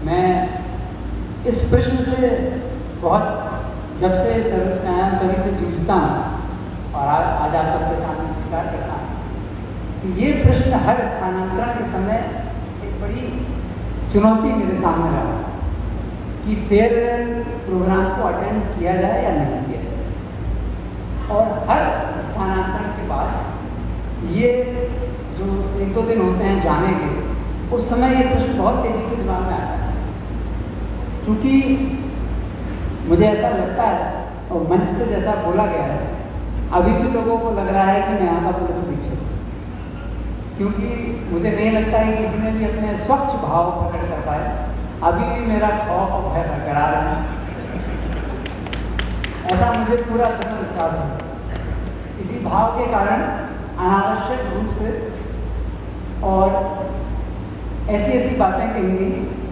मैं इस प्रश्न से बहुत, जब से सर्विस में आया हूँ तभी से जूझता हूँ और आज आप सबके सामने स्वीकार करता हूँ कि ये प्रश्न हर स्थानांतरण के समय एक बड़ी चुनौती मेरे सामने रहा कि फेयरवेल प्रोग्राम को अटेंड किया जाए या नहीं किया जाए। और हर स्थानांतरण के बाद ये जो एक दो दिन होते हैं जाने के, उस समय ये प्रश्न बहुत तेजी से दिमाग में आता है, क्योंकि मुझे ऐसा लगता है और मंच से जैसा बोला गया है, अभी भी लोगों को लग रहा है कि मैं यहाँ का पुलिस अधीक्षक, क्योंकि मुझे नहीं लगता है किसी ने भी अपने स्वच्छ भाव प्रकट कर पाए। अभी भी मेरा खौफ और भय बरकरार है, ऐसा मुझे पूरा दृढ़ विश्वास है। इसी भाव के कारण अनावश्यक रूप से और ऐसी ऐसी बातें कहेंगी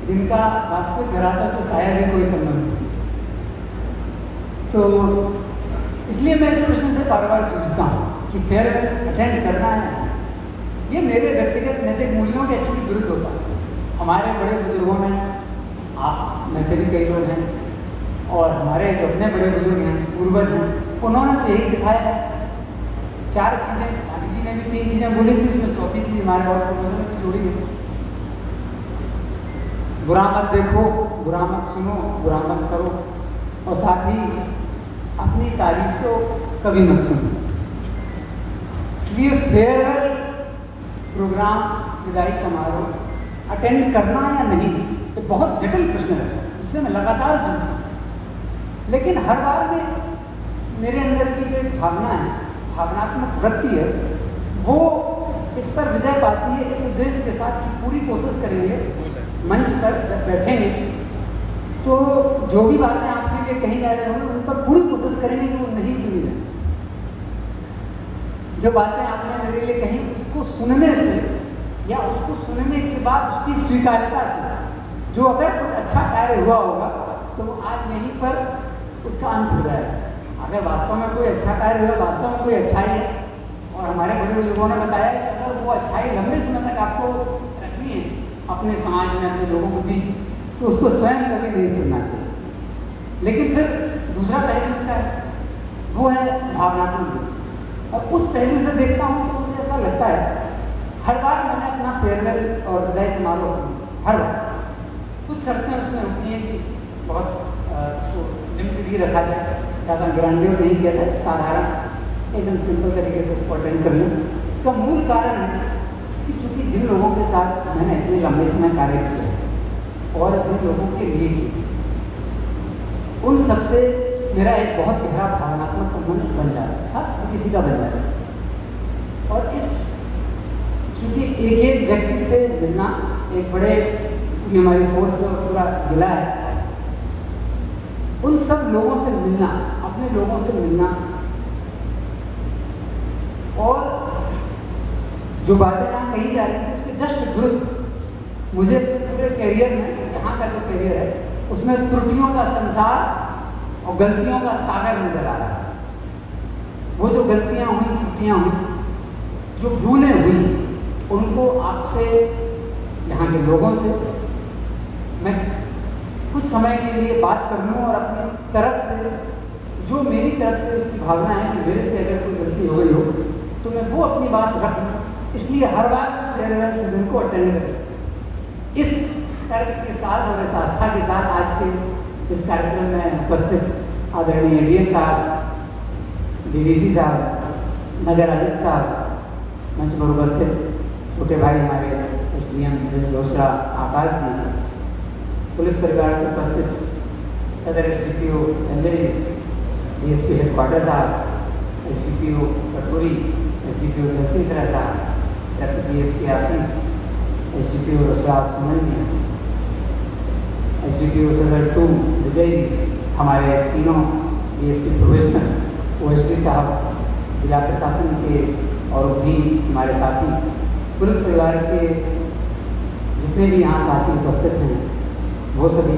जिनका वास्तविक धरातल से शायद ही कोई संबंध नहीं। तो इसलिए मैं इस प्रश्न से बार बार पूछता हूँ कि फेयरवेल अटेंड करना है, ये मेरे व्यक्तिगत नैतिक मूल्यों के एक्चुअली विरुद्ध होता है। हमारे बड़े बुजुर्गों में, आप में से भी कई लोग हैं, और हमारे जो अपने बड़े बुजुर्ग हैं, पूर्वज हैं, उन्होंने तो यही सिखाया है। 4 चीज़ें, गांधी जी ने भी 3 चीज़ें बोली थी, उसमें चौथी चीज़ हमारे और पूर्वजों ने भी जोड़ी है। बुरा मत देखो, बुरा मत सुनो, बुरा मत करो, और साथ ही अपनी तारीफ तो कभी मत सुनो। इसलिए फेयरवेल प्रोग्राम, विदाई समारोह अटेंड करना या नहीं, तो बहुत जटिल प्रश्न है, इससे मैं लगातार जुड़ता हूँ। लेकिन हर बार में मेरे अंदर की जो एक भावना है, भावनात्मक वृत्ति है, वो इस पर विजय पाती है, इस उद्देश्य के साथ कि पूरी कोशिश करेंगे मंच पर जब बैठेंगे तो जो भी बातें आपके लिए कही जा रही होंगी उन पर पूरी कोशिश करेंगे कि वो नहीं सुनी जाए। जो बातें आपने मेरे लिए कही उसको सुनने से या उसको सुनने के बाद उसकी स्वीकार्यता से, जो अगर कुछ अच्छा कार्य हुआ होगा तो वो आज यहीं पर उसका अंत हो जाएगा। अगर वास्तव में कोई अच्छा कार्य हुआ, वास्तव में कोई अच्छाई है, और हमारे बड़े बुजुर्गों ने बताया कि अगर वो अच्छाई लंबे समय तक आपको रखनी है अपने समाज में, अपने लोगों के बीच, तो उसको स्वयं कभी नहीं सुनना चाहिए। लेकिन फिर दूसरा पहलू उसका है, वो है भावनात्मक। और उस पहलू से देखता हूँ तो मुझे ऐसा लगता है, हर बार मैंने अपना फेयरवेल और विदाई समारोह हर बार कुछ शर्तें उसमें होती हैं कि बहुत उसको लिमिटेड ही रखा जाए, ज़्यादा ग्रैंडियर नहीं किया जाए, साधारण एकदम सिंपल तरीके से उसको अटेंड कर लें। इसका मूल कारण है कि चूँकि जिन लोगों के साथ मैंने इतने लंबे समय कार्य किया और जिन लोगों के लिए किया, उन सबसे मेरा एक बहुत गहरा भावनात्मक संबंध बन जाता है, तो किसी का बन जाता है। और इस चूँकि एक एक व्यक्ति से मिलना, एक बड़े हमारी फोर्स और पूरा जिला है, उन सब लोगों से मिलना, अपने लोगों से मिलना, और जो बातें यहाँ कही जा रही हैं उसके जस्ट विरुद्ध मुझे पूरे करियर में, यहाँ का जो करियर है उसमें त्रुटियों का संसार और गलतियों का सागर नजर आ रहा है। वो जो गलतियाँ हुई, त्रुटियाँ हुई, जो भूलें हुई, उनको आपसे, यहाँ के लोगों से मैं कुछ समय के लिए बात कर लूँ और अपनी तरफ से, जो मेरी तरफ से उसकी भावना है कि मेरे से अगर कोई गलती हो गई हो तो मैं वो अपनी बात रख लूँ। इसलिए हर बार फेयरवेल सीजन को अटेंड करें। इस तर्क के साथ और इस आस्था के साथ आज के इस कार्यक्रम में उपस्थित आदरणीय डीएम साहब, डीडीसी साहब, नगर आयुक्त साहब, मंच पर उपस्थित छोटे भाई हमारे एसडीएम घोषणा आकाश जी, पुलिस परिवार से उपस्थित सदर SDPO Sanjay ji, DSP headquarter साहब, एसडीपीओ कटोरी, एसडीपीओ दलसिंह साहब, डीएसपी आशीष, एसडीपीओ रसरा सुमन जी, एसडीपीओ सदर 2 विजय जी, हमारे तीनों डीएसपी प्रोफेशनल्स, ओएसडी साहब, जिला प्रशासन के और भी हमारे साथी, पुलिस परिवार के जितने भी यहाँ साथी उपस्थित हैं, वो सभी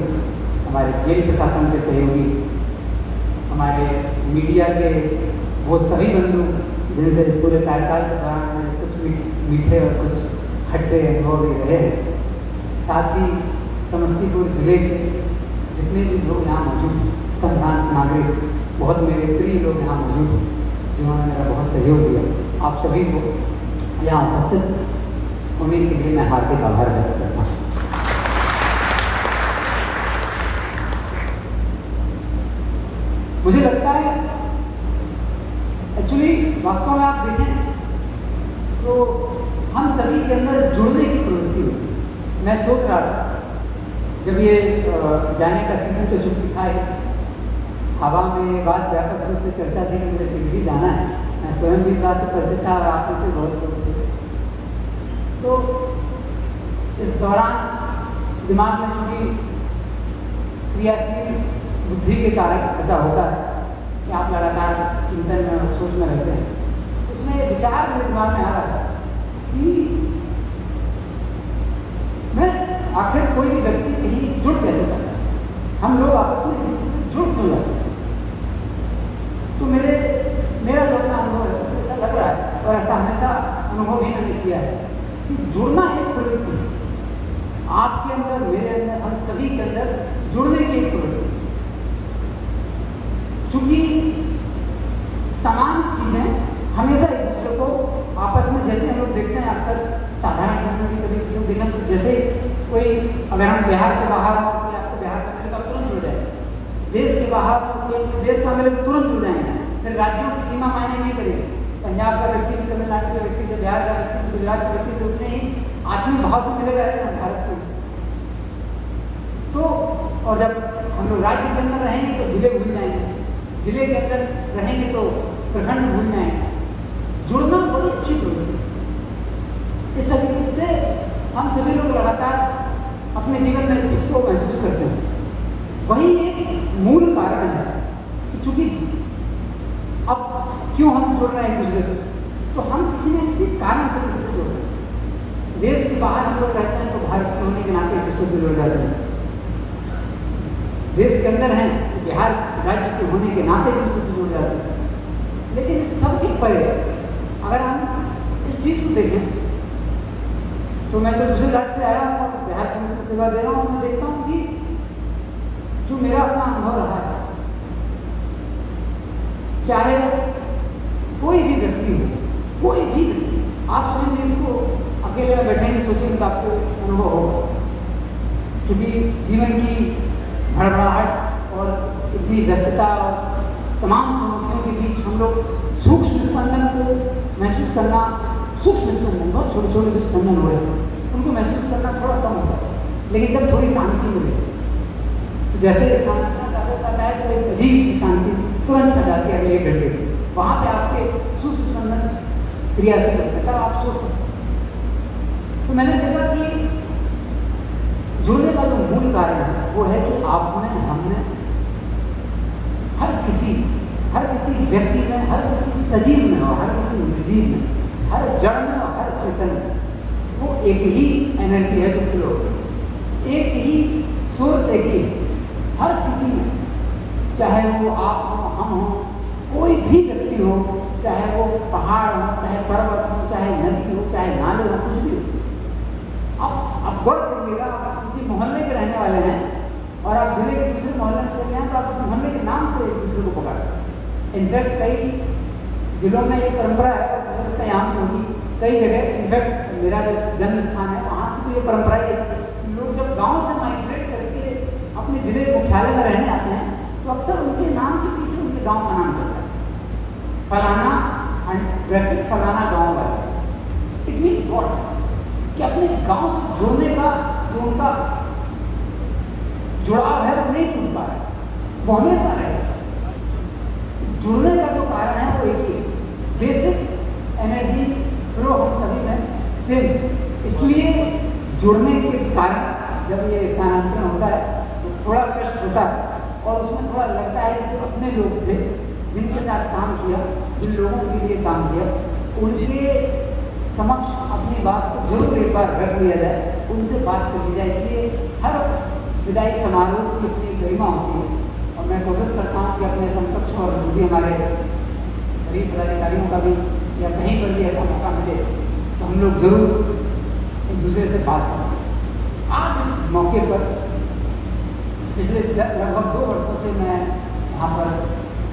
हमारे जेल प्रशासन के सहयोगी, हमारे मीडिया के वो सभी बंधु जिनसे इस पूरे कार्यकाल के दौरान मैंने कुछ मीठे और कुछ खट्टे अनुभव भी रहे हैं, साथ ही समस्तीपुर जिले के जितने भी लोग यहाँ मौजूद हैं, संतान नागरिक, बहुत मेरे प्रिय लोग यहाँ मौजूद हैं जिन्होंने मेरा बहुत सहयोग दिया, आप सभी को यहाँ उपस्थित होने के लिए मैं हार्दिक आभार व्यक्त करता हूँ। मुझे लगता है एक्चुअली वास्तव में आप देखें तो हम सभी के अंदर जुड़ने की प्रवृत्ति होती है। मैं सोच रहा था जब ये जाने का सीजन तो चुप दिखा है, हवा में बात व्यापक रूप से चर्चा थी कि मुझे सिगरी जाना है, मैं स्वयं भी इस बात से परिचित था और आप में से बहुत लोग थे। तो इस दौरान दिमाग में चूंकि क्रियाशील बुद्धि के कारण ऐसा होता है कि आप लगातार चिंतन में और सोच में रहते हैं, उसमें विचार मेरे दिमाग में आ रहा था कि मैं आखिर कोई भी व्यक्ति कहीं जुड़ कैसे सकता है, हम लोग आपस में जुड़ क्यों जाते हैं। तो मेरा जो अपना अनुभव है ऐसा लग रहा है और ऐसा हमेशा अनुभव भी मैंने किया है कि जुड़ना एक प्रवृत्ति है, आपके अंदर, मेरे अंदर, हम सभी के अंदर जुड़ने की एक प्रवृत्ति। चूंकि समान चीजें हमेशा एक दूसरे को आपस में, जैसे हम लोग देखते हैं अक्सर साधारण जीवन में कभी किसी को देखें तो जैसे कोई, अगर हम बिहार से बाहर हो तो आपको बिहार का मिले तो आप तुरंत जुड़ जाएंगे, देश के बाहर तो देश का मिले तो तुरंत जुड़ जाएंगे, फिर राज्यों की सीमा मायने नहीं करेगी, पंजाब का व्यक्ति भी तमिलनाडु के व्यक्ति से, बिहार का व्यक्ति गुजरात के व्यक्ति से उतने ही आत्मीय भाव से मिलेगा भारत को। तो और जब हम लोग राज्य के अंदर रहेंगे तो जिले भूल जाएंगे, जिले के अंदर रहेंगे तो प्रखंड भूल जाएंगे। जुड़ना बड़ी अच्छी प्रवृत्ति है, इससे हम सभी लोग लगातार अपने जीवन में इस चीज को महसूस करते हैं। वही एक मूल कारण है कि चूंकि अब क्यों हम जुड़ रहे हैं एक दूसरे से, तो हम किसी न किसी कारण से किसी से जुड़ रहे हैं। देश के बाहर हम लोग रहते हैं तो भारत के होने के नाते एक दूसरे से जुड़ जाते हैं, देश के अंदर हैं तो बिहार राज्य के होने के नाते एक दूसरे से जुड़ जाते हैं। लेकिन इस सब के परे अगर हम इस चीज को देखें तो मैं तो दूसरे राज्य से आया हूँ और बिहार पुलिस में सेवा दे रहा हूँ, मैं देखता हूँ कि जो मेरा अपना अनुभव रहा है, चाहे कोई भी व्यक्ति हो, कोई भी व्यक्ति, आप स्वयं भी इसको अकेले में बैठेंगे सोचेंगे तो आपको अनुभव होगा, क्योंकि जीवन की भड़बड़ाहट और इतनी व्यस्तता और तमाम चुनौतियों के बीच हम लोग सूक्ष्म स्पंदन को महसूस करना, सूक्ष्म स्पंदन, बहुत छोटे छोटे जो स्पंदन हो रहे हैं उनको महसूस करना थोड़ा कम होता है। लेकिन जब थोड़ी शांति मिले तो जैसे आता है तो एक अजीब सी शांति तुरंत छा जाती है अगले 1 घंटे, वहाँ पे आपके सूक्ष्म स्पंदन क्रियाशील होते हैं, तब आप सोच सकते हैं। तो मैंने देखा कि जुड़ने का जो मूल कारण है वो है कि आप में, हमने, हर किसी व्यक्ति में, हर किसी सजीव में और हर किसी निर्जीव में, हर जड़ में और हर चेतन में वो एक ही एनर्जी है जो फ्लो, एक ही सोर्स, एक ही हर किसी में, चाहे वो आप हो, हम हो, कोई भी व्यक्ति हो, चाहे वो पहाड़ हो, चाहे पर्वत हो, चाहे नदी हो, चाहे नाले हो, कुछ भी हो। आप गौर करिएगा, आप किसी मोहल्ले के रहने वाले हैं और आप जिले के दूसरे मोहल्ले में चले हैं तो आप उस मोहल्ले के नाम से एक दूसरे को पकड़ते हैं। इनफैक्ट कई जिलों में एक परंपरा है, तो यहाँ पे होगी कई जगह, इनफैक्ट मेरा जो जन्म स्थान है वहाँ से तो ये परंपरा है, लोग जब गांव से माइग्रेट करके अपने जिले मुख्यालय में रहने आते हैं तो अक्सर उनके नाम के पीछे उनके गांव का नाम चलता है, फलाना फलाना गाँव वाले। इट मीन्स व्हाट कि अपने गांव से जुड़ने का जो उनका जुड़ाव है वो नहीं टूट पा रहा है, वो हमेशा रहेगा। जुड़ने का जो कारण है वो एक ही बेसिक एनर्जी फ्लो हम सभी में सेम, इसलिए जुड़ने के कारण जब ये स्थानांतरण होता है तो थोड़ा कष्ट होता है और उसमें थोड़ा लगता है कि जो अपने लोग थे जिनके साथ काम किया, जिन लोगों के लिए काम किया, उनके समक्ष अपनी बात को जरूर एक बार रख लिया जाए, उनसे बात कर ली जाए। इसलिए हर विदाई समारोह की अपनी गरिमा होती है और मैं कोशिश करता हूँ कि अपने समकक्ष और जो भी हमारे गरीब पदाधिकारियों का भी या कहीं पर भी ऐसा मौका मिले तो हम लोग जरूर एक दूसरे से बात करें। आज इस मौके पर पिछले लगभग 2 वर्षों से मैं यहाँ पर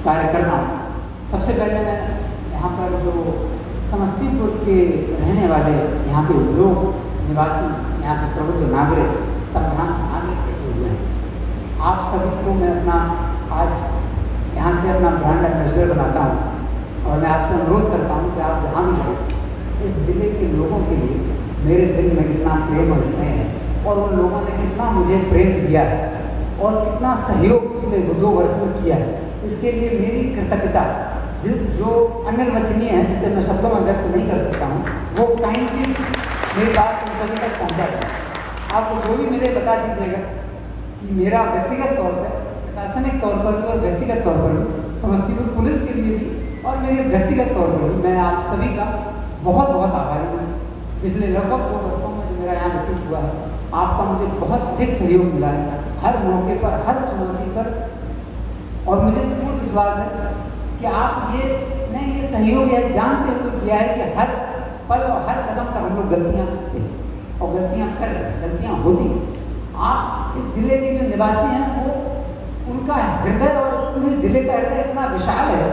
कार्य कर रहा हूँ। सबसे पहले मैं यहाँ पर जो समस्तीपुर के रहने वाले यहाँ के लोग निवासी, यहाँ के प्रबुद्ध नागरिक, संविधान नागरिक बैठे हुए हैं, आप सभी को मैं अपना आज यहाँ से अपना ब्रांड एम्बेसडर बनाता हूँ और मैं आपसे अनुरोध करता हूँ कि आप जहाँ भी हैं इस जिले के लोगों के लिए मेरे दिल में कितना प्रेम और स्नेह है और उन लोगों ने कितना मुझे प्रेम दिया है और कितना सहयोग पिछले 2 वर्ष में किया है, इसके लिए मेरी कृतज्ञता जो अनिर्वचनीय है, जिसे मैं शब्दों में व्यक्त नहीं कर सकता हूँ, वो काइंडली मेरी बात उन सभी तक पहुँचा है। आप जो भी मुझे बता दीजिएगा कि मेरा व्यक्तिगत तौर पर, प्रशासनिक तौर पर भी और व्यक्तिगत तौर पर भी, समस्तीपुर पुलिस के लिए भी और मेरे व्यक्तिगत तौर पर भी मैं आप सभी का बहुत बहुत आभारी हूँ। पिछले लगभग 2 वर्षों में जो मेरा यहाँ व्यतीत हुआ है, आपका मुझे बहुत अधिक सहयोग मिला है हर मौके पर, हर चुनौती पर, और मुझे पूर्ण विश्वास है कि आप ये सहयोग यह जानते हुए किया है कि हर पल और हर कदम पर हम लोग गलतियाँ करते हैं और गलतियाँ कर रहे हैं, गलतियाँ होती हैं। आप इस जिले के जो निवासी हैं वो उनका हृदय और पूरे जिले का हृदय इतना विशाल है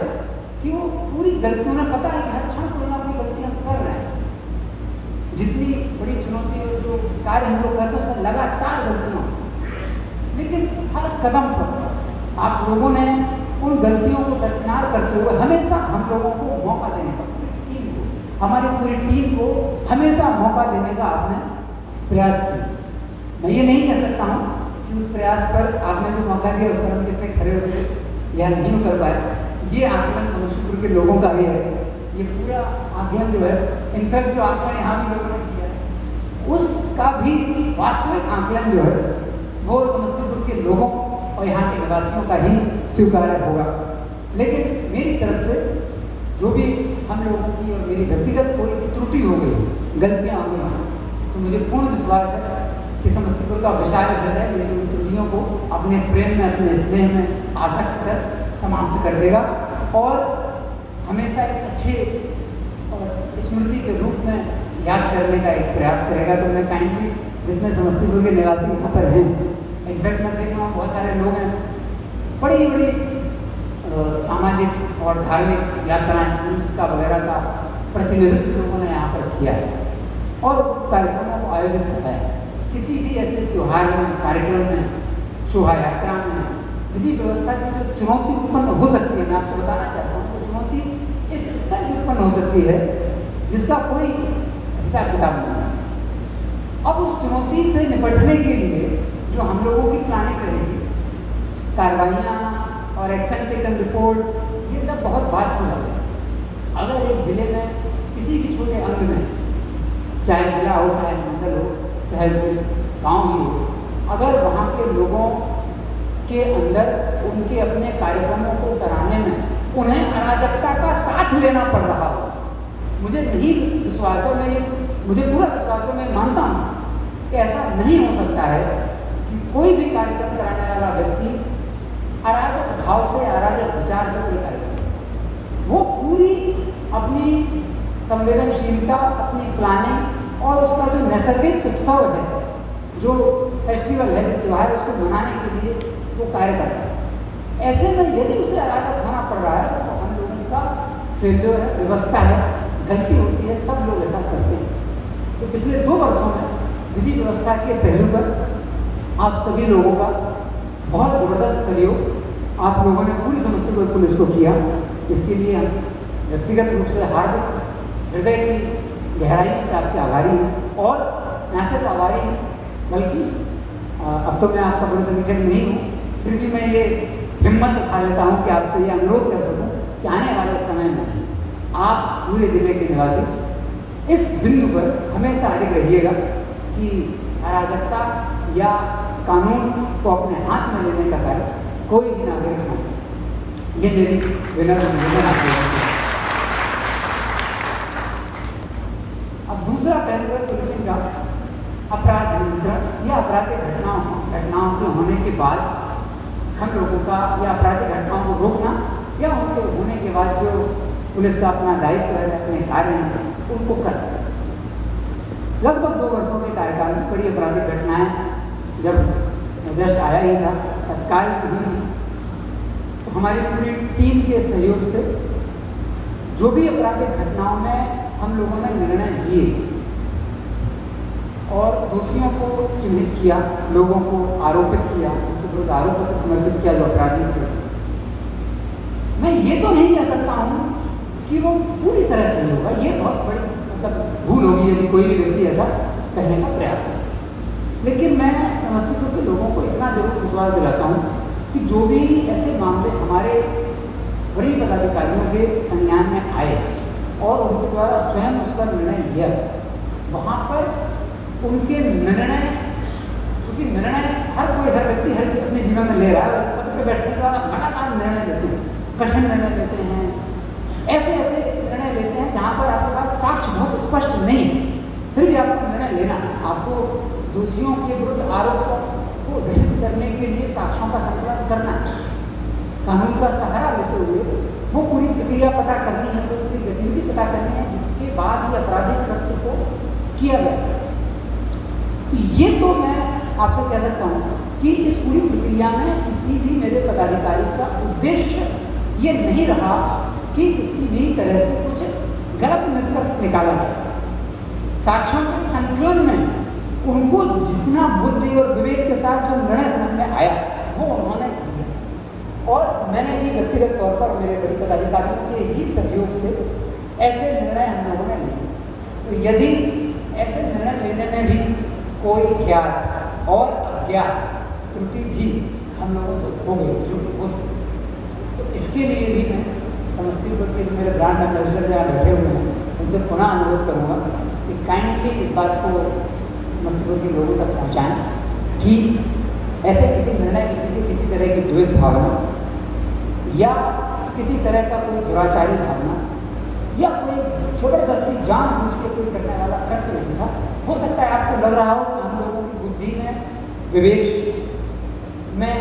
कि वो पूरी गलतियों में पता है कि हर क्षण कोई ना कोई गलतियाँ कर रहे हैं। जितनी बड़ी चुनौती और जो कार्य हम लोग करते हैं उसमें लगातार गलतियाँ, लेकिन हर कदम पर आप लोगों ने उन गलतियों को दरकिनार करते हुए हमेशा हम लोगों को मौका देने का, टीम को, हमारी पूरी टीम को हमेशा मौका देने का आपने प्रयास किया। मैं ये नहीं कह सकता हूँ कि उस प्रयास पर आपने जो मौका दिया उस पर हम कितने खड़े होते या नहीं कर पाए। ये आकलन समस्तीपुर के लोगों का भी है, ये पूरा आकलन जो है, इनफैक्ट जो आकलन यहाँ भी लोगों ने किया है उसका भी वास्तविक आकलन जो है वो समस्तीपुर के लोगों और यहाँ के निवासियों का ही स्वीकार्य होगा। लेकिन मेरी तरफ से जो भी हम लोगों की और मेरी व्यक्तिगत कोई त्रुटि हो गई, गलतियाँ हो गई, तो मुझे पूर्ण विश्वास है कि समस्तीपुर का विशाल हृदय मेरी उन त्रुटियों को अपने प्रेम में, अपने स्नेह में आसक्त कर समाप्त कर देगा और हमेशा एक अच्छे और स्मृति के रूप में याद करने का एक प्रयास करेगा। तो मैं काइंडली जितने समस्तीपुर के निवासी यहाँ पर हैं, इनफैक्ट मैं देख रहा हूँ बहुत सारे लोग हैं, बड़ी बड़ी सामाजिक और धार्मिक यात्राएं उसका वगैरह का प्रतिनिधित्व लोगों ने यहाँ पर किया है और कार्यक्रमों को आयोजित किया है। किसी भी ऐसे त्यौहार में, कार्यक्रम में, शोभा यात्रा में विधि व्यवस्था की जो चुनौती उत्पन्न हो सकती है, मैं आपको बताना चाहता हूँ, तो चुनौती इस स्तर की उत्पन्न हो सकती है जिसका कोई हिसाब किताब नहीं है। अब उस चुनौती से निपटने के लिए जो हम लोगों की प्लानिंग रहेगी, कार्रवाइयाँ और एक्शन टेकन रिपोर्ट, ये सब बहुत बात हो जाती है। अगर एक जिले में किसी भी छोटे अंग में, चाहे जिला हो, चाहे मंडल हो, चाहे गाँव ही हो, अगर वहाँ के लोगों के अंदर उनके अपने कार्यक्रमों को कराने में उन्हें अराजकता का साथ लेना पड़ रहा हो, मुझे नहीं विश्वास है, मुझे पूरा विश्वास है, मैं मानता हूँ कि ऐसा नहीं हो सकता है कि कोई भी कार्यक्रम कराने वाला व्यक्ति अराजक भाव से, अराजक विचार से कोई कार्यक्रम, वो पूरी अपनी संवेदनशीलता, अपनी प्लानिंग और उसका जो नैसर्गिक उत्सव है, जो फेस्टिवल है, जो त्यौहार है, उसको मनाने के लिए वो कार्य करता है। ऐसे में यदि उसे अराजक होना पड़ रहा है तो हम लोगों का फेल्योर है, व्यवस्था है, गलती होती है, तब लोग ऐसा करते हैं। तो पिछले 2 वर्षों में विधि व्यवस्था के पहलू पर आप सभी लोगों का बहुत ज़बरदस्त सहयोग आप लोगों ने पूरी समस्तीपुर पुलिस को किया। इसके लिए हम व्यक्तिगत रूप से हार्दिक हृदय की गहराई से आपके आभारी हैं और न सिर्फ आभारी हैं बल्कि अब तो मैं आपका बड़े समीक्षक नहीं हूँ, फिर भी मैं ये हिम्मत उठा लेता हूँ कि आपसे ये अनुरोध कर सकूँ कि आने वाले समय में आप पूरे जिले के निवासी इस बिंदु पर हमेशा अड़िग रहिएगा कि अराजकता या कानून को अपने हाथ में लेने का कार्य कोई भी नागरिक हो। ये मेरी विनम्र निवेदन आपको है। अब दूसरा पहलू है पुलिसिंग का अपराध नियंत्रण या आपराधिक घटनाओं के होने के बाद हम लोगों का या आपराधिक घटनाओं को रोकना या उनके होने के बाद जो पुलिस का अपना दायित्व है, अपने कार्य हैं, उनको करना। लगभग 2 वर्षों के कार्यकाल में बड़ी आपराधिक घटनाएं जब जस्ट आया ही था, तत्काल हुई थी, तो हमारी पूरी टीम के सहयोग से जो भी आपराधिक घटनाओं में हम लोगों ने निर्णय लिए और दोषियों को चिन्हित किया, लोगों को आरोपित किया, उनके विरुद्ध आरोप पत्र समर्पित किया जो अपराधी थे। मैं ये तो नहीं कह सकता हूँ कि वो पूरी तरह सही होगा, ये बहुत बड़ी मतलब भूल होगी यदि कोई भी व्यक्ति ऐसा कहने का प्रयास करे। लेकिन मैं समस्तीपुर के लोगों को इतना जरूर विश्वास दिलाता हूँ कि जो भी ऐसे मामले हमारे वरीय पदाधिकारियों के संज्ञान में आए और उनके द्वारा स्वयं उस पर निर्णय लिया, वहाँ पर उनके निर्णय, क्योंकि निर्णय हर व्यक्ति हर अपने जीवन में ले रहा है, पद पे बैठने के बाद लगातार निर्णय लेते हैं, कठिन निर्णय लेते हैं, ऐसे निर्णय लेते हैं जहाँ पर आपके पास साक्ष्य बहुत स्पष्ट नहीं है, फिर भी आपको निर्णय लेना, आपको दोषियों के विरुद्ध आरोप को घटित करने के लिए साक्ष्यों का संकलन करना, कानून का सहारा लेते हुए वो पूरी प्रक्रिया पता करनी है, पूरी गतिविधि पता करनी है, जिसके बाद ये आपराधिक कृत्य को किया गया। ये तो मैं आपसे कह सकता हूँ कि इस पूरी प्रक्रिया में किसी भी मेरे पदाधिकारी का उद्देश्य ये नहीं रहा कि किसी भी तरह से कुछ गलत निष्कर्ष निकाला जाए। साक्ष्यों के संकलन में उनको जितना बुद्धि और विवेक के साथ जो निर्णय समझ में आया वो उन्होंने किया, और मैंने भी व्यक्तिगत तौर पर मेरे बड़े पदाधिकारियों के ही सहयोग से ऐसे निर्णय हम लोगों ने लिए। तो यदि ऐसे निर्णय लेने में भी कोई ज्ञात और अज्ञात त्रुटि भी हम लोगों से हो गई, जो हो सकती, तो इसके लिए भी मैं समस्तीपुर के जो मेरे ब्रांड एम्बेसडर जहाँ बैठे हुए हैं उनसे पुनः अनुरोध करूँगा कि काइंडली इस बात को समस्तीपुर के लोगों तक पहुँचाएँ कि ऐसे किसी निर्णय की किसी तरह की द्वेष भावना या किसी तरह का कोई दुराचारी भावना या कोई जबरदस्ती जानबूझ के कोई करने वाला कृत्य नहीं था। हो सकता है आपको लग रहा हो कि हम लोगों की बुद्धि में, विवेक में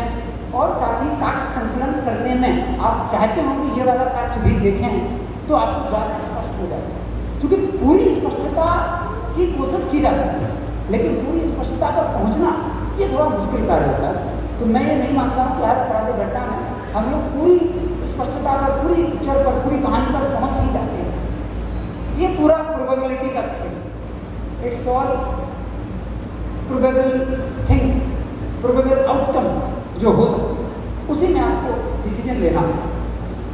और साथ ही साक्ष्य संकलन करने में आप चाहते हो कि ये वाला साक्ष्य भी देखें तो आपको ज़्यादा स्पष्ट हो जाएगा, क्योंकि पूरी स्पष्टता की कोशिश की जा सकती है, लेकिन पूरी स्पष्टता पर पहुँचना ये थोड़ा मुश्किल कार्य होता है। तो मैं ये नहीं मानता हूँ कि हर आपराधिक घटना में हम लोग पूरी स्पष्टता पर, पूरी पिक्चर पर, पूरी कहानी पर पहुँच ही जाते हैं। ये पूरा प्रोबेबिलिटी का खेल, it's all probable things, probable outcomes जो हो सकते हैं, उसी में आपको डिसीजन लेना है।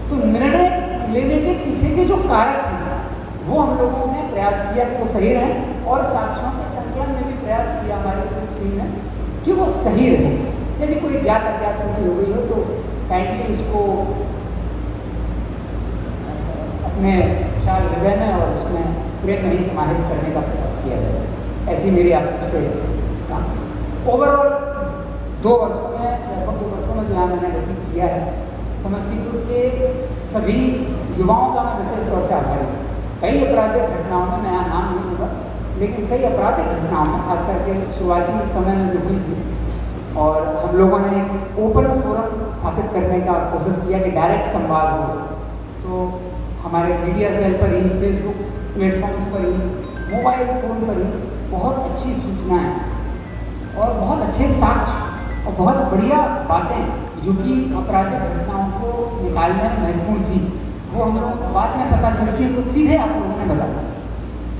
तो निर्णय लेने के पीछे के जो कारक हैं वो हम लोगों ने प्रयास किया कि वो सही रहे, और साक्ष्यों के संकलन में भी प्रयास किया हमारी टीम ने कि वो सही रहे। यदि कोई ज्ञात अज्ञात त्रुटि हो गई हो तो काइंडली उसको अपने ख्याल हृदय में और उसमें प्रेम नहीं समाहित करने का प्रयास किया जाए। ऐसी मेरी आपसे काम। ओवरऑल 2 वर्षों में, लगभग 2 वर्षों में जो यहाँ मैंने व्यतीत किया है, समस्तीपुर के सभी युवाओं का मैं विशेष तौर से आभारी हूँ। कई आपराधिक घटनाओं में, मैं नाम नहीं लूँगा, लेकिन कई आपराधिक घटनाओं में खास करके शुरुआती समय में जो हुई थी, और हम लोगों ने एक ओपन फोरम स्थापित करने का कोशिश किया कि डायरेक्ट संवाद हो। तो हमारे मीडिया सेल पर ही, फेसबुक प्लेटफॉर्म्स पर ही, मोबाइल फ़ोन पर ही बहुत अच्छी सूचनाएं और बहुत अच्छे साक्ष्य और बहुत बढ़िया बातें जो कि आपराधिक घटनाओं को निकालने में महत्वपूर्ण थी, वो हम लोगों को बाद में पता चलती है, तो सीधे आप लोगों ने बताया।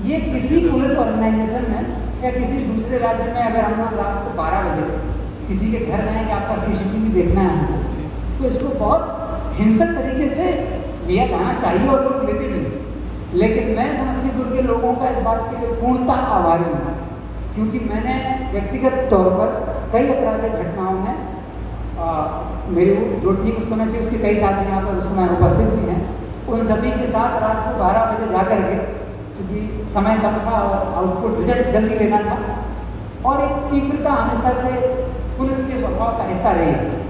ये किसी पुलिस ऑर्गेनाइजेशन में या किसी दूसरे राज्य में अगर हम लोग रात को 12 बजे किसी के घर में कि आपका CCTV देखना है, तो इसको बहुत हिंसक तरीके से लिया जाना चाहिए और लोग लेते भी हैं। लेकिन मैं समस्तीपुर के लोगों का इस बात के लिए पूर्णतः आभारी हूँ, क्योंकि मैंने व्यक्तिगत तौर पर कई आपराधिक घटनाओं में मेरी जो टीम उस समय थी उसके कई साथी यहाँ पर उस समय उपस्थित भी हैं, उन सभी के साथ रात को 12 बजे जा कर के, क्योंकि समय कम था और आउटपुट रिजल्ट जल्दी लेना था, और एक तीव्रता हमेशा से पुलिस के स्वभाव का हिस्सा रही है।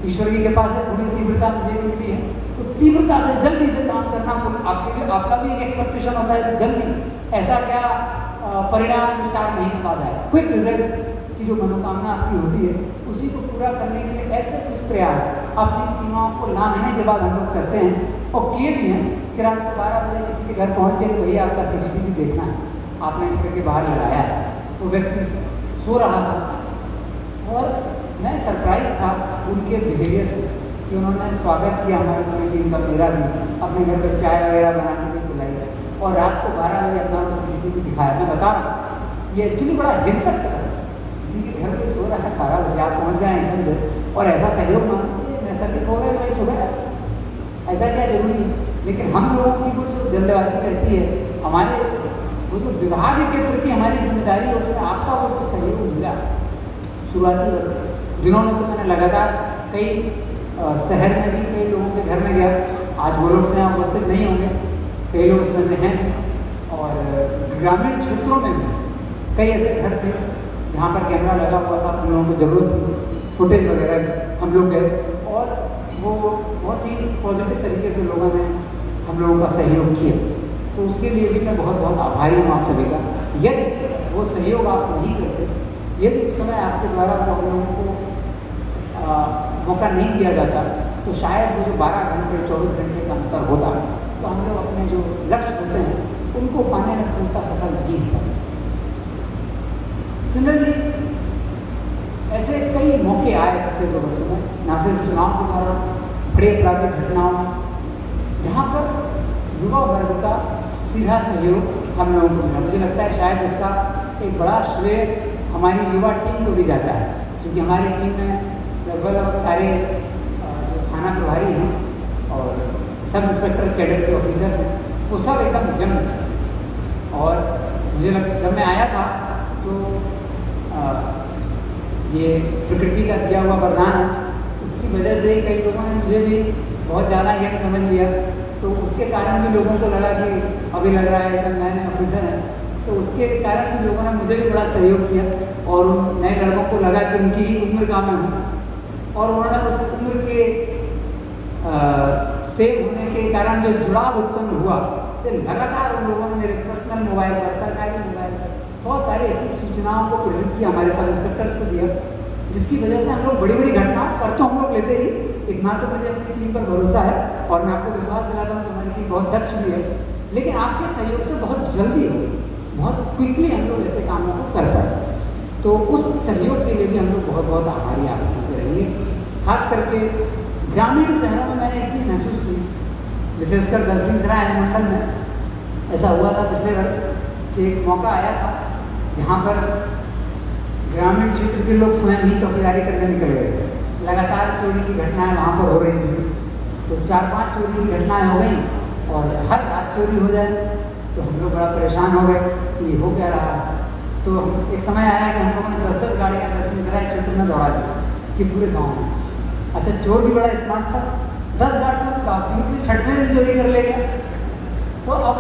ईश्वर की कृपा से थोड़ी तीव्रता मुझे मिलती है, तो तीव्रता से जल्दी से काम करना आपके लिए, आपका भी एक एक्सपेक्टेशन होता है जल्दी ऐसा क्या परिणाम विचार नहीं के बाद आए, क्विक रिजल्ट की जो मनोकामना आपकी होती है उसी को पूरा करने के लिए ऐसे कुछ प्रयास अपनी सीमाओं को लांघने के बाद हम लोग करते हैं और किए भी हैं कि रात को 12 बजे किसी के घर पहुँच गए तो भैया आपका CCTV देखना है, आपने घर के बाहर लगाया है, वो व्यक्ति सो रहा था, और मैं सरप्राइज था उनके बिहेवियर कि उन्होंने स्वागत किया हमारी पूरी टीम का, मेरा भी, अपने घर पर चाय वगैरह बना के भी पिलाई और रात को 12 बजे अपना वो CCTV दिखाया। मैं बता रहा हूँ ये एक्चुअली बड़ा हिंसक था, किसी के घर पे सो रहा है 12 बजे आप पहुँच जाए एकदम से और ऐसा सहयोग मांगे, मैं सभी को गए भाई सुबह, ऐसा क्या जरूरी है। लेकिन हम लोगों की वो जो जल्दबाजी करती है, हमारे वो जो विभाग के प्रति हमारी जिम्मेदारी है उसमें आपका वो सहयोग मिला शुरुआती वक्त दिनों में। तो मैंने लगातार कई शहर में भी कई लोगों के घर में गया, आज वो लोग यहाँ उपस्थित नहीं होंगे, कई लोग उसमें से हैं, और ग्रामीण क्षेत्रों में भी कई ऐसे घर थे जहाँ पर कैमरा लगा हुआ था, हम लोगों को ज़रूरत थी फुटेज वगैरह, हम लोग गए और वो बहुत ही पॉजिटिव तरीके से लोगों ने हम लोगों का सहयोग किया। तो उसके लिए भी मैं बहुत बहुत आभारी हूँ आप सभी का। यदि वो सहयोग आप नहीं करते, यदि उस समय आपके द्वारा वो हम लोगों को मौका नहीं दिया जाता, तो शायद वो जो 12 घंटे 24 घंटे का अंतर होता, तो हम लोग अपने जो लक्ष्य होते हैं उनको पाने में पूर्णतः सफल नहीं होता। सिमिलरली ऐसे कई मौके आए पिछले 2 वर्षों में, न सिर्फ चुनाव के दौरान, बड़े आपराधिक घटनाओं में, जहाँ पर युवा वर्ग का सीधा सहयोग हम लोगों को मिला। मुझे लगता है शायद इसका एक बड़ा श्रेय हमारी युवा टीम को भी जाता है, क्योंकि हमारी टीम में लगभग सारे जो थाना प्रभारी हैं और सब इंस्पेक्टर कैडर के ऑफिसर्स हैं, वो सब एकदम यंग हैं। और मुझे जब मैं आया था तो ये प्रकृति का दिया हुआ वरदान है, उसकी वजह से कई लोगों ने मुझे भी बहुत ज़्यादा यंग समझ लिया, तो उसके कारण भी लोगों को लगा कि अभी लग रहा है एकदम नए नए ऑफिसर हैं, तो उसके कारण भी लोगों ने मुझे भी बड़ा सहयोग किया और उन नए लड़कों को लगा कि उनकी ही उम्र का मैं हूँ, और उन्होंने उस उम्र के सेव होने के कारण जो जुड़ाव उत्पन्न हुआ, से लगातार उन लोगों ने मेरे पर्सनल मोबाइल पर, सरकारी मोबाइल पर बहुत सारी ऐसी सूचनाओं को प्रेजित किया, हमारे सब इंस्पेक्टर्स को दिया, जिसकी वजह से हम लोग बड़ी बड़ी घटनाओं कर तो हम लोग लेते ही, एक ना तो मुझे अपनी टीम पर भरोसा है और मैं आपको विश्वास दिलाता हूँ कि हमारी टीम बहुत दक्ष भी है, लेकिन आपके सहयोग से बहुत जल्दी हो, बहुत क्विकली हम लोग ऐसे कामों को कर पाए। तो उस सहयोग के लिए भी हम लोग बहुत बहुत आभारी आप लोगों के रहेंगे। खास करके ग्रामीण शहरों में मैंने एक चीज़ महसूस की, विशेषकर दलसिंहसराय अनुमंडल में ऐसा हुआ था पिछले वर्ष कि एक मौका आया था जहाँ पर ग्रामीण क्षेत्र के लोग स्वयं ही चौकीदारी करने निकल गए थे। लगातार चोरी की घटनाएं वहाँ पर हो रही थी, तो 4-5 चोरी की घटनाएं हो गई और हर रात चोरी हो जाए, तो हम लोग बड़ा परेशान हो गए कि ये हो क्या रहा है। तो एक समय आया कि हम लोगों ने 10-10 गाड़ियाँ दलसिंहसराय क्षेत्र में दौड़ा दी कि पूरे गाँव में। अच्छा, चोर भी बड़ा स्मार्ट था, 10 गाड़ियों के बावजूद भी 6वें दिन चोरी कर ले गया। तो अब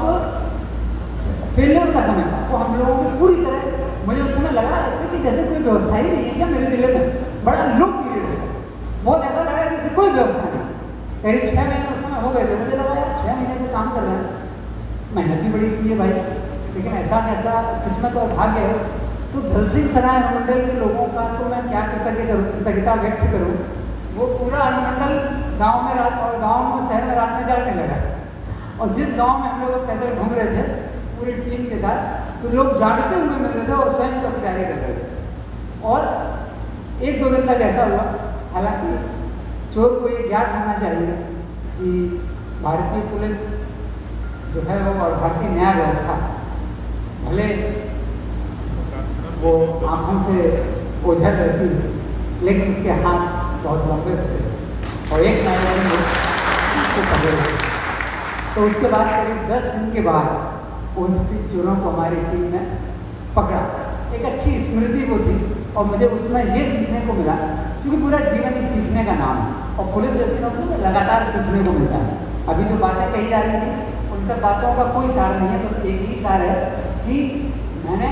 फेलियर का समय था, तो हम लोगों को पूरी तरह, मुझे उस समय लगा ऐसे कि जैसे कोई व्यवस्था ही नहीं है क्या मेरे जिले में, बड़ा लो पीरियड है, बहुत ऐसा लगा कि कोई व्यवस्था नहीं। करीब 6 महीने उस समय हो गए थे, मुझे लगा यार 6 महीने से काम कर रहे हैं, मेहनत भी बड़ी की है भाई, लेकिन ऐसा कैसा किस्मत और भाग्य है। तो दलसिंहसराय अनुमंडल के लोगों का तो मैं क्या कृतज्ञता व्यक्त करूँ, वो पूरा अनुमंडल गाँव में रात और गाँव में शहर में रात में जलने लगा, और जिस गाँव में हम लोग पैदल घूम रहे थे पूरी टीम के साथ, तो लोग जागते हुए मिल रहे थे और स्वयं चौकीदारी कर रहे थे। और 1-2 दिन तक ऐसा हुआ, हालांकि चोर को ये ज्ञात होना चाहिए कि भारतीय पुलिस जो है वो और भारतीय न्याय व्यवस्था भले वो आँखों से ओझल रहती है, लेकिन उसके हाथ बहुत लंबे होते हैं और एक न्यायालय उसको पकड़े। तो उसके बाद करीब 10 दिन के बाद उन चोरों को हमारी टीम ने पकड़ा। एक अच्छी स्मृति वो थी और मुझे उसमें ये सीखने को मिला, क्योंकि पूरा जीवन ही सीखने का नाम है और पुलिस जैसी नौकरी में लगातार सीखने को मिलता है। अभी जो बातें कही जा रही थी उन सब बातों का कोई सार नहीं है, बस एक ही सार है कि मैंने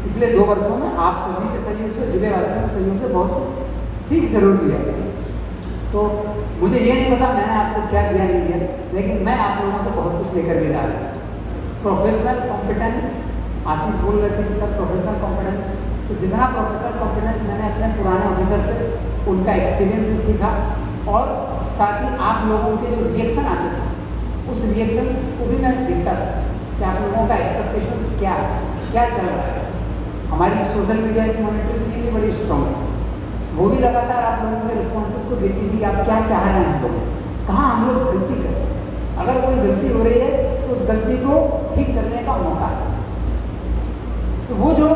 पिछले 2 वर्षों में आप सभी के सहयोग से, जिले वासियों के सहयोग से बहुत सीख जरूर लिया। तो मुझे ये नहीं पता मैंने आपको क्या दिया नहीं दिया, लेकिन मैं आप लोगों से बहुत कुछ लेकर के जा रहा हूँ। प्रोफेशनल कॉम्पिटेंस, आशीष बोल रहे थे कि सर प्रोफेशनल कॉम्पिटेंस, तो जितना प्रोफेशनल कॉम्पिटेंस मैंने अपने पुराने ऑफिसर से, उनका एक्सपीरियंस से सीखा, और साथ ही आप लोगों के जो रिएक्शन आते थे उस रिएक्शंस को भी मैं देखता था कि आप लोगों का एक्सपेक्टेशंस क्या है, क्या चल रहा है। हमारी सोशल मीडिया की मॉनिटरिंग भी बड़ी स्ट्रॉन्ग है, वो भी लगातार आप लोगों के रिस्पॉन्सेस को देखती थी, आप क्या चाह रहे हैं हम लोगों से, कहाँ हम लोग गलती कर रहे हैं। अगर कोई गलती हो रही है तो उस गलती को ठीक करने का मौका है। तो वो जो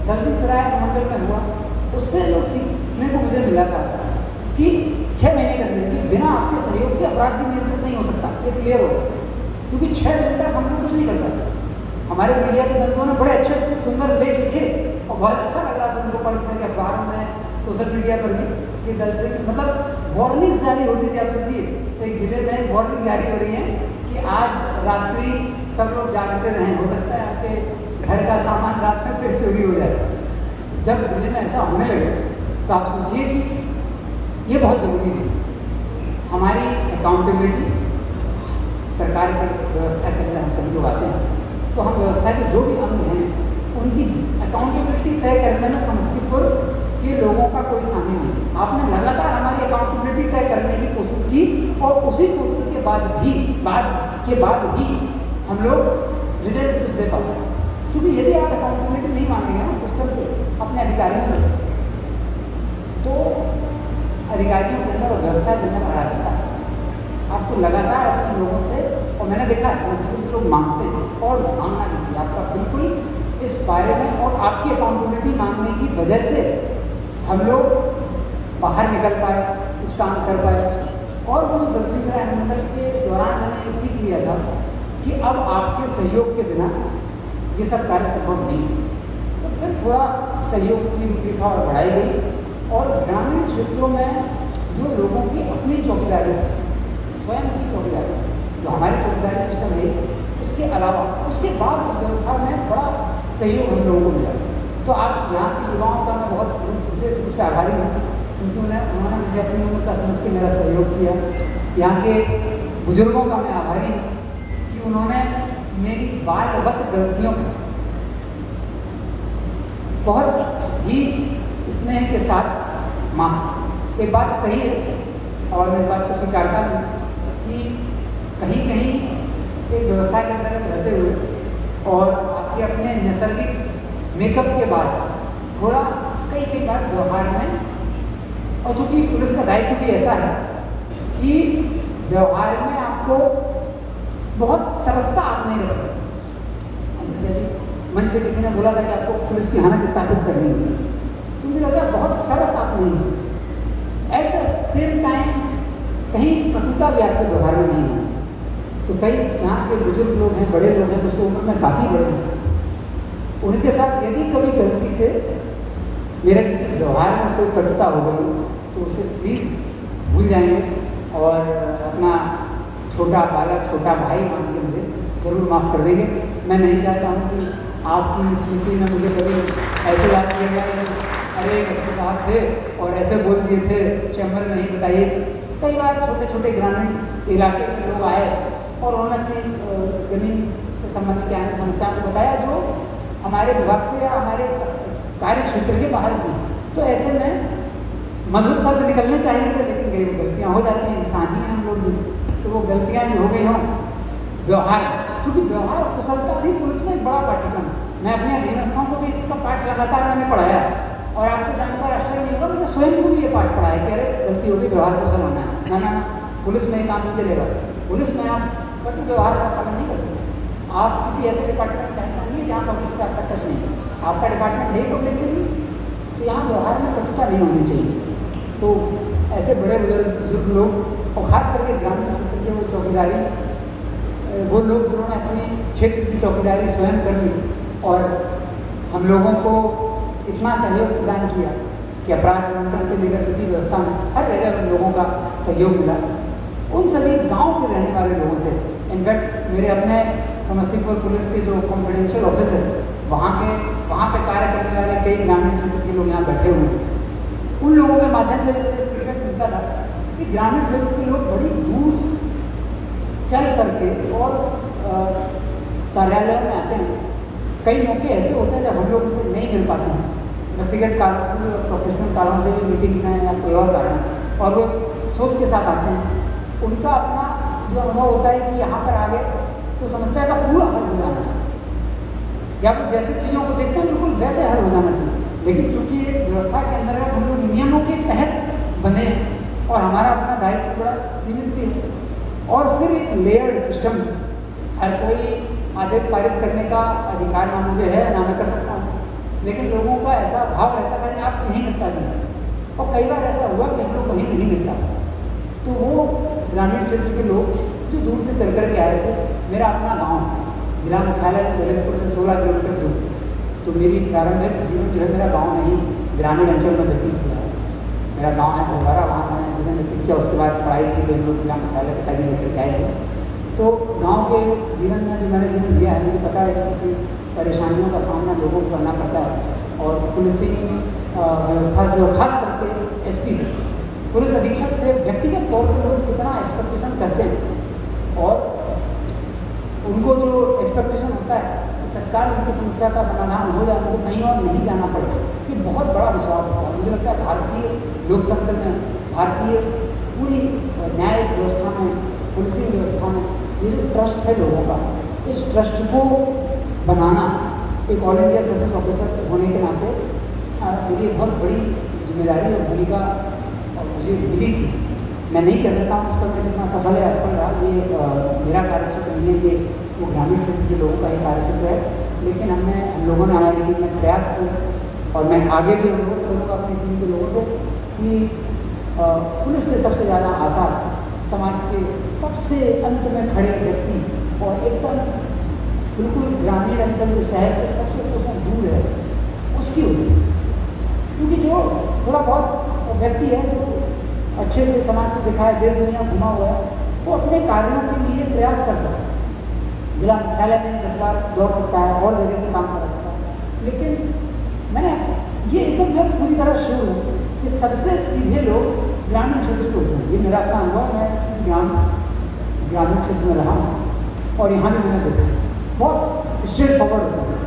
दलसिंहसराय मंडल में हुआ, उससे जो सीखने को मुझे मिला था कि 6 महीने के अंदर कि बिना आपके सहयोग के अपराध भी नियंत्रित नहीं हो सकता, ये क्लियर हो, क्योंकि 6 दिन तक हम लोग कुछ नहीं कर पाते। हमारे मीडिया के बंधुओं ने बड़े अच्छे अच्छे सुंदर लेख लिखे और बहुत अच्छा लग रहा था उनको पढ़ने के, अखबारों में, सोशल मीडिया पर भी, कि दल से मतलब वार्निंग्स जारी होती थी। आप सोचिए, तो एक जिले में वार्निंग जारी हो रही है कि आज रात्रि सब लोग जागते रहें, हो सकता है आपके घर का सामान रात में फिर चोरी हो जाए। जब जिले में ऐसा होने लगे तो आप सोचिए कि ये बहुत जरूरी है। हमारी अकाउंटेबिलिटी, सरकार की व्यवस्था के अंदर हम सभी लोग आते हैं, तो हम व्यवस्था के जो भी अंग हैं उनकी अकाउंटेबिलिटी तय करने में समस्तीपुर के लोगों का कोई शामिल नहीं। आपने लगातार हमारी अकाउंटेबिलिटी तय करने की कोशिश की और उसी कोशिश के बाद भी हम लोग रिजल्ट कुछ दे पाते हैं। क्योंकि यदि आप अकाउंटेबिलिटी नहीं मांगेंगे ना सिस्टम से, अपने अधिकारियों से, तो अधिकारियों के अंदर व्यवस्था के अंदर आ जाता है। आपको लगातार अपने लोगों से, और मैंने देखा समस्तीपुर लोग मांगते हैं और मांगना भी चाहिए आपका बिल्कुल इस बारे में, और आपकी अकाउंटेबिलिटी मांगने की वजह से हम लोग बाहर निकल पाए, कुछ काम कर पाए। और वो दलसिंहसराय मंडल के दौरान मैंने ये सीख लिया था कि अब आपके सहयोग के बिना ये सब कार्य संभव नहीं है। तो फिर थोड़ा सहयोग की रूपरेखा और बढ़ाई गई, और ग्रामीण क्षेत्रों में जो लोगों की अपनी चौकीदारी, स्वयं की चौकीदारी, जो हमारी चौकीदारी सिस्टम है, उसके अलावा उसके बाद उस व्यवस्था में बड़ा सहयोग हम लोगों को मिला। तो आप यहाँ के युवाओं का मैं बहुत विशेष रूप से आभारी हूँ, क्योंकि उन्होंने मुझे अपनी उम्र का समझ के मेरा सहयोग किया। यहाँ के बुजुर्गों का मैं आभारी हूँ कि उन्होंने मेरी बालवत गलतियों को बहुत ही स्नेह के साथ माफ। एक बात सही है और मैं इस बात को स्वीकारता हूँ कि कहीं कहीं एक व्यवस्था के अंदर रहते हुए और आपके अपने नैसर्गिक मेकअप के बाद थोड़ा कई बार व्यवहार में, और चूंकि पुलिस का दायित्व भी ऐसा है कि व्यवहार में आपको बहुत सरसता आप नहीं रख सकते। जैसे मन से किसी ने बोला था कि आपको पुलिस की हालत स्थापित करनी है, तो मुझे लगता है बहुत सरस आप नहीं। एट द सेम टाइम कहीं कटुता भी आपके व्यवहार में नहीं होनी चाहिए। तो कई यहाँ के बुजुर्ग लोग हैं, बड़े लोग हैं, मुझसे उम्र में काफ़ी बड़े हैं, उनके साथ यदि कभी गलती से मेरे किसी व्यवहार में कोई कटुता हो गई तो उसे प्लीज़ भूल जाएंगे और अपना छोटा बालक, छोटा भाई मान के मुझे ज़रूर माफ़ कर देंगे। मैं नहीं चाहता हूँ कि आपकी स्मृति में मुझे कभी ऐसे याद किया जाए, अरे डॉक्टर साहब थे और ऐसे बोल दिए थे, चैम्बर में नहीं बताइए। कई बार छोटे छोटे ग्रामीण इलाके के लोग आए और उन्होंने अपनी जमीन से संबंधित आने समस्या को बताया जो हमारे विभाग से या हमारे कार्य क्षेत्र के बाहर थी। तो ऐसे में मधुर शब्द निकलने चाहिए थे, लेकिन कई गलतियाँ हो जाती हैं, इंसान ही हम लोग भी। तो वो गलतियाँ भी हो गई हों व्यवहार, क्योंकि व्यवहार कुशलता भी पुलिस में एक बड़ा पाठ्यक्रम। मैं अपने अधीनस्थों को भी इसका पाठ लगातार मैंने पढ़ाया और आपको जानकर आश्चर्य नहीं होगा, मैंने स्वयं को भी ये पाठ पढ़ाया कि अरे गलती होगी, व्यवहार कुशल होना है ना, पुलिस में काम नहीं चलेगा। पुलिस में आप कटु व्यवहार का पालन नहीं कर सकते। आप किसी ऐसे डिपार्टमेंट का ऐसा नहीं है जहाँ पब्लिक से आपका टच नहीं है, आपका डिपार्टमेंट नहीं पब्लिक के लिए, तो यहाँ व्यवहार में कटुता नहीं होनी चाहिए। तो ऐसे बड़े बुजुर्ग लोग और ख़ास करके ग्रामीण क्षेत्र के वो चौकीदारी, वो लोग जिन्होंने अपने क्षेत्र की चौकीदारी स्वयं कर ली और हम लोगों को इतना सहयोग प्रदान किया कि अपराध नियंत्रण से लेकर विधि व्यवस्था में हर जगह हम लोगों का सहयोग मिला। उन सभी गांव के रहने वाले लोगों से, इनफैक्ट मेरे अपने समस्तीपुर पुलिस के जो कॉन्फिडेंशियल ऑफिसर, वहाँ पे कार्य करने वाले कई ग्रामीण क्षेत्र के लोग यहाँ बैठे हुए हैं, उन लोगों के माध्यम से फीडबैक मिलता था कि ग्रामीण क्षेत्र के लोग बड़ी दूर चल करके और कार्यालयों में आते हैं। कई मौके ऐसे होते हैं जब हम लोग उनसे नहीं मिल पाते हैं, व्यक्तिगत कारणों से और प्रोफेशनल कारणों से भी, मीटिंग्स हैं या कोई और कारण, और वो सोच के साथ आते हैं। उनका अपना जो अनुभव होता है कि यहाँ पर आ गए तो समस्या का पूरा हल हो जाना चाहिए, या फिर जैसे चीज़ों को देखते हैं बिल्कुल वैसे हल हो जाना चाहिए। लेकिन चूंकि एक व्यवस्था के अंतर्गत हम लोग नियमों के तहत बने और हमारा अपना दायित्व बड़ा सीमित भी है। और फिर एक लेयर्ड सिस्टम, हर कोई आदेश पारित करने का अधिकार ना मुझे है ना मैं कर सकता हूँ, लेकिन लोगों का ऐसा भाव रहता है कि आप नहीं निपटा दीजिए। और कई बार ऐसा हुआ कि हम लोग वहीं नहीं निपटा, तो वो ग्रामीण क्षेत्र के लोग जो दूर से चल कर के आए थे, मेरा अपना गाँव जिला मुख्यालय ललितपुर से 16 किलोमीटर दूर, तो मेरी प्रारंभिक जीवन जो है मेरा गाँव नहीं ग्रामीण अंचल में व्यतीत हुआ है। मेरा गाँव है भोगारा, वहाँ मैंने जीवन व्यतीत किया। उसके बाद पढ़ाई की बेंगलोर जिला मुख्यालय पिताजी लेकर के आए थे। तो गांव के जीवन में जो मैंने जीवन दिया है, मुझे पता है कि परेशानियों का सामना लोगों को करना पड़ता है। और पुलिसिंग व्यवस्था से और खास करके एसपी से, पुलिस अधीक्षक से व्यक्तिगत तौर पर लोग कितना एक्सपेक्टेशन करते हैं और उनको जो एक्सपेक्टेशन होता है तो तत्काल उनकी समस्या का समाधान हो जाए, उनको कहीं और नहीं जाना पड़े, ये बहुत बड़ा विश्वास होता है। मुझे लगता है भारतीय लोकतंत्र में, भारतीय पूरी न्यायिक व्यवस्था में, पुलिसिंग व्यवस्था में ये जो ट्रस्ट है लोगों का, इस ट्रस्ट को बनाना एक ऑल इंडिया सर्विस ऑफिसर होने के नाते मेरी बहुत बड़ी जिम्मेदारी और भूमिका मुझे मिली थी। मैं नहीं कह सकता हूँ उस पर मैं कितना सफल है असफल रहा, ये मेरा कार्यक्षेत्र नहीं है, ये वो ग्रामीण क्षेत्र के लोगों का ही कार्यक्षेत्र है। लेकिन हम लोगों ने हमारी टीम में प्रयास किए और मैं आगे भी अनुरोध करूँगा अपनी टीम के लोगों से कि पुलिस से सबसे ज़्यादा आसान समाज के सबसे अंत में खड़े व्यक्ति और एकदम बिल्कुल ग्रामीण अंचल जो शहर से सबसे कोसों दूर है उसकी होती है। क्योंकि जो थोड़ा बहुत व्यक्ति है जो अच्छे से समाज को दिखाए, देश दुनिया घुमा हुआ है, वो अपने कार्यों के लिए प्रयास कर सकता है। जिला मुख्यालय में 10 बार दौड़ सकता है और जगह से काम कर सकता है। लेकिन मैंने ये एकदम मैं पूरी तरह श्योर हूँ कि सबसे सीधे लोग ग्रामीण क्षेत्र को होते हैं। ये मेरा अपना अनुभव है, ग्रामीण क्षेत्र में रहा हूँ और यहाँ भी मैंने देखा बहुत स्ट्रेट फॉरवर्ड होता है।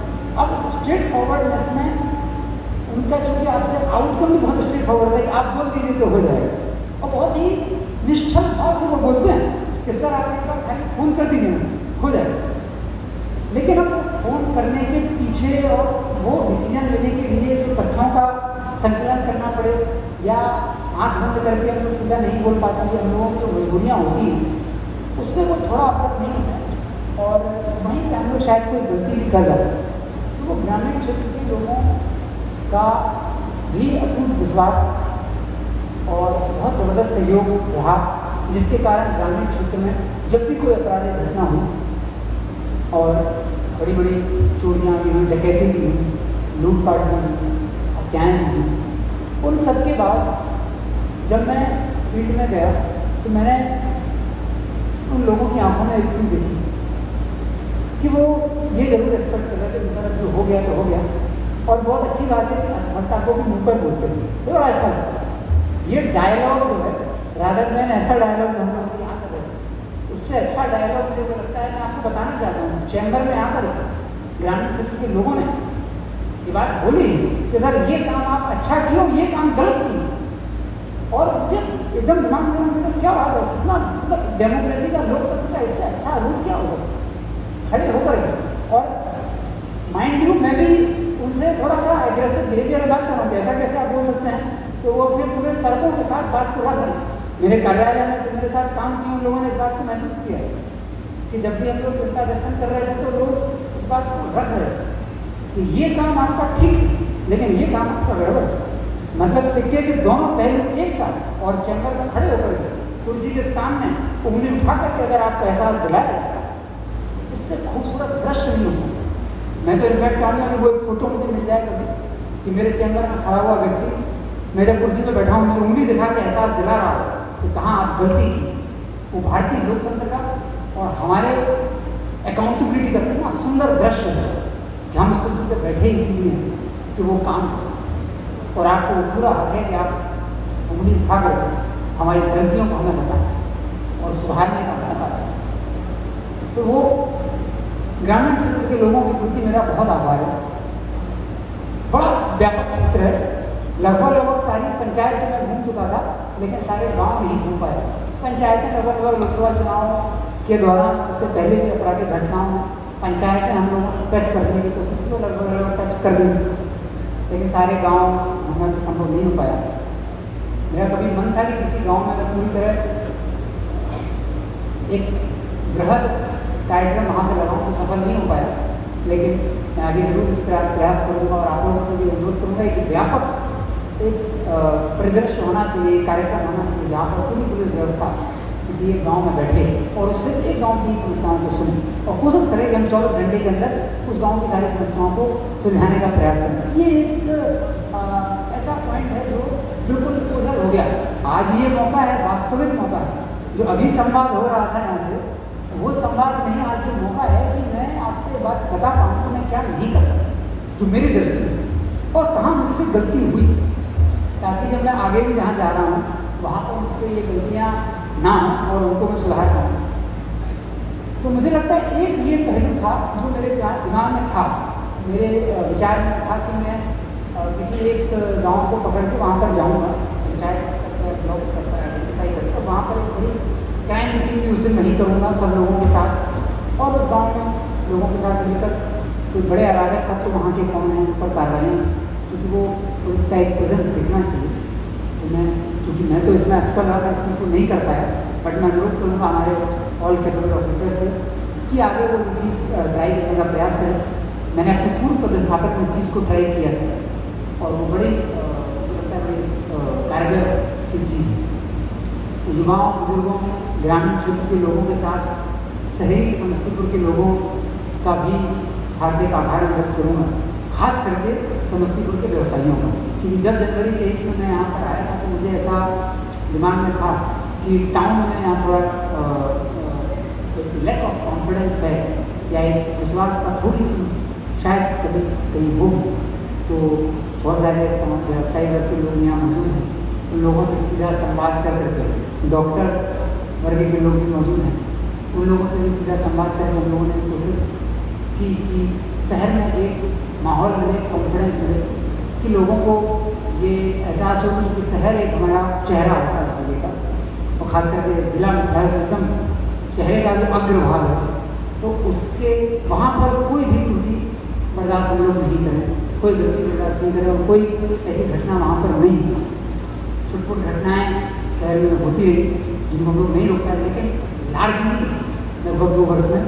अब इस स्ट्रेट फॉरवर्डनेस में उनका चूँकि आपसे आउटकम भी बहुत स्ट्रेट फॉरवर्ड है कि आप बोल दीजिए तो हो जाएगा, और बहुत ही निश्चल भाव से वो बोलते हैं कि सर आप एक बार खाली फ़ोन कर दीजिए हो जाएगा। लेकिन अब फ़ोन करने के पीछे और वो डिसीजन लेने के लिए जो तथ्यों का संकलन करना पड़े या आँख बंद करके हम लोग सीधा नहीं बोल पाते, हम लोगों की जो मजबूरियाँ होती हैं उससे वो थोड़ा अवगत नहीं होता है और वहीं पर हम लोग शायद कोई गलती भी कर जाते हैं। तो वो ग्रामीण क्षेत्र के लोगों का भी अटूट विश्वास और बहुत ज़बरदस्त सहयोग रहा, जिसके कारण ग्रामीण क्षेत्र में जब भी कोई अपराधिक घटना हुई और बड़ी बड़ी चोरियाँ भी हुई, डकैती भी हुई, लूटपाट भी हुई, हत्याएँ भी हुई, उन सब के बाद जब मैं फील्ड में गया तो मैंने उन लोगों की आंखों में एक चीज़ देखी कि वो ये जरूर एक्सपेक्ट कर रहे थे कि सर जो हो गया तो हो गया, और बहुत अच्छी बात है कि असफलता को भी मुँह पर बोलते थे, तो बड़ा अच्छा लगता है। ये डायलॉग जो है रादर मैन ऐसा डायलॉग जो हम लोग यहाँ कर रहे हैं, उससे अच्छा डायलॉग मुझे जो लगता है मैं आपको बताना चाहता हूँ। चैम्बर में आकर ग्रामीण क्षेत्र के लोगों ने ये बात बोली कि सर ये काम आप अच्छा किए, ये काम गलत किए, और मुझे एकदम दिमाग में क्या बात है, कितना मतलब डेमोक्रेसी का लोकतंत्र का इससे अच्छा रूप क्या हो सकता है, खड़े होकर। और माइंड यू मैं भी उनसे थोड़ा सा एग्रेसिव बिहेवियर बात कर रहा हूँ, ऐसा कैसे आप बोल सकते हैं, तो वो अपने पूरे तर्कों के साथ बात को रख रहे हैं। मेरे कार्यालय में जो मेरे साथ काम किए उन लोगों ने इस बात को महसूस किया कि जब भी हम लोग जनता दर्शन कर रहे थे तो लोग उस बात को रख रहे थे कि ये काम आपका ठीक है लेकिन ये काम आपका गड़बड़ है। मतलब सिक्के के दोनों पहलू एक साथ, और चैम्बर में खड़े होकर कुर्सी के सामने उंगली उठा करके अगर आपको एहसास दिलाया, इससे खूबसूरत दृश्य नहीं हो सकता। मैं तो इनफैक्ट चाहूँगा कि वो एक फोटो मुझे मिल जाए कभी कि मेरे चैम्बर में खड़ा हुआ व्यक्ति मैं जब कुर्सी पर बैठा हूँ मुझे उंगली दिखा के एहसास दिला रहा हो कि कहाँ आप गलती की। वो भारतीय लोकतंत्र का और हमारे अकाउंटेबिलिटी का कितना सुंदर दृश्य है कि हम उस कुर्सी पर बैठे इसीलिए कि वो काम करें, और आपको पूरा हक है कि आप उंगली उठा कर हमारी गलतियों को हमें बताएं और सुधारने का मौका दें। तो वो ग्रामीण क्षेत्र के लोगों के प्रति मेरा बहुत आभार है। बड़ा व्यापक क्षेत्र है, लगभग सारी पंचायत में घूम चुका था लेकिन सारे गांव नहीं घूम पाए। पंचायतें लगभग लोकसभा चुनाव के दौरान, उससे पहले भी आपराधिक घटनाओं पंचायतें हम लोग टच करने की कोशिश की, लगभग टच कर दी, लेकिन सारे गांव होना तो संभव नहीं हो पाया। मेरा कभी मन था कि किसी गांव में मैं पूरी तरह एक बृहद कार्यक्रम वहाँ पर लगाऊँ, तो सफल नहीं हो पाया, लेकिन मैं आगे जरूर इस प्रयास करूँगा और आप लोगों से भी अनुरोध करूँगा कि व्यापक एक परिदृश्य होना चाहिए, कार्यक्रम होना चाहिए जहाँ पर पूरी पुलिस व्यवस्था किसी एक गांव में बैठे और उससे एक गांव की समस्याओं को सुने और कोशिश करें कि हम 24 घंटे के अंदर उस गांव की सारी समस्याओं को सुलझाने का प्रयास करें। ये एक ऐसा पॉइंट है जो बिल्कुल उधर हो गया। आज ये मौका है, वास्तविक मौका है, जो अभी संवाद हो रहा था यहाँ से, वो संवाद नहीं, आज जो मौका है कि मैं आपसे बात बता पाऊँ तो मैं क्या नहीं करता, जो मेरी दृष्टि है और कहाँ मुझसे गलती हुई, ताकि जब मैं आगे भी जहाँ जा रहा हूँ वहाँ पर मुझसे ये गलतियाँ ना हो और उनको मैं सुधार पाऊँ। तो मुझे लगता है एक ये पहलू था जो मेरे दिमाग में था, मेरे विचार में था कि मैं किसी एक गांव को पकड़ के वहाँ पर जाऊँगा, पंचायत स्तर पर, ब्लॉक स्तर पर आइडेंटिफाई करके वहाँ पर एक बड़ी क्राइम मीटिंग भी उस दिन नहीं करूँगा सब लोगों के साथ, और उस गाँव में लोगों के साथ मिलकर कोई बड़े अराजक तब तो वहाँ के कौन हैं उस पर कार्रवाई, क्योंकि वो उसका एक प्रेजेंस दिखना चाहिए। तो चूँकि मैं तो इसमें असफल रहा, इस चीज़ को नहीं कर पाया, बट मैं अनुरोध करूँगा हमारे ऑल कैपिटल ऑफिसर से कि आगे वो चीज़ ट्राई करने का प्रयास करें। मैंने अपने पूर्व पदस्थापक में इस चीज़ को ट्राई किया था और वो बड़ी मुझे लगता है कारगर सी चीज़ है। तो युवाओं, बुजुर्गों, ग्रामीण क्षेत्र के लोगों के साथ शहरी समस्तीपुर के लोगों का भी हार्दिक आभार व्यक्त करूँगा, खास करके समस्तीपुर के व्यवसायियों का, क्योंकि जब जनवरी 23 में मैं यहाँ पर आया था तो मुझे ऐसा दिमाग में था कि टाउन में यहाँ थोड़ा लैक ऑफ कॉन्फिडेंस है या एक विश्वास का थोड़ी सी शायद कभी कहीं हो, तो बहुत सारे व्यवसायी वर्ग के लोग यहाँ मौजूद हैं, उन लोगों से सीधा संवाद कर करके, डॉक्टर वर्ग के लोग भी मौजूद हैं, उन लोगों से भी सीधा संवाद करके हम लोगों ने कोशिश की कि शहर में एक माहौल मिले, कॉन्फिडेंस मिले, कि लोगों को ये एहसास हो कि शहर एक हमारा चेहरा होता है जिले का, और खास करके जिला मुख्यालय एकदम चेहरे का भी अग्रभाग है, तो उसके वहाँ पर कोई भी त्रुटि बर्दाश्त हम लोग नहीं करें, कोई गलती बर्दाश्त नहीं करें और कोई ऐसी घटना वहाँ पर नहीं है। छुटपुट घटनाएँ शहर में होती रही जिनको हम लोग नहीं रोक पाए, लेकिन लार्जली लगभग 2 वर्ष में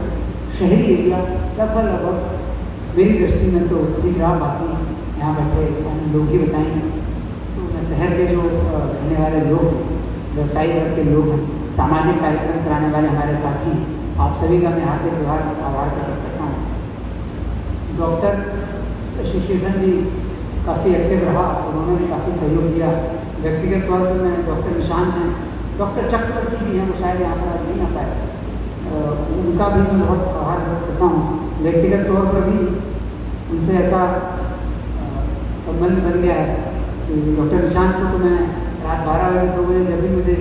शहरी एरिया लगभग मेरी दृष्टि में तो दिख रहा, बाकी यहाँ बैठे लोग ही बताएंगे। तो मैं शहर के जो रहने वाले लोग, व्यवसायी वर्ग के लोग हैं, सामाजिक कार्यक्रम कराने वाले हमारे साथी, आप सभी का मैं हार्दिक व्यवहार आभार प्रकट करता हूँ। डॉक्टर एसोसिएशन भी काफ़ी एक्टिव रहा, उन्होंने भी काफ़ी सहयोग दिया। व्यक्तिगत तौर पर मैं डॉक्टर निशांत हैं, डॉक्टर चक्रवर्ती भी हैं, वो शायद यहाँ पर आज नहीं आ पाए, उनका भी मैं बहुत आभार व्यक्त करता हूँ। व्यक्तिगत तौर पर भी उनसे ऐसा संबंध बन गया है कि डॉक्टर निशांत को तो मैं रात 12 बजे 2 बजे जब भी मुझे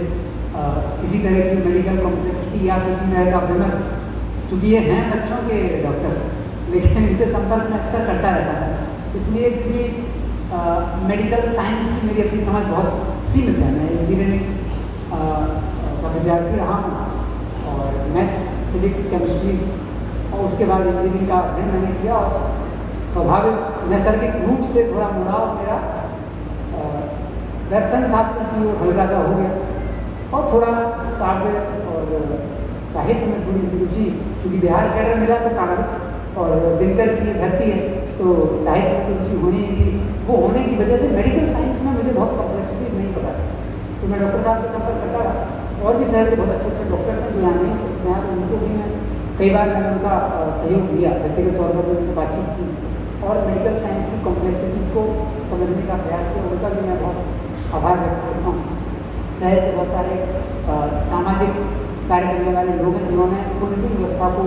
किसी तरह की मेडिकल कॉम्प्लेक्सिटी या किसी तरह का विमर्श, चूँकि ये हैं बच्चों के डॉक्टर, लेकिन इनसे संपर्क में अक्सर करता रहता है, इसलिए कि मेडिकल साइंस की मेरी अपनी समझ बहुत सीमित है। मैं इंजीनियरिंग का विद्यार्थी रहा हूँ और मैथ्स, फिजिक्स, केमिस्ट्री और उसके बाद इंजीनियरिंग का अध्ययन मैंने किया, और स्वाभाविक नैसर्गिक रूप से थोड़ा मुड़ाव मेरा दर्शन शास्त्र की हल्का सा हो गया और थोड़ा काव्य और साहित्य में थोड़ी सी रुचि, क्योंकि बिहार कैडर मिला तो काव्य और दिनकर की धरती है तो साहित्य में रुचि होनी थी, वो होने की वजह से मेडिकल साइंस में मुझे बहुत कॉम्प्लेक्सिटीज नहीं पता थी। तो मैं डॉक्टर साहब से संपर्क करता रहा, और भी शहर के बहुत अच्छे डॉक्टर्स हैं जो यहाँ नहीं, उनको भी मैं कई बार मैंने उनका सहयोग दिया, व्यक्तिगत तौर पर उनसे बातचीत की और मेडिकल साइंस की कॉम्प्लेक्सिटीज़ को समझने का प्रयास किया, उनका भी मैं बहुत आभार व्यक्त करता हूँ। शहर के बहुत सारे सामाजिक कार्य करने वाले लोग हैं जिन्होंने पुलिसिंग व्यवस्था को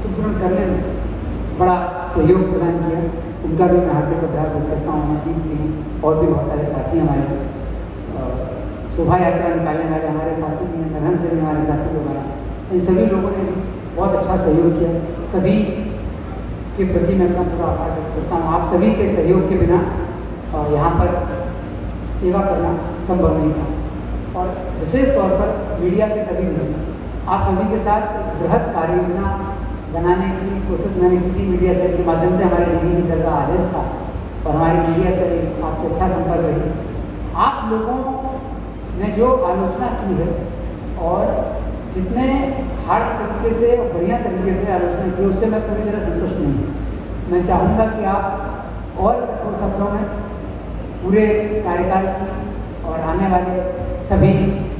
सुदृढ़ करने में बड़ा सहयोग प्रदान किया, उनका भी मैं हार्दिक आभार व्यक्त करता हूँ। अजीत जी हैं और भी बहुत सारे साथी हमारे, शोभा यात्रा निकालने वाले हमारे साथी भी हैं, नरहन से भी हमारे साथी लोग हैं, इन सभी लोगों ने भी बहुत अच्छा सहयोग किया। सभी के प्रति मैं अपना पूरा आभार व्यक्त करता हूँ। आप सभी के सहयोग के बिना यहाँ पर सेवा करना संभव नहीं था, और विशेष तौर पर मीडिया के सभी लोग, आप सभी के साथ बृहद कार्य योजना बनाने की कोशिश मैंने की थी। मीडिया सेल के माध्यम से हमारे डीजीपी सर का आदेश था और हमारी मीडिया से आपसे अच्छा संपर्क रही। आप लोगों ने जो आलोचना की है और जितने हार्श तरीके से और बढ़िया तरीके से आलोचना की, उससे मैं पूरी तरह संतुष्ट नहीं हूँ। मैं चाहूँगा कि आप और कठोर शब्दों में पूरे कार्यकाल की और आने वाले सभी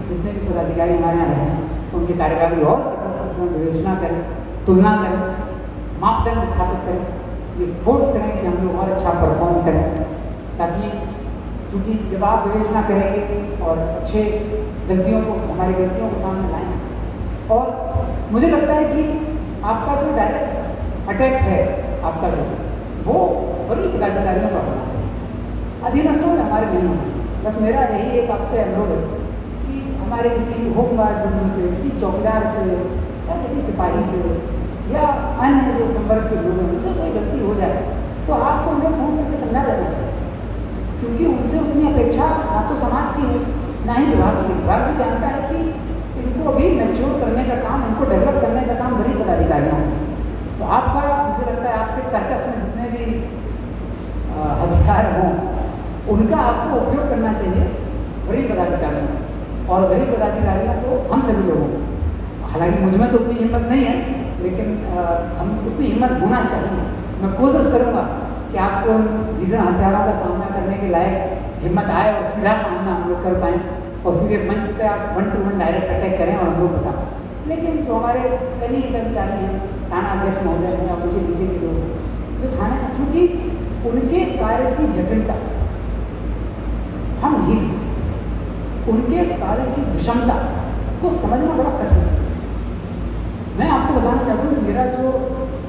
जितने भी पदाधिकारी हमारे यहाँ रहे हैं उनके कार्यकाल की और कठोर शब्दों में विवेचना करें, तुलना करें, मापदंड स्थापित करें, ये फोर्स करें कि हम लोग और अच्छा परफॉर्म करें, ताकि चूँकि जब आप विवेचना करेंगे और अच्छे गलतियों को, हमारी गलतियों को सामने लाएंगे। और मुझे लगता है कि आपका जो डायरेक्ट अटैक है, आपका जो वो बड़ी पदाधिकारियों का होना चाहिए, अधीनस्थों में हमारे नहीं होना चाहिए। बस मेरा यही एक आपसे अनुरोध है कि हमारे किसी होमगार्ड बंधु से, किसी चौकीदार से या किसी सिपाही से या अन्य जो संवर्ग के लोग हैं उनसे कोई गलती हो जाए तो आपको उन्हें फोन करके समझा देना चाहिए, क्योंकि उनसे उतनी अपेक्षा ना तो समाज की है ना ही विभाग की। विभाग भी जानता है कि इनको अभी मैच्योर करने का काम, इनको डेवलप करने का काम बड़ी पदाधिकारियों है। तो आपका, मुझे लगता है आपके कर्कश में जितने भी हथियार हों उनका आपको उपयोग करना चाहिए बड़ी पदाधिकारियों में, और बड़ी पदाधिकारियों को हम सभी लोगों को, हालांकि मुझ में तो उतनी हिम्मत नहीं है, लेकिन हम उतनी हिम्मत होना चाहिए। मैं कोशिश करूँगा कि आपको भीषण हथियारों का सामना करने के लायक हिम्मत आए और सीधा सामना हम लोग कर पाएँ और सीधे मंच पे आप 1 to 1 डायरेक्ट अटैक करें और हम लोग बता पाएँ। लेकिन जो हमारे कई कर्मचारी हैं, थाना अध्यक्ष महोदय हैं, उनके नीचे के लोग जो थाने, चूँकि उनके कार्य की जटिलता हम नहीं समझ सकते, उनके कार्य की विषमता को समझना बड़ा कठिन है। मैं आपको बताना चाहता हूँ कि मेरा जो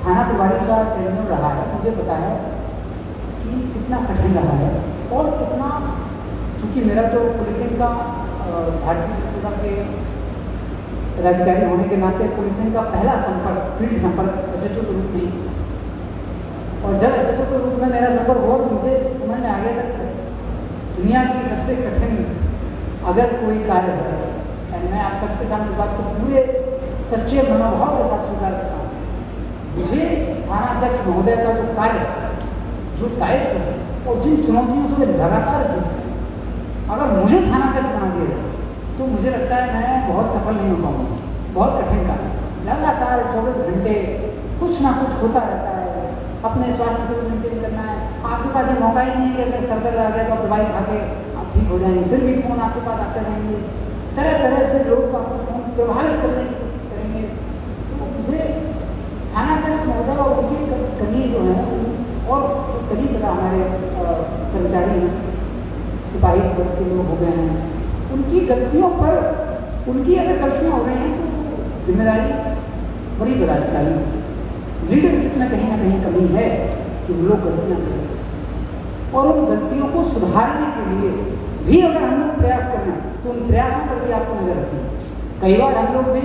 थाना प्रभारी का टेन्योर रहा है, मुझे पता है कि कितना कठिन रहा है और कितना, चूँकि मेरा तो पुलिसिंग का भारतीय पुलिस सेवा के पदाधिकारी होने के नाते पुलिसिंग का पहला संपर्क, फील्ड संपर्क SHO के रूप में, और जब SHO के रूप में मेरा संपर्क हुआ तो मुझे समझ में आ गया था दुनिया की सबसे कठिन अगर कोई कार्य है, और मैं आप सबके सामने इस बात को पूरे सच्चे मनोभाव के साथ स्वीकार करता हूँ, मुझे थाना अध्यक्ष महोदय का जो कार्य, जो दायित्व है और जिन चुनौतियों से लगातार जूझते हैं, अगर मुझे थाना अध्यक्ष बना दिया जाए तो मुझे लगता है मैं बहुत सफल नहीं हो पाऊँगा। बहुत कठिन कार्य, लगातार 24 घंटे कुछ ना कुछ होता रहता है, अपने स्वास्थ्य को मेंटेन करना है। आपके पास ये मौका ही नहीं है कि अगर सर दर्द आ गया तो आप दवाई खा के आप ठीक हो जाएंगे, फिर भी फ़ोन आपके पास आते रहेंगे, तरह तरह से लोग आपको फ़ोन प्रभावित करने की कोशिश करेंगे। तो मुझे थाना अध्यक्ष महोदय और उनकी कमी जो है, और कभी पता हमारे कर्मचारी हैं, सिपाही वर्ग के लोग हो गए हैं, उनकी गलतियों पर, उनकी अगर गलतियाँ हो रही हैं तो जिम्मेदारी बड़ी पदाधिकारी की लीडरशिप में कहीं ना कहीं कमी है कि वो लोग गलतियाँ करें, और उन गलतियों को सुधारने के लिए भी अगर हम लोग प्रयास करें तो उन प्रयासों पर भी आपको नजर रखनी है। कई बार हम लोग भी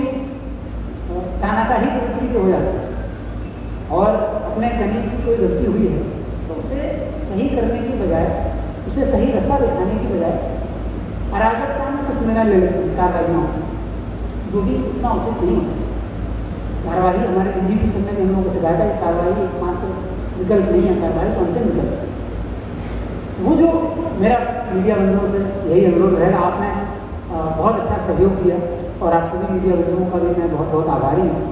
तानाशाही की वृत्ति के हो जाते हैं और अपने कहीं की कोई गलती हुई है तो उसे सही करने की बजाय, उसे सही रास्ता दिखाने की बजाय अराजकता में कुछ निर्णय ले लेते हैं, कार्रवाइयों जो भी उतना उचित नहीं होता। कार्रवाई, हमारे DGP सर ने हम लोगों को सिखाया था कि कार्रवाई एकमात्र विकल्प नहीं है, कार्रवाई तो अंतिम विकल्प है। वो जो मेरा मीडिया बंधुओं से यही अनुरोध रहेगा, आपने बहुत अच्छा सहयोग किया और आप सभी मीडिया बंधुओं का भी मैं बहुत बहुत आभारी हूँ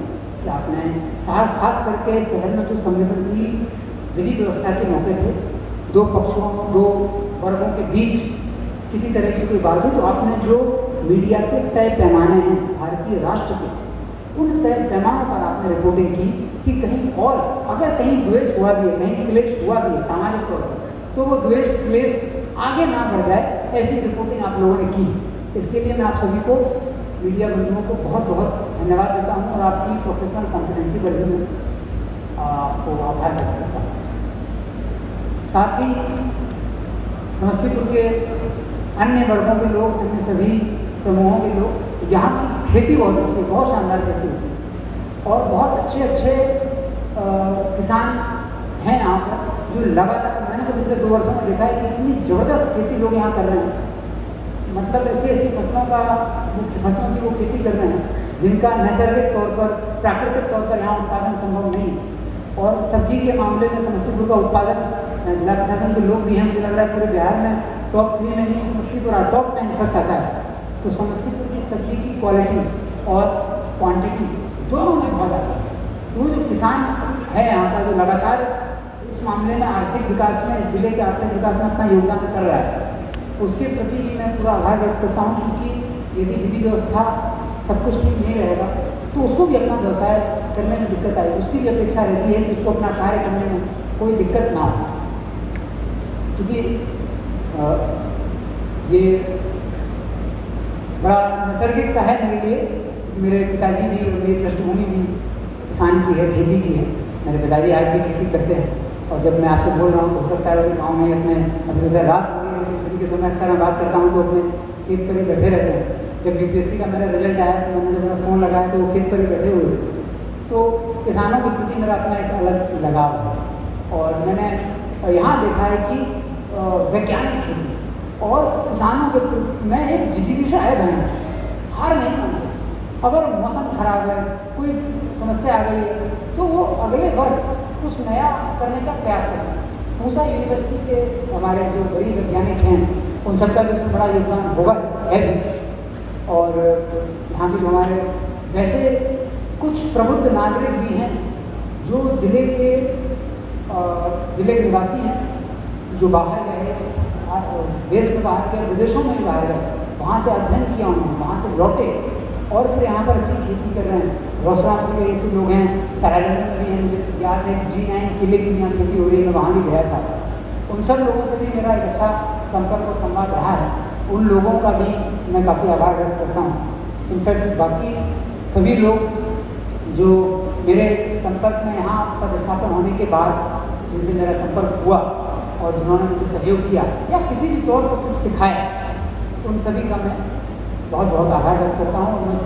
कि आपने खास करके शहर में जो संवेदनशील विधि व्यवस्था के मौके थे, दो पक्षों, दो वर्गों के बीच किसी तरह की कोई बात हो तो आपने जो मीडिया के तय पैमाने हैं भारतीय राष्ट्र के, उन तय पैमानों पर आपने रिपोर्टिंग की कि कहीं और अगर कहीं द्वेष हुआ भी है, कहीं क्लेश हुआ भी है सामाजिक तौर पर, तो वो द्वेष क्लेश आगे ना बढ़ जाए, ऐसी रिपोर्टिंग आप लोगों ने की। इसके लिए मैं आप सभी को, मीडिया बंधुओं को बहुत बहुत धन्यवाद देता हूँ और आपकी प्रोफेशनल कॉम्पिटेंसी पर भी मैं आपको आभार व्यक्त करता हूँ। साथ ही समस्तीपुर के अन्य वर्गों के लोग, अन्य सभी समूहों के लोग, यहाँ की खेती बहुत अच्छी, बहुत शानदार खेती होती है और बहुत अच्छे अच्छे किसान हैं यहाँ पर, जो लगातार, मैंने तो पिछले 2 वर्षों में देखा है कि इतनी ज़बरदस्त खेती लोग यहाँ कर रहे हैं। मतलब ऐसी ऐसी फसलों का, मुख्य फसलों की वो खेती कर रहे हैं जिनका नैसर्गिक तौर पर, प्राकृतिक तौर पर यहाँ उत्पादन संभव नहीं। और सब्जी के मामले में समस्तीपुर का उत्पादन जिला प्रशासन के लोग भी हैं, मुझे लग रहा है पूरे बिहार में टॉप 3 में नहीं, समस्तीपुर टॉप में इनफेक्ट आता है। तो समस्तीपुर की सब्जी की क्वालिटी और क्वांटिटी दोनों में बहुत आता है। वो जो किसान है यहाँ का, जो लगातार इस मामले में आर्थिक विकास में, इस जिले के आर्थिक विकास में अपना योगदान कर रहा है, उसके प्रति भी मैं पूरा आभार व्यक्त करता हूँ। क्योंकि यदि विधि व्यवस्था सब कुछ ठीक नहीं रहेगा तो उसको भी अपना व्यवसाय करने में दिक्कत आएगी। उसकी भी अपेक्षा रहती है कि उसको अपना कार्य करने में कोई दिक्कत ना हो। क्योंकि ये बड़ा नैसर्गिक सा है मेरे लिए। मेरे पिताजी भी और मेरी पृष्ठभूमि भी किसान की है, खेती की है। मेरे पिताजी आज भी खेती करते हैं। और जब मैं आपसे बोल रहा हूँ तो हो सकता है गाँव में अपने अभी रात हो गई है के समय अक्सर मैं बात करता हूँ तो अपने खेत पर ही बैठे रहते हैं। जब यूपीएससी का मेरा रिजल्ट आया तो मैंने जब मेरा फ़ोन लगाया तो वो खेत पर ही बैठे हुए। तो किसानों के प्रति मेरा अपना एक अलग लगाव है। और मैंने यहाँ देखा है कि वैज्ञानिक खेती और किसानों के मैं एक जिजीविषा है बहन, हार नहीं मानते। अगर मौसम खराब है, कोई समस्या आ गई है तो वो अगले वर्ष कुछ नया करने का प्रयास करते हैं। पूसा यूनिवर्सिटी के हमारे जो बड़ी वैज्ञानिक हैं उन सबका भी इसमें बड़ा योगदान होगा है भी। और यहाँ भी हमारे वैसे कुछ प्रबुद्ध नागरिक भी हैं जो जिले के निवासी हैं, जो बाहर गए, देश में बाहर गए, विदेशों में भी बाहर गए, वहाँ से अध्ययन किया उन्होंने, वहाँ से लौटे और फिर यहाँ पर अच्छी खेती कर रहे हैं। रोशनापुर के ऐसे लोग हैं, सरायरंजन में भी हैं, मुझे याद है G9 किले की यहाँ खेती हो रही है, मैं वहाँ भी गया था। उन सब लोगों से भी मेरा एक अच्छा संपर्क और संवाद रहा है। उन लोगों का भी मैं काफ़ी आभार व्यक्त करता हूँ। इनफैक्ट बाकी सभी लोग जो मेरे संपर्क में यहाँ पदस्थापन होने के बाद जिनसे मेरा संपर्क हुआ और जिन्होंने मुझे सहयोग किया या किसी भी तौर पर कुछ सिखाया, उन सभी का मैं बहुत बहुत आभार व्यक्त करता हूँ। और मैं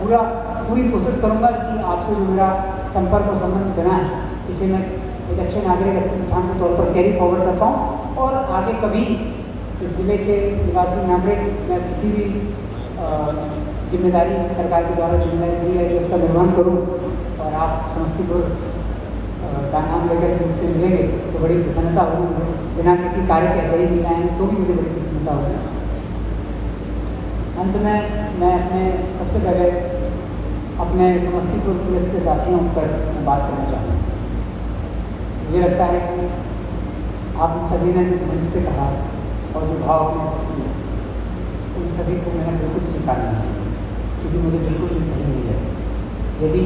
पूरी कोशिश करूँगा कि आपसे जो मेरा संपर्क और संबंध बना है इसे मैं एक अच्छे नागरिक, अच्छे इंसान के तौर पर कैरी फॉरवर्ड करता हूँ। और आगे कभी इस जिले के निवासी नागरिक मैं किसी भी जिम्मेदारी सरकार के द्वारा जिम्मेदारी दी है उसका निर्वहन करूँ और आप समस्तीपुर का नाम लेकर मुझसे मिलेंगे तो बड़ी प्रसन्नता होगी मुझे। बिना किसी कार्य के ऐसे ही मिल आएंगे तो भी मुझे बड़ी प्रसन्नता होगी। अंत में मैं सबसे पहले अपने समस्तीपुर पुलिस के साथियों पर बात करना चाहूँगा। मुझे लगता है कि आप सभी ने जो मन से कहा और जो भाव में उन सभी को मैंने बिल्कुल स्वीकार नहीं किया, क्योंकि मुझे बिल्कुल भी सही नहीं है। यदि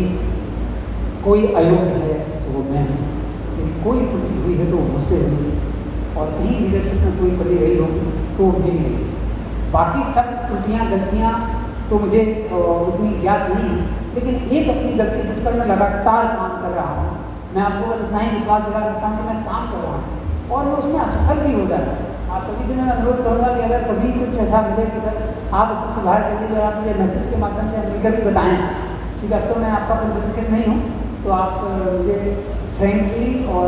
कोई अयोग्य है तो वो मैं हूँ, यदि कोई त्रुटि हुई है तो वो मुझसे हुई, और कहीं लीडरशिप में कोई कमी रही होगी तो वो भी नहीं। बाकी सब त्रुटियाँ गलतियाँ तो मुझे उतनी ज्ञात नहीं है, लेकिन एक अपनी गलती जिस पर मैं लगातार काम कर रहा हूँ, मैं आपको बस इतना ही विश्वास दिला सकता हूँ कि मैं काम कर रहा हूँ और मैं उसमें असफल भी हो जाता हूँ। आप सभी से मैं अनुरोध करूँगा कि अगर कभी कुछ ऐसा मिले कि सर आप इसको सुधार कर लीजिए, आप मुझे मैसेज के माध्यम से मिलकर भी बताएँ, क्योंकि अब तो मैं आपका प्रेसिडेंट नहीं हूँ, तो आप मुझे फ्रेंडली और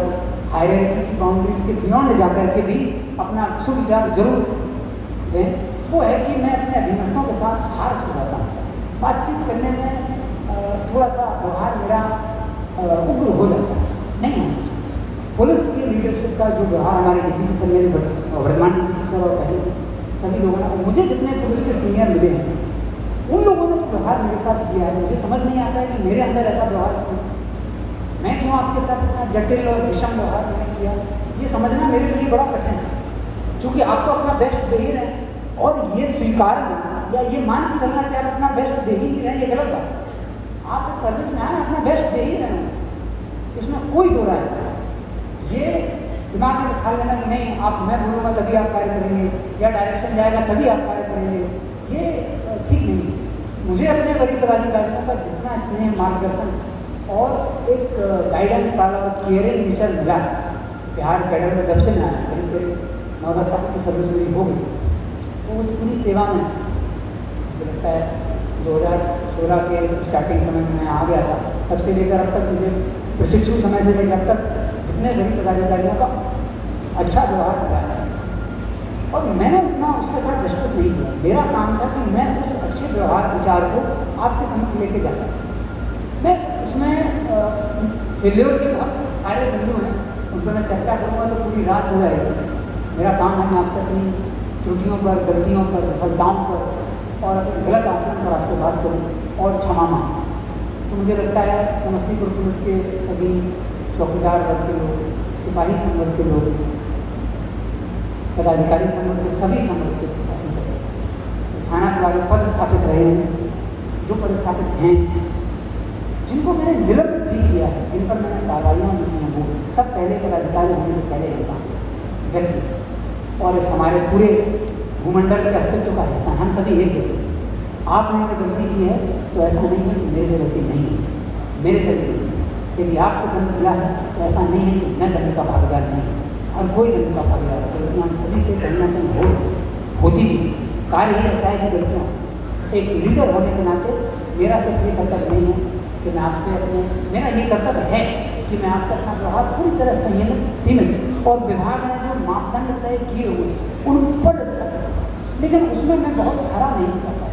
हायरार्की की बाउंड्रीज के बियॉन्ड जाकर के भी अपना सुविचार जरूर दें। वो है कि मैं अपने अधीनस्थों के साथ हार सुधारता हूँ। बातचीत करने में थोड़ा सा व्यवहार मेरा उग्र हो जाता है, नहीं होना चाहिए। पुलिस की लीडरशिप का जो व्यवहार हमारे डीजीपी सर, मेरे वर्तमान डीजीपी सर और पहले सभी लोगों ने, मुझे जितने पुलिस के सीनियर मिले हैं उन लोगों ने जो व्यवहार मेरे साथ किया है, मुझे समझ नहीं आता है कि मेरे अंदर ऐसा व्यवहार क्यों, मैं क्यों आपके साथ इतना जटिल और विषम व्यवहार मैंने किया, ये समझना मेरे लिए बड़ा कठिन है। क्योंकि आप तो अपना बेस्ट दे ही रहे हैं और ये स्वीकारना या ये मान के चलना कि आप अपना बेस्ट दे ही नहीं रहे, ये गलत बात है। आप इस सर्विस में आए, अपना बेस्ट दे ही रहे हैं, इसमें कोई दो राय नहीं। ये दिमाग में रखा लेना कि नहीं आप, मैं बोलूँगा तभी आप कार्य करेंगे या डायरेक्शन जाएगा तभी आप कार्य करेंगे, ये ठीक नहीं। मुझे अपने वरीय पदाधिकारियों का जितना स्नेह, मार्गदर्शन और एक गाइडेंस वाला और केयरिंग नेचर मिला बिहार कैडर में जब से मैं आया, करीब 9-10 साल की सर्विस मेरी हो गई, तो उस पूरी सेवा में मुझे लगता है 2016 के स्टार्टिंग समय में मैं आ गया था, तब से लेकर अब तक मुझे प्रशिक्षु समय से लेकर अब तक जितने बड़ी पदाधिकारियों का अच्छा व्यवहार मिला है और मैंने उतना उसके साथ जस्टिस नहीं किया। मेरा काम था कि मैं उस अच्छे व्यवहार विचार को आपके समक्ष लेके जाता। मैं उसमें फेल्योर के बहुत सारे बिंदु हैं, उन पर मैं चर्चा करूँगा तो पूरी रात हो जाएगी। मेरा काम है मैं आपसे अपनी त्रुटियों पर, गलतियों पर, विफलताओं पर और अपने गलत आचरण पर आपसे बात करूँ और क्षमा मांगूँ। तो मुझे लगता है समस्तीपुर पुलिस के सभी चौकीदार वर्ग के लोग, सिपाही संवर्ग के लोग, पदाधिकारी संवर्ग के सभी संवर्ग के ऑफिसर, थाना द्वारा पदस्थापित रहे हैं, जो पदस्थापित हैं, जिनको मैंने निलंबित भी किया है, जिन पर मैंने कार्रवाइयाँ भी की हैं, वो सब पहले पदाधिकारी होने से पहले इंसान व्यक्ति और इस हमारे पूरे भूमंडल के अस्तित्व का हिस्सा। हम सभी एक जैसे। आपने अगर गलती की है तो ऐसा नहीं है कि मेरे से गलती नहीं है, मेरे से गलती है। यदि आपको दंड मिला है तो ऐसा नहीं है कि मैं दंड का भागीदार नहीं हूँ और कोई दंड का भागीदार है। गलतियाँ हम सभी से कहीं ना कहीं होती भी। कार्य ही ऐसा है कि गलतियाँ, एक लीडर होने के नाते मेरा सिर्फ ये कर्तव्य नहीं है कि मैं आपसे अपने, मेरा ये कर्तव्य है कि मैं आपसे अपना व्यवहार पूरी तरह संयमित, सीमित और विभाग ने जो मापदंड तय किए हुए उन पर, लेकिन उसमें मैं बहुत खरा नहीं कर पाया।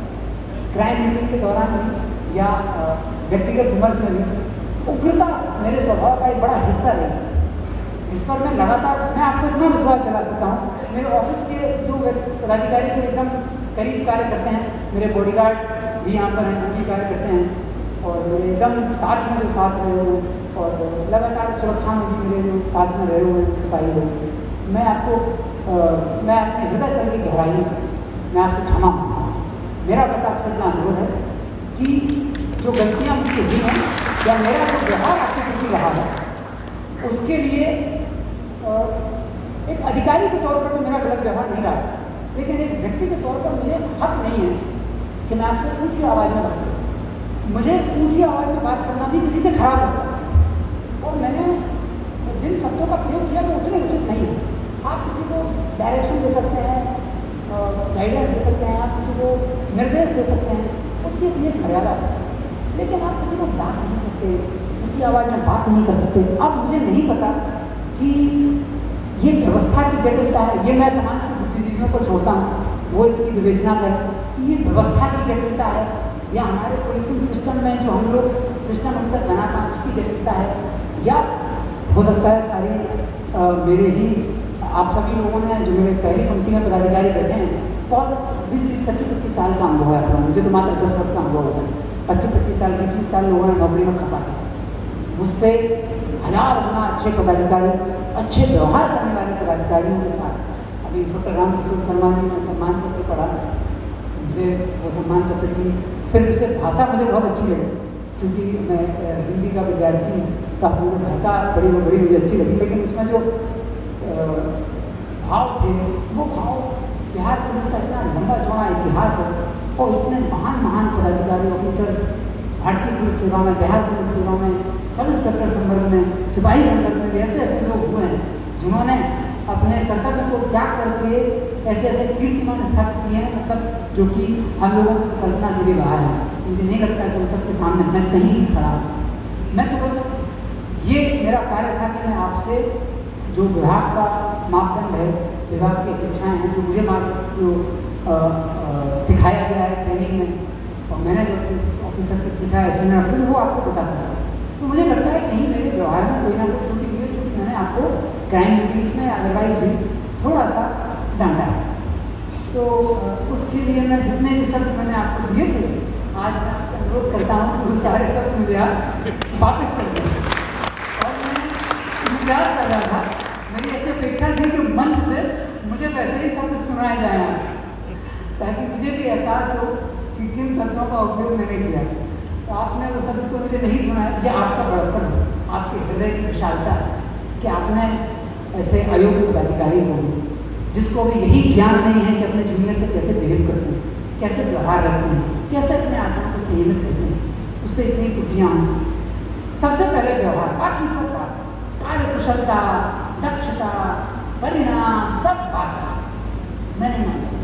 क्राइम मीटिंग के दौरान भी या व्यक्तिगत विमर्श में भी उग्रता मेरे स्वभाव का एक बड़ा हिस्सा रही, जिस पर मैं लगातार, मैं आपको इतना विश्वास दिला सकता हूँ, मेरे ऑफिस के जो पदाधिकारी जो एकदम करीब कार्य करते हैं, मेरे बॉडीगार्ड भी यहाँ पर हैं, वो भी कार्य करते हैं और मेरे एकदम साथ में जो साथ रहे हुए और लगातार सुरक्षा में भी मेरे जो साथ में रहे हुए सिपाही लोग, मैं आपको मैं अपने हृदय तक की गहराइयों से मैं आपसे क्षमा मांगता हूँ। मेरा बस आपसे इतना अनुरोध है कि जो गलतियाँ मुझसे हुई हैं या मेरा जो व्यवहार आपके प्रति रहा है, उसके लिए एक अधिकारी के तौर पर तो मेरा गलत व्यवहार नहीं रहा, लेकिन एक व्यक्ति के तौर पर मुझे हक नहीं है कि मैं आपसे ऊँची आवाज़ में बात करूँ। मुझे ऊँची आवाज़ में बात करना भी किसी से खराब लगता है और मैंने जिन शब्दों का प्रयोग किया वो उतने उचित नहीं है। आप किसी को डायरेक्शन दे सकते हैं, गाइडेंस दे सकते हैं, आप किसी को निर्देश दे सकते हैं, उसकी अपनी एक मर्यादा है, लेकिन आप किसी को डांट नहीं सकते, ऊँची आवाज़ में बात नहीं कर सकते। अब मुझे नहीं पता कि ये व्यवस्था की जटिलता है, ये मैं समाज के बुद्धिजीवियों को छोड़ता हूँ, वो इसकी विवेचना करें कि ये व्यवस्था की जटिलता है या हमारे पुलिसिंग सिस्टम में जो हम लोग सिस्टम हम तक बनाता है उसकी जटिलता है, या हो सकता है सारी मेरे ही आप सभी लोगों ने जो मेरे पहली पंक्ति में पदाधिकारी बैठे हैं और 20-25 साल का अनुभव है। मुझे तो मात्र 10 वर्ष का अनुभव होता है। 25 साल 20 साल लोगों ने नौकरी में खपा है। मुझसे 1000 गुना अच्छे पदाधिकारी, अच्छे व्यवहार करने वाले पदाधिकारियों के साथ अभी डॉक्टर रामकिशोर शर्मा जी ने सम्मान पत्र पढ़ा, मुझे वो सम्मान पत्र की सिर्फ भाषा मुझे बहुत अच्छी लगी, क्योंकि मैं हिंदी का विद्यार्थी हूँ, तो मुझे भाषा बड़ी मुझे अच्छी लगी, लेकिन उसमें जो भाव थे वो भाव, बिहार पुलिस का इतना लंबा चौड़ा इतिहास है और इतने महान महान पदाधिकारी ऑफिसर्स भारतीय पुलिस सेवा में, बिहार पुलिस सेवा में, सब इंस्पेक्टर संवर्ग में, सिपाही संवर्ग में भी ऐसे ऐसे लोग हुए हैं जिन्होंने अपने कर्तव्य को त्याग करके ऐसे ऐसे कीर्तिमान स्थापित किए हैं, मतलब जो कि हम लोगों की कल्पना से भी बाहर है। मुझे नहीं लगता है कि उन सबके सामने मैं कहीं भी खड़ा हूँ। मैं तो बस ये मेरा कार्य था कि मैं आपसे जो विभाग का मापदंड है, विभाग की अपेक्षाएँ हैं, जो मुझे जो सिखाया गया है ट्रेनिंग में और मैंने जो ऑफिसर से सीखा है सीनियर ऑफिसर, वो आपको बता सकता है। तो मुझे लगता है कहीं मेरे व्यवहार में कोई ना कोई त्रुटि हुई है, क्योंकि मैंने आपको क्राइम मीटिंग्स में अदरवाइज भी थोड़ा सा डांटा है। तो उसके लिए मैं जितने भी शब्द मैंने आपको दिए थे, आज मैं आपसे अनुरोध करता हूँ कि वो सारे शब्द मुझे आप वापस कर दें। और मैं इंतजार कर रहा था, मेरी ऐसी अपेक्षा थी कि मंच से मुझे वैसे ही शब्द सुनाए जाए, ताकि मुझे भी एहसास हो कि किन शब्दों का उपयोग मैंने किया। तो आपने वो शब्द तो मुझे नहीं सुनाया, ये आपका बड़प्पन है, आपके हृदय की विशालता है कि आपने ऐसे अयोग्य पदाधिकारी को, जिसको भी यही ज्ञान नहीं है कि अपने जूनियर से कैसे बिहेव करते हैं, कैसे व्यवहार रखते हैं, कैसे अपने आचरण को संयमित करते हैं, उससे इतनी त्रुटियाँ हैं। सबसे पहले व्यवहार, बाकी सब बात, कार्य कुशलता, दक्षता, परिणाम, सब बात मैं नहीं मानता।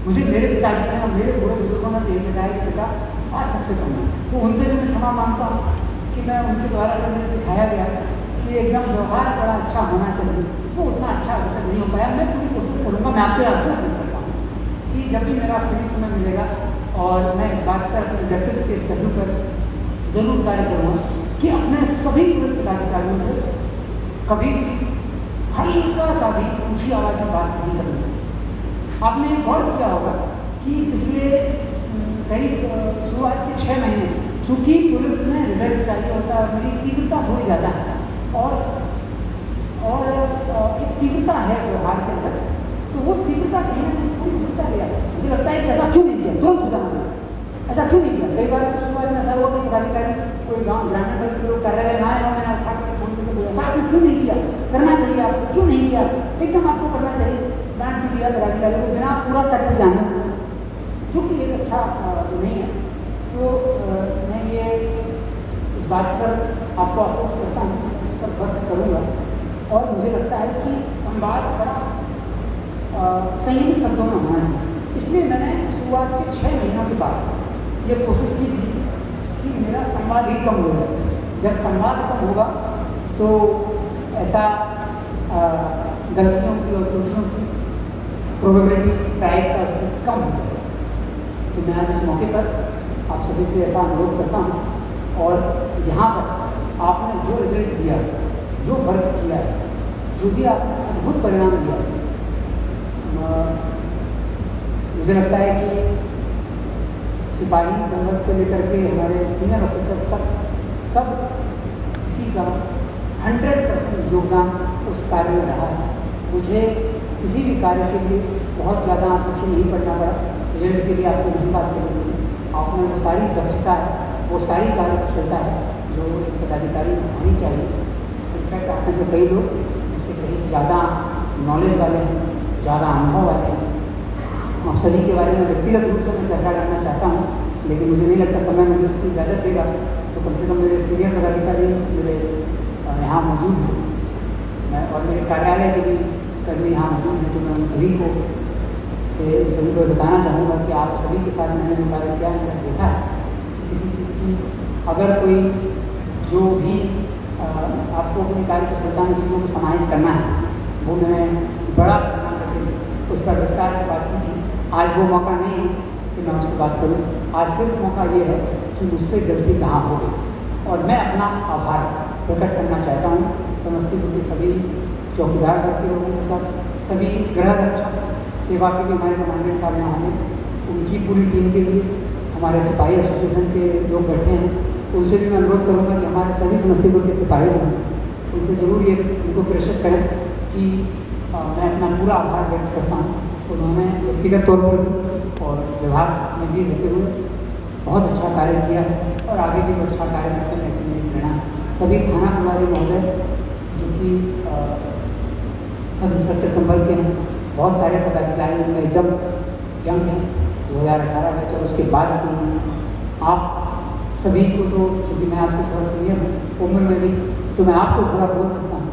मुझे मेरे पिताजी ने और मेरे बूढ़े बुजुर्गों ने यही सिखाया कि बेटा बात सबसे कम है, तो उनसे भी मैं क्षमा मांगता हूँ कि मैं उनके द्वारा जब मुझे सिखाया गया कि एकदम व्यवहार बड़ा अच्छा होना चाहिए, वो उतना अच्छा अभी तक नहीं हो पाया। मैं पूरी कोशिश करूँगा, मैं आपके आश्वस्त करता हूँ कि जब भी मेरा फ्री समय मिलेगा और मैं इस बात पर अपने व्यक्तित्व के इस पहलू पर जरूर कार्य करूँगा कि अपने सभी पुलिस पदाधिकारियों से कभी हल्का सा भी ऊंची आवाज़ में बात नहीं करनी। आपने गौर किया होगा कि पिछले करीब शुरुआत के 6 महीने चूँकि पुलिस में रिजल्ट चाहिए होता है, मेरी तीव्रता थोड़ी ज़्यादा है और एक तीव्रता है व्यवहार के अंदर, तो वो तीव्रता कहीं ना कहीं थोड़ी दूरता गया। मुझे लगता है कि ऐसा क्यों नहीं किया, तुरंत हो जाना चाहिए, ऐसा क्यों नहीं किया। कई बार शुरुआत में ऐसा हुआ कि पदाधिकारी कोई गाँव ग्रामीण वर्ग के लोग कार्यालय में आए और मैंने उठा कर फोन करके बोला, ऐसा आपने क्यों नहीं किया, करना चाहिए आपको, क्यों नहीं किया, एकदम आपको करना चाहिए, डांट भी दिया पदाधिकारी को बिना पूरा तथ्य जाने, जो कि एक अच्छा नहीं है। तो मैं ये इस बात पर आपको आश्वस्त करता हूँ, इस पर वर्क करूँगा और मुझे लगता है कि संवाद बड़ा संयमित शब्दों में होना चाहिए। इसलिए मैंने शुरुआत के 6 महीनों के बाद ये कोशिश की थी कि मेरा संवाद ही कम हो जाए। जब संवाद कम होगा तो ऐसा गलतियों की और त्रुटियों की प्रोबेबिलिटी प्रायिकता उसकी कम हो जाएगी। तो मैं आज इस मौके पर आप सभी से ऐसा अनुरोध करता हूँ और यहाँ पर आपने जो रिजल्ट दिया, जो वर्क किया है, जो भी आपने अद्भुत परिणाम दिया, मुझे लगता है कि सिपाही संघर्ष से लेकर के हमारे सीनियर ऑफिसर्स तक सब किसी का 100% योगदान उस कार्य में रहा है। मुझे किसी भी कार्य के लिए बहुत ज़्यादा पीछे नहीं पड़ना पड़ा। रिजल्ट के लिए आपसे नहीं बात करेंगे, आपने वो सारी दक्षता है, वो सारी कार्यकुशलता है जो एक पदाधिकारी में होनी चाहिए। इनफैक्ट आप में से कई लोग मुझसे कहीं ज़्यादा नॉलेज वाले हैं, ज़्यादा अनुभव वाले हैं। आप सभी के बारे में व्यक्तिगत रूप से मैं चर्चा करना चाहता हूँ, लेकिन मुझे नहीं लगता समय मुझे उसकी इजाज़त देगा, तो कम से कम मेरे सीनियर पदाधिकारी मेरे यहाँ मौजूद हैं और मेरे कार्यालय के भी कर्मी यहाँ मौजूद हैं। तो मैं उन सभी को बताना चाहूँगा कि आप सभी के साथ मैंने जो कार्य किया, मैंने देखा है किसी चीज़ की अगर कोई जो भी आपको अपनी कार्यकुशलता में चीज़ों को समाहित करना है, वो मैंने बड़ा प्रयास करके उस पर विस्तार से बात की थी। आज वो मौका नहीं है कि मैं उसकी बात करूँ। आज सिर्फ मौका ये है कि मुझसे गलती कहाँ हो गई और मैं अपना आभार प्रकट करना चाहता हूँ समस्तीपुर के सभी चौकीदार करके लोगों के साथ, सभी गृह रक्षक सेवा के भी हमारे कमांडेंट साहब यहाँ होंगे, उनकी पूरी टीम के लिए हमारे सिपाही एसोसिएशन के लोग बैठे हैं, उनसे भी मैं अनुरोध करूँगा कि हमारे सभी समस्तीपुर के सिपाही हैं, उनसे ज़रूर ये उनको प्रेषित करें कि मैं अपना पूरा आभार व्यक्त करता हूँ। उन्होंने व्यक्तिगत तौर पर और विभाग में भी रहते हुए बहुत अच्छा कार्य किया है और आगे भी अच्छा कार्य करते हैं, ऐसी मेरी प्रेरणा। सभी थाना प्रभारी महोदय जो कि सब इंस्पेक्टर संभल के हैं, बहुत सारे पदाधिकारी उनमें एकदम यंग हैं, 2018 में, चलो उसके बाद की आप सभी को, तो चूँकि मैं आपसे थोड़ा सीनियर हूँ उम्र में भी, तो मैं आपको थोड़ा बोल सकता हूँ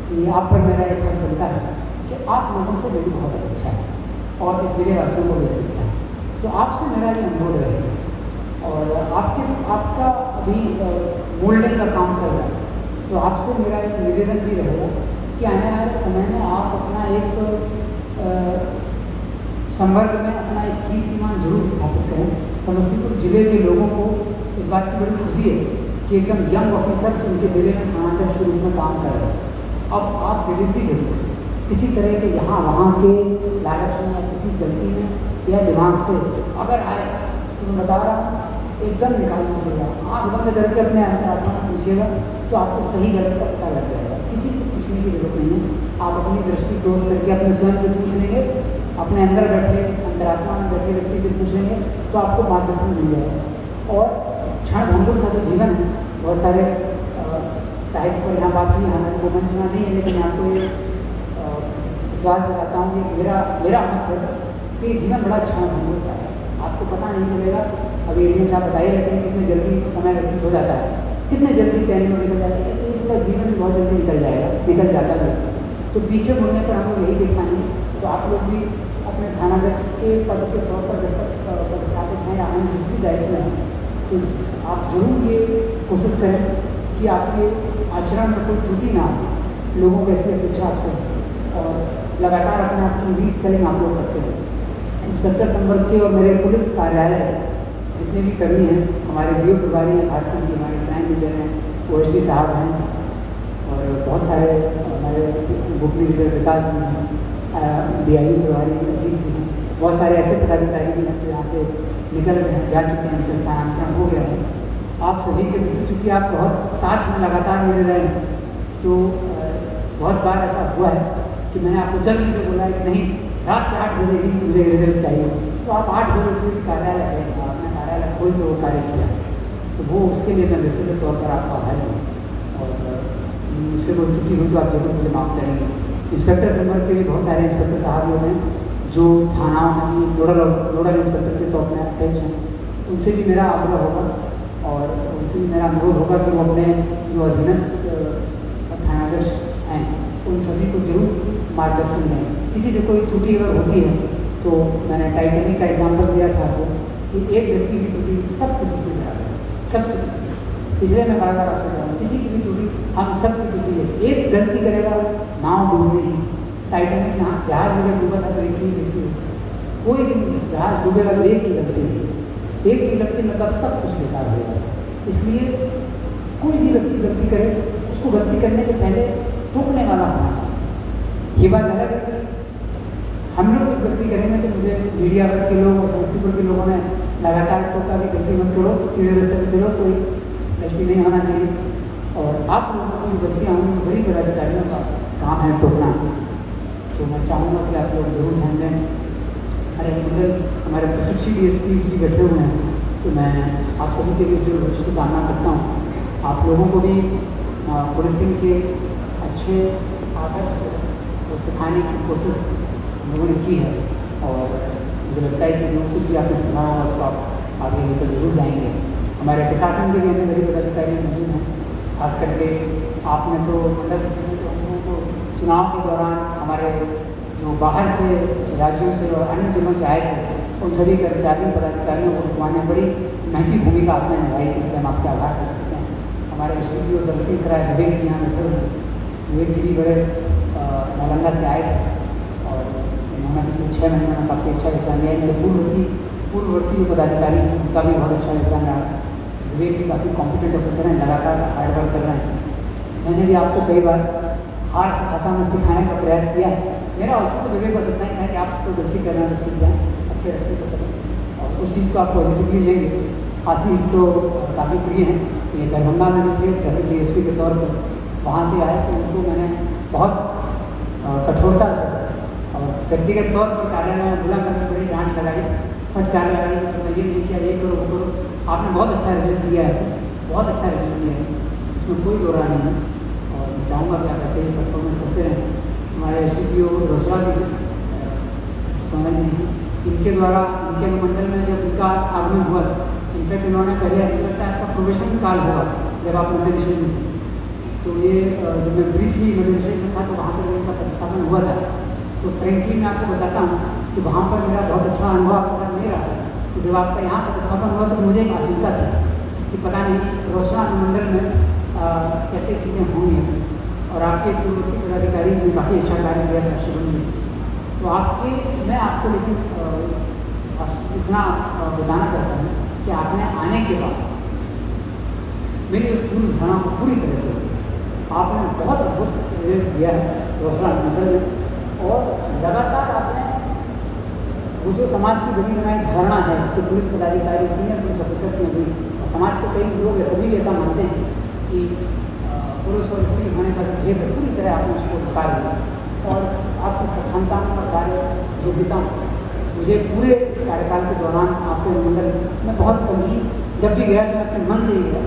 कि आप पर मेरा एक फर्ज बनता है कि आप लोगों से मेरी बहुत अच्छा है और इस जिले वासियों को भी अच्छा है। तो आपसे मेरा ये अनुरोध रहेगा और आपका अभी मोल्डिंग का काम चल रहा है, तो आपसे मेरा एक निवेदन भी रहेगा कि आने वाले समय में आप अपना एक संवर्ग में अपना एक कीर्तिमान जरूर स्थापित करें। समस्तीपुर जिले के लोगों को इस बात की बड़ी खुशी है कि एकदम यंग ऑफिसर्स उनके जिले में थानाध्यक्ष के रूप में काम कर रहे हैं। अब आप डिलीवरी जरूर किसी तरह के यहाँ वहाँ के लालच में या किसी गलती में या दिमाग से अगर आए तो मैं बता रहा हूँ एकदम निकाल दीजिएगा, आँख बंद करके अपने आत्मा में पूछिएगा तो आपको सही गलत का पता लग जाएगा। किसी से पूछने की जरूरत नहीं है, आप अपनी दृष्टि क्लोज करके अपने स्वयं से पूछ लेंगे, अपने अंदर बैठे अंतरात्मा में बैठे व्यक्ति से पूछ लेंगे तो आपको मार्गदर्शन मिल जाएगा। और क्षण भंगुर सा जो जीवन है, बहुत सारे साहित्य पर यहाँ बात हुई, हमारे को मंचना नहीं है, लेकिन आपको ये विश्वास दिलाता हूँ कि मेरा मत है कि जीवन बड़ा क्षण भंगुर सा है, आपको पता नहीं चलेगा। अभी एडमिन साहब बताइए रहते हैं कितने जल्दी समय व्यतीत हो जाता है, कितने जल्दी टहलने में निकल जाता है, इसलिए पूरा जीवन भी बहुत जल्दी निकल जाता है। तो पीछे मुड़ने पर हमको यही देखना है। तो आप लोग भी अपने थानाध्यक्ष के पद के तौर पर जब तक पदस्थापित हैं या हम जिस भी दायित्व में हैं, तो आप जरूर ये कोशिश करें कि आपके आचरण में कोई त्रुटि ना हो, लोगों को ऐसी अपेक्षा आपसे और लगातार अपने आप की रीस्किलिंग आप लोग करते हैं। इंस्पेक्टर संवर्ग के और मेरे पुलिस कार्यालय जितने भी कर्मी हैं, हमारे डीओ प्रभारी हैं, भारती जी हमारे क्राइम लीडर हैं, OSD साहब हैं और बहुत सारे हमारे ग्रुप लीडर विकास जी हैं, DI प्रभारी अजीत जी हैं, बहुत सारे ऐसे पदाधिकारी भी हैं जो यहाँ से निकल गए हैं, जा चुके हैं, उनका स्थानांतरण हो गया है। आप सभी के बीच चूँकि आप बहुत साथ में लगातार मेरे रहे हैं, तो बहुत बार ऐसा हुआ है कि मैंने आपको जल्दी से बोला है कि नहीं, रात के 8 बजे ही मुझे रिजल्ट चाहिए, तो आप 8 बजे पूरी कार्यालय गए, आपने कार्यालय खोल के वो कार्य किया, तो वो उसके लिए मैं व्यक्तिगत तौर पर आपका आभारी हूँ। और मुझसे कोई त्रुटि हुई तो आप जरूर मुझे माफ़ करेंगे। इंस्पेक्टर संवर्ग के भी बहुत सारे इंस्पेक्टर साहब लोग हैं जो थानाओं में नोडल इंस्पेक्टर के तौर पर अटैच हैं, उनसे भी मेरा आग्रह होगा और उनसे भी मेरा अनुरोध होगा कि वो अपने जो अधीनस्थ थानाध्यक्ष हैं उन सभी को जरूर मार्गदर्शन दें। किसी से कोई त्रुटि अगर होती है तो मैंने टाइटैनिक का एग्जाम्पल दिया था आपको कि एक व्यक्ति की त्रुटि सबकी त्रुटि बराबर है, सबकी त्रुटि। इसलिए मैं बार बार आपसे कह रहा हूँ, किसी की भी त्रुटि हम सबकी त्रुटि है। एक गलती करेगा नाव डूबेगी, टाइटैनिक जहाज में जब डूबा था तो एक ही व्यक्ति, कोई भी जहाज डूबेगा तो एक की गलती है, एक की गलती मतलब सब कुछ बेकार होगा। इसलिए कोई भी व्यक्ति गलती करे, उसको गलती करने के पहले टोकने वाला होना चाहिए। ये बात अलग है कि हम लोग जब गलती करेंगे तो मुझे मीडिया वर्ग के लोग और समस्तीपुर के लोगों ने लगातार टोका कि गलती मत करो, सीधे रास्ते पर चलो, कोई गलती नहीं होना चाहिए। और आप लोगों की गलतियाँ होंगी, बड़ी पदाधिकारियों का काम है टोकना, तो मैं चाहूँगा कि आप लोग जरूर ध्यान दें। हमारे मंडल हमारे प्रशिक्षित DSP भी बैठे हुए हैं, तो मैं आप सभी के लिए जो शुभकामना करता हूँ। आप लोगों को भी पुलिसिंग के अच्छे आदत को सिखाने की कोशिश हम लोगों ने की है, और मुझे लगता है कि जो कुछ भी आपने सुना होगा उसको आप आगे लेकर जरूर जाएंगे। हमारे प्रशासन के भी हमें बड़ी पदाधिकारी मौजूद हैं, खास करके आपने तो मंडल से हम लोगों को चुनाव के दौरान हमारे जो बाहर से राज्यों से और अन्य जिलों से आए थे उन सभी कर्मचारियों पदाधिकारियों को रुकवाने बड़ी महंगी भूमिका आपने निभाई, इसलिए हम आपके आभार व्यक्त करते हैं। हमारे SDPO दलसिंह सराय विवेक जी यहाँ बैठे हुए, विवेक जी भी बड़े नालंदा से आए थे और उन्होंने पिछले 6 महीनों में काफ़ी अच्छा योगदान दिया। मेरे पूर्ववर्ती जो पदाधिकारी हैं उनका भी बहुत अच्छा योगदान रहा। विवेक भी काफ़ी कॉम्पिटेंट ऑफिसर हैं, लगातार हार्ड वर्क कर रहे हैं। मैंने भी आपको कई बार हार से भाषा में सिखाने का प्रयास किया है। मेरा औचित्य तो विवेक बस इतना ही है कि आप तो गलती करना तो सीख जाएँ, अच्छे रास्ते पर चलें और उस चीज़ को आप पॉजिटिवली लेंगे। आशीष तो काफ़ी प्रिय हैं, ये दरभंगा में भी थे ट्रैफिक DSP के तौर पर, वहाँ से आए तो उनको मैंने बहुत कठोरता से और व्यक्तिगत तौर पर कार्यालय में बुला करके बड़ी डांट लगाई, फटकार लगाई, तो ये नहीं किया, ये करो वो करो। आपने बहुत अच्छा रिजल्ट दिया है, ऐसे बहुत अच्छा रिजल्ट दिया है, इसमें कोई दो राय नहीं है और मैं चाहूँगा कि आप ऐसे ही परफॉर्मेंस करते रहें। हमारे SDPO रोसड़ा जी सोनल जी, इनके द्वारा इनके मंडल में जब इनका आगमन हुआ, इनफैक्ट इन्होंने पहले लगता है आपका प्रोबेशन काल होगा जब आप मॉडरेशन में थे, तो ये जब मैं ब्रीफली मॉडरेशन में था तो वहाँ पर इनका प्रतिस्थापन हुआ था। तो फ्रेंकली मैं आपको बताता हूँ कि वहाँ पर मेरा बहुत अच्छा अनुभव आपका नहीं रहा। तो जब आपका यहाँ प्रतिस्थापन हुआ तो मुझे एक आशंका थी कि पता नहीं रोसड़ा मंडल में कैसे चीज़ें होंगी, और आपके पूर्ववर्ती पदाधिकारी ने काफ़ी अच्छा कार्य किया था शिवन में। तो मैं आपको लेकिन इतना बताना चाहता हूँ कि आपने आने के बाद मेरी उस पूरी धारणा को पूरी तरह से आपने बहुत अद्भुत रिजल्ट दिया है रोसड़ा मंडल में, और लगातार आपने वो जो समाज की बनी बनाई धारणा है कि पुलिस पदाधिकारी सीनियर पुलिस ऑफिसर्स में भी, समाज के कई लोग सभी भी ऐसा मानते हैं कि पुरुष और स्त्री होने का भेद है, पूरी तरह आपने उसको हटा दिया और आपकी सक्षमताओं और कार्य योग्यताओं मुझे पूरे इस कार्यकाल के दौरान आपके मंडल में बहुत कमी, जब भी गया तो मैं अपने मन से ही गया।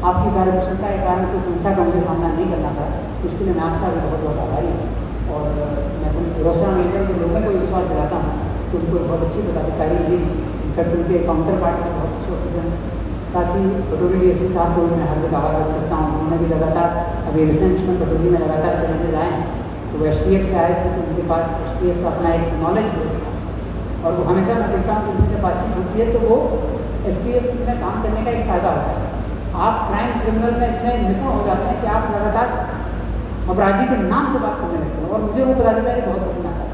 आपकी कार्यकुशलता के कारण कोई समस्या का मुझे सामना नहीं करना था, इसके लिए मैं आपसे भी बहुत बहुत आभारी हूँ। और मैं रोसड़ा मंडल के लोगों को विश्वास दिलाता हूँ कि उनको बहुत अच्छी पदाधिकारी मिली, इनफैक्ट उनके काउंटर पार्ट में बहुत अच्छे ऑफिसर हैं। साथ ही पटोरी DSP साहब को मैं हार्दिक आभार व्यक्त करता हूँ, उन्होंने भी लगातार अभी रिसेंट में पटोरी में लगातार चैलेंजेज आए हैं, तो वो STF से आए थे तो उनके पास STF का अपना एक नॉलेज बेस था, और वो हमेशा मैं देखता हूँ कि उनसे बातचीत होती है तो वो STF में काम करने का एक फ़ायदा होता है। आप क्राइम क्रिमिनल में इतने निपुण हो जाते हैं कि आप लगातार अपराधी के नाम से बात करने लगते हैं, और मुझे वो पदाधिकारी बहुत पसंद आता है।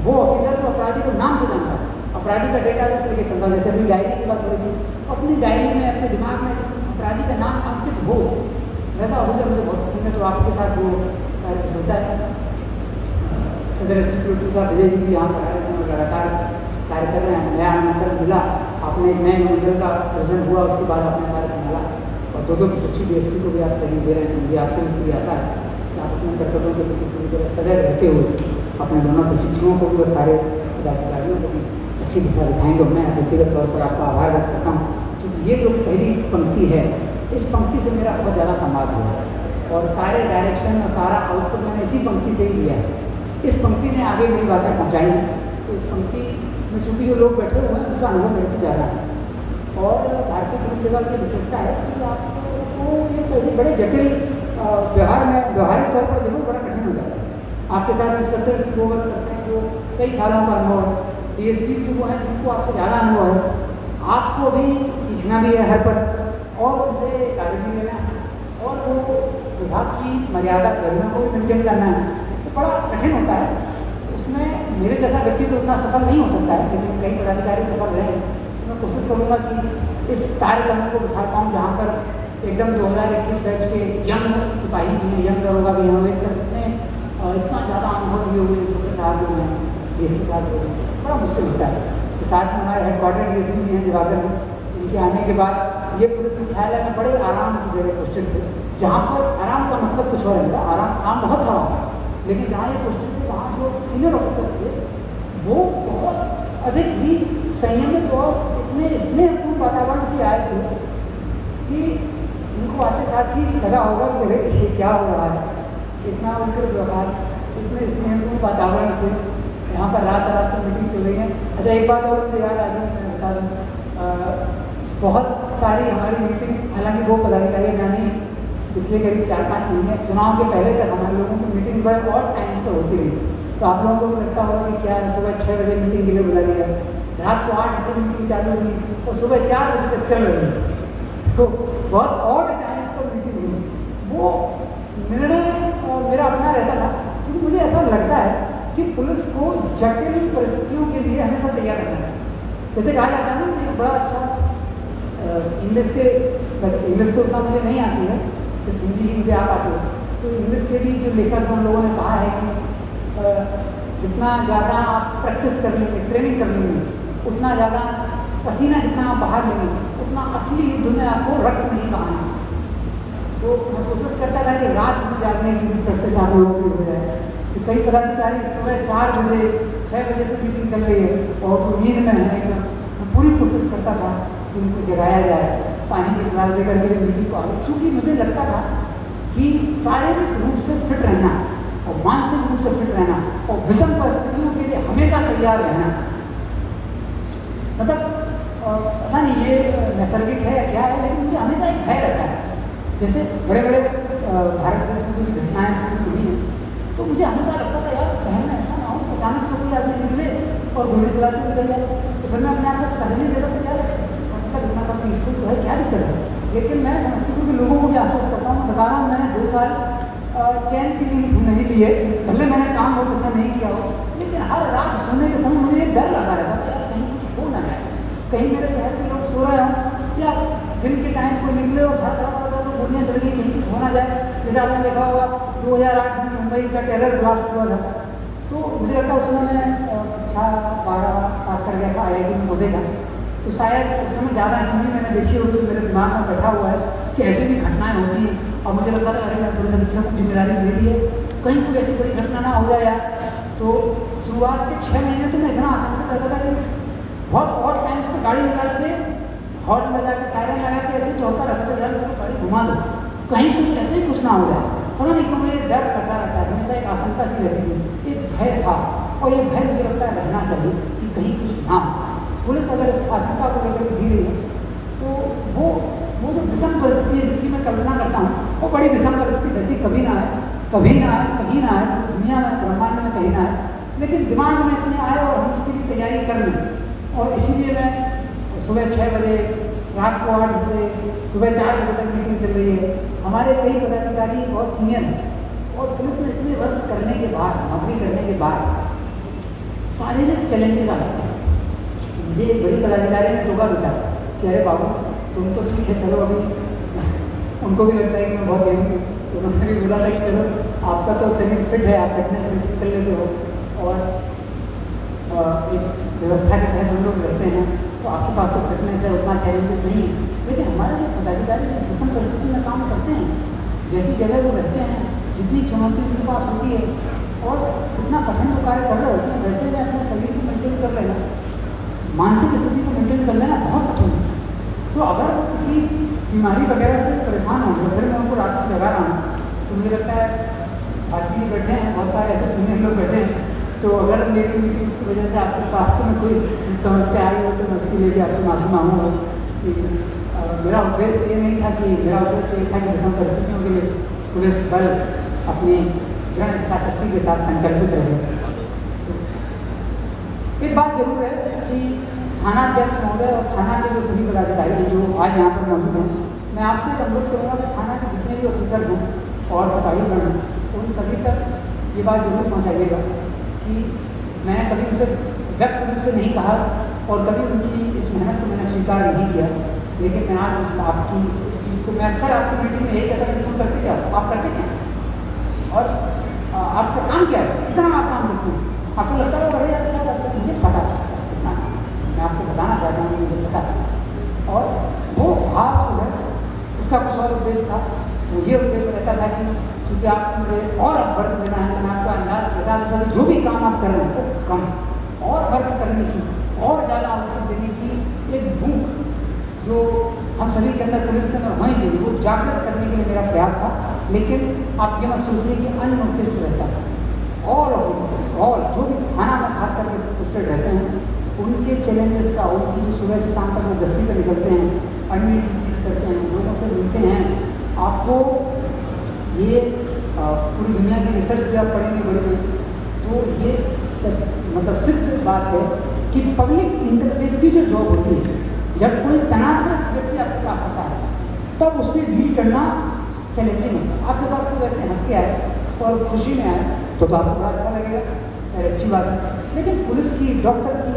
वो ऑफिसर तो अपराधी को नाम से जानता है, अपराधी का डेटा इस तरीके चलता है। जैसे अभी डायरी की बात हो रही थी, अपनी डायरी में अपने दिमाग में अपराधी का नाम अंकित हो, वैसा ऑफिसर मुझे बहुत पसंद है, तो आपके साथ वो कार्य होता है। सदर इंस्टीट्यूट साहब विजय जी भी यहाँ पर आए थे और लगातार कार्य कर रहे हैं। नया आमंत्रण मिला, आपने एक नए मंडल का सृजन हुआ, उसके बाद आपने कार्य संभाला और दो प्रशिक्षित DSP को भी आप ट्रेनिंग दे रहे हैं। मुझे आपसे भी पूरी आशा है कि आप अपने कर्तव्यों के प्रति पूरी तरह सदैव रहते हुए अपने दोनों प्रशिक्षुओं को भी और सारे पदाधिकारियों को भी अच्छी दिशा दिखाएंगे। मैं व्यक्तिगत तौर पर आपका आभार व्यक्त करता हूँ, क्योंकि ये जो पहली पंक्ति है, इस पंक्ति से मेरा बहुत ज़्यादा संवाद हुआ है और सारे डायरेक्शन और सारा आउटपुट मैंने इसी पंक्ति से ही लिया है। इस पंक्ति ने आगे मेरी बातें पहुँचाई, तो इस पंक्ति में चूँकि जो लोग बैठे हुए हैं उनका अनुभव मेरे से ज़्यादा है। और भारतीय पुलिस सेवा की विशेषता है कि आपको ये ऐसे बड़े जटिल व्यवहार में व्यवहारिक तौर पर देखो बड़ा कठिन हो जाता है। आपके साथ इंस्पेक्टर्स भी वो करते हैं जो कई सालों का अनुभव है, DSP भी वो हैं जिनको आपसे ज़्यादा अनुभव है। आपको भी सीखना भी है हर पर और उनसे कार्य भी लेना है और वो विभाग की मर्यादा गरिमा को भी मेंटेन करना है, तो बड़ा कठिन होता है। उसमें मेरे जैसा व्यक्ति तो उतना सफल नहीं हो सकता है, लेकिन कई पदाधिकारी सफल रहे। मैं कोशिश करूँगा कि इस कार्यक्रम को बिठा पाऊँ जहाँ पर एकदम 2021 बैच के यंग सिपाही भी हैं, यंग दरोगा भी हैं, एकदम इतना ज़्यादा अनुभव भी हुए इसके साथ जो हैं DSP साहब हो, बड़ा मुश्किल होता है। तो साथ में हमारे हेडक्वार्टर DSP भी हैं दिवाकर, इनके आने के बाद ये पुलिस मुख्यालय में बड़े आराम की जगह पोस्टेड थे, जहाँ पर आराम का मतलब कुछ और है, आराम बहुत था वहाँ, लेकिन जहाँ ये पोस्टेड थे वहाँ जो सीनियर ऑफिसर थे वो बहुत अधिक ही संयमित और इतने स्नेहपूर्ण वातावरण से आए थे कि उनको आते साथ ही लगा होगा कि अरे ये क्या हो रहा है, इतना उनके व्यवहार, इतने स्नेहपूर्ण वातावरण से यहाँ पर रात रात की मीटिंग चल रही है। अच्छा एक बात और मुझे याद आ गई, मैं बता दूँ, बहुत सारी हमारी मीटिंग्स, हालांकि वो पदाधिकारी जाने पिछले करीब 4-5 महीने चुनाव के पहले तक हमारे लोगों की मीटिंग बड़े और टाइम्स पर होती रही। तो आप लोगों को भी लगता होगा कि क्या सुबह 6 बजे मीटिंग के लिए बुला गया, रात को 8 बजे मीटिंग चालू हुई और सुबह 4 बजे तक चल रही है। तो बहुत और टाइम्स पर मीटिंग हुई। वो निर्णय मेरा अपना रहता था, क्योंकि मुझे ऐसा लगता है कि पुलिस को जटिल परिस्थितियों के लिए हमेशा तैयार रहना चाहिए। जैसे कहा जाता है ना कि बड़ा अच्छा इंग्लिश तो उतना मुझे नहीं आती है, सिर्फ हिंदी ही मुझे आ पाती है। तो इंग्लिश के भी जो लेखक हम लोगों ने कहा है कि जितना ज़्यादा आप प्रैक्टिस कर लेंगे, ट्रेनिंग कर लेंगे, उतना ज़्यादा पसीना जितना आप बाहर लेंगे, उतना असली युद्ध में आपको रक्त नहीं बहाना। तो मैं कोशिश करता था कि रात में जागने की भी प्रैक्टिस आप लोगों की हो जाए। तो कई पदाधिकारी सुबह 4 बजे 6 बजे से मीटिंग चल रही है और वो नींद में है एकदम, मैं पूरी कोशिश करता था कि उनको जगाया जाए, पानी की गिलास देकर के मीटिंग को आगे, क्योंकि मुझे लगता था कि शारीरिक रूप से फिट रहना और मानसिक रूप से फिट रहना और विषम परिस्थितियों के लिए हमेशा तैयार रहना, मतलब पता नहीं ये नैसर्गिक है क्या है, लेकिन मुझे हमेशा एक भय रहता है। जैसे बड़े बड़े भारत देश में जो घटनाएं हुई हैं, तो मुझे हमेशा लगता था यार शहर में ऐसा ना हो कि अचानक से कोई आदमी निकले और गोली चलाते निकल जाए, तो फिर मैं अपने आप को कहने दे रहा था यार मतलब इतना सब पीसफुल तो है, क्या दिक्कत है। लेकिन मैं समस्तीपुर के लोगों को भी आश्वस्त करता हूँ, बता रहा हूँ मैंने 2 साल चैन की नींद नहीं लिए, पहले मैंने काम बहुत अच्छा नहीं किया हो, लेकिन हर रात सोने के समय मुझे एक डर लगा रहता था यार कहीं कुछ हो ना जाए, कहीं मेरे शहर के लोग सो रहे हों या दिन के टाइम को निकले और गोलियाँ चल गई, कहीं कुछ होना जाए। जैसे आपने देखा होगा 2008 में मुंबई का टेरर ब्लास्ट हुआ था, तो मुझे लगता है उस समय मैं 6-12 पास कर गया था, IIT में पहुँचे था, तो शायद उस समय ज़्यादा टीवी मैंने देखी होगी, मेरे दिमाग में बैठा हुआ है कि ऐसी भी घटनाएं होती हैं। और मुझे लगता था अरे मैं पुलिस अधीक्षक को जिम्मेदारी दे दी है, कहीं कोई ऐसी बड़ी घटना ना हो जाए यार। तो शुरुआत के 6 महीने तो मैं इतना आशंका करता था कि बहुत और टाइम्स पर गाड़ी निकाल के हॉर्न लगा के सायरन लगा के ऐसे चौथा रहता था यार गाड़ी घुमा दो, कहीं कुछ ऐसे ही कुछ ना हो जाए। पता नहीं क्यों मुझे डर करता रहता है, हमेशा एक आशंका सी रहती थी, एक भय था और ये भय मुझे लगता है रहना चाहिए कि कहीं कुछ ना हो। पुलिस अगर इस आशंका को लेकर जी रही है तो वो जो विषम परिस्थिति है जिसकी मैं कल्पना करता हूँ, वो बड़ी विषम परिस्थिति वैसी कभी ना आए, कभी ना आए, कहीं ना आए, दुनिया में ब्रह्मांड में कहीं ना आए, लेकिन दिमाग में इतने आए और हम उसकी भी तैयारी कर लें। और इसीलिए मैं सुबह 6 बजे, रात को 8 बजे, सुबह 4 बजे तक मीटिंग चल रही है। हमारे कई पदाधिकारी बहुत सीनियर हैं और पुलिस में इतने वर्ष करने के बाद, नौकरी करने के बाद शारीरिक चैलेंजेस आते हैं। मुझे एक बड़ी पदाधिकारी ने टोका बेटा कि अरे बाबू तुम तो ठीक है, चलो अभी उनको भी लगता है कि मैं बहुत यंग हूँ, तो उन्होंने भी बोला था कि चलो आपका तो शरीर फिट है, आप फिटनेस मेंटेन कर लेते हो और एक व्यवस्था के तहत हम लोग रहते हैं, तो आपके पास तो फिटनेस है, उतना चैलेंजेस नहीं है। लेकिन हमारे जो पदाधिकारी जिस विषम परिस्थिति में काम करते हैं, जैसी जगह वो रहते हैं, जितनी चुनौती उनके पास होती है और कितना कठिन वो कार्य कर रहे होते हैं, वैसे में अपने शरीर को मेंटेन कर लेना, मानसिक स्थिति को मेंटेन कर लेना बहुत कठिन है। तो अगर वो किसी बीमारी वगैरह से परेशान होंगे, फिर मैं उनको रात में जगा रहा हूँ, तो मुझे लगता है आदमी बैठे हैं, बहुत सारे ऐसे सीनियर लोग बैठे हैं, तो अगर मेरी मीटिंग्स की वजह से आपके स्वास्थ्य में कोई समस्या आई हो तो मैं उसके लिए भी आपसे माफी मांगूंगा। मेरा उद्देश्य ये नहीं था कि मेरा उद्देश्य ये था कि विषम परिस्थितियों के लिए पुलिस बल अपनी दृढ़ इच्छा शक्ति के साथ संकल्पित रहे। एक बात जरूर है कि थानाध्यक्ष महोदय और थाना के जो सभी पदाधिकारी हैं जो आज यहाँ पर मौजूद हैं, मैं आपसे अनुरोध करूँगा कि थाना के जितने भी ऑफिसर हैं और सिपाहीगण हैं, उन सभी तक ये बात जरूर पहुँचाइएगा कि मैंने कभी उनसे व्यक्त रूप से नहीं कहा और कभी उनकी इस मेहनत को मैंने स्वीकार नहीं किया, लेकिन मैं आज आपकी इस चीज़ को, मैं अक्सर आपसे मीटिंग में यही कहता हूँ कि तुम करते क्या, आप करते क्या और आपका काम क्या है, कितना आप काम करते हैं। आपको लगता है अरे यार क्या करते हैं, मुझे पता है, मैं आपको बताना चाहता हूँ, मुझे पता है। और वो भाव जो है उसका कुछ और उद्देश्य था, मुझे उद्देश्य रहता था कि क्योंकि आपसे मुझे और वर्क देना है, मैं आपको अंदाज बता देता हूँ जो भी काम आप कर रहे हैं वो कम और वर्क करने की और ज़्यादा आउटपुट देने की एक भूख जो हम सभी के अंदर, पुलिस के अंदर होनी चाहिए, वो जागृत करने के लिए मेरा प्रयास था। लेकिन आप ये मत सोचिए कि अननोटिस्ड रहता था। ऑल ऑफिसर्स, ऑल जो भी थाना में खास करके पोस्टेड रहते हैं, उनके चैलेंजेस का, उनकी जो सुबह से शाम तक वो गश्ती पर निकलते हैं, अन्य ड्यूटीज करते हैं, लोगों से मिलते हैं। आपको ये पूरी दुनिया की रिसर्च भी आप पढ़ेंगे बड़ी बड़ी, तो ये मतलब सिद्ध बात है कि पब्लिक इंटरफेस की जो जॉब होती है, जब कोई तनावग्रस्त व्यक्ति आपके पास आता है तब उससे डील करना चैलेंजिंग है। आपके पास कोई व्यक्ति हंस के आए और खुशी में आए तो आपको बड़ा अच्छा लगेगा, अच्छी बात है। लेकिन पुलिस की, डॉक्टर की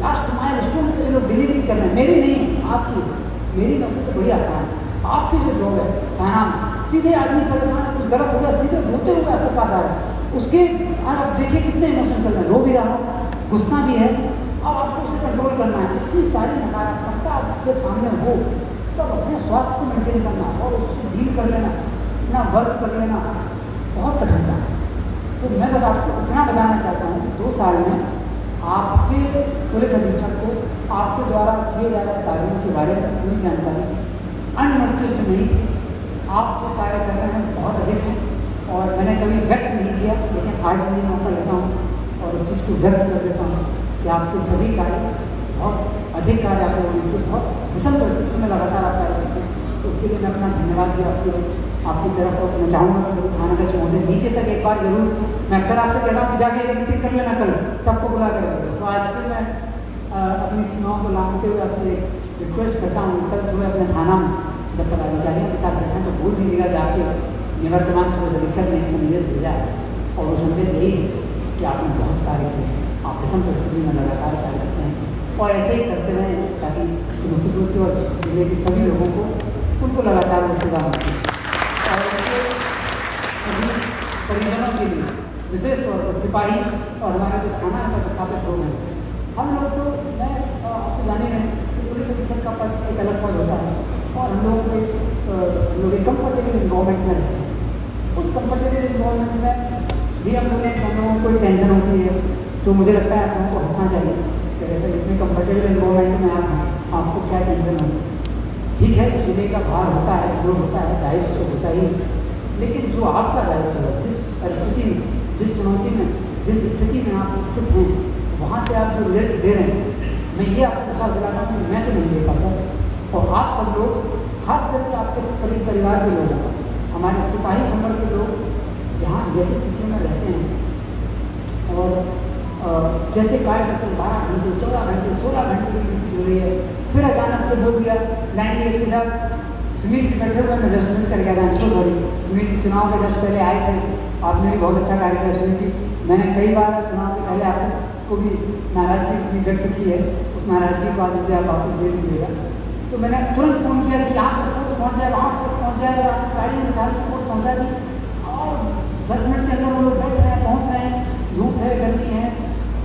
लास्ट माइल स्टोन पे जो डिलीवरी करना है, मेरी नहीं आपकी, मेरी नौकरी तो बड़ी आसान है। आपकी जो जॉब है थाना में, सीधे आदमी परेशान है, कुछ गलत हो गया, सीधे रोते हुए आपके पास आ रहा है, उसके आप देखिए कितने इमोशन चल रहे हैं, रो भी रहा हो, गुस्सा भी है, अब आपको उसे कंट्रोल करना है। इतनी सारी नकारात्मकता जब सामने हो तब अपने स्वास्थ्य को मेंटेन करना और उससे डील कर लेना, इतना वर्क कर लेना बहुत कठिन था। तो मैं बस आपको इतना बताना चाहता हूँ कि 2 साल में आपके पुलिस अधीक्षक को आपके द्वारा किए जा रहे कार्यों के बारे में पूरी जानकारी अननोटिस्ड नहीं थी। आप जो कार्य कर रहे हैं बहुत अधिक है और मैंने कभी व्यक्त नहीं किया, लेकिन आज मैं मौका लेता हूँ और उस चीज़ को व्यक्त कर देता हूँ कि आपके सभी कार्य बहुत अधिक कार्य आपको होने के बहुत विषम परिस्थिति में लगातार आप कार्य करते हैं। तो उसके लिए मैं अपना धन्यवाद भी आपकी तरफ और मैं चाहूँगा कि सभी थाना का चुनौती नीचे तक एक बार जरूर, मैं अक्सर आपसे कहता हूँ कि जाके एक मीटिंग कर लेना, कल सबको बुला कर। तो आज फिर मैं अपनी सीमाओं को लांघते हुए आपसे रिक्वेस्ट करता हूँ, कल सुबह अपने थाना में जब पदाधिकारियों के साथ बैठे तो भूल दीजिएगा कि आपके निवर्तमान पुलिस अधीक्षक ने एक संदेश भेजा है और वो संदेश यही है कि आपने बहुत कार्य किए हैं, आप विषम परिस्थिति में लगातार कार्य करते हैं और ऐसे ही करते रहें ताकि समस्तीपुर के और जिले के सभी लोगों को उनको लगातार वो सेवा मिलती है। और उसके सभी परिजनों के लिए विशेष तौर पर सिपाही और हमारे जो थाना में स्थापित लोग हैं, हम लोग तो मैं आपको जाने में कि पुलिस अधीक्षक का पद एक अलग पद होता है और हम लोग एक कंफर्टेबल इन्वायरमेंट में रहते हैं। उस कंफर्टेबल इन्वायरमेंट में भी हम लोगों को कोई टेंशन होती है तो मुझे लगता है आप लोगों को हंसना चाहिए कि ऐसे इतने कंफर्टेबल इन्वायरमेंट में आपको क्या टेंशन होगी। ठीक है, जिले का भार होता है, जो होता है, दायित्व तो होता ही, लेकिन जो आपका दायित्व है, जिस परिस्थिति में, जिस चुनौती में, जिस स्थिति में आप स्थित हैं, वहाँ से आप जो रिजल्ट दे रहे हैं, मैं ये आपको विश्वास दिलाता हूँ कि मैं तो नहीं दे पाता। और आप सब लोग, खास करके आपके परिवार के लोग, हमारे सिपाही संवर्ग के लोग जहाँ जैसे स्थिति में रहते हैं और जैसे कार्य करते हैं 12 घंटे, 14 घंटे, 16 घंटे की ड्यूटी हो रही है, फिर अचानक से बोल दिया लाइन के साथ सुनील जी बैठे हुए, मैं जस्ट मिस कर गया था, सो सॉरी। सुनील जी चुनाव के जस्ट पहले आए थे, आपने भी बहुत अच्छा कार्य किया सुनील जी। मैंने कई बार चुनाव के पहले आपको भी नाराजगी व्यक्त की है, उस नाराजगी को आज मुझे आप वापस दे दीजिएगा। तो मैंने तुरंत फ़ोन किया कि यहाँ पर पहुँच जाए, वहाँ फोर्स पहुँच जाए, आपको गाड़ी निकाल के फोर्स पहुँचा दी और 10 मिनट के अंदर वो लोग बैठ रहे हैं, पहुँच रहे हैं, धूप है, गर्मी है,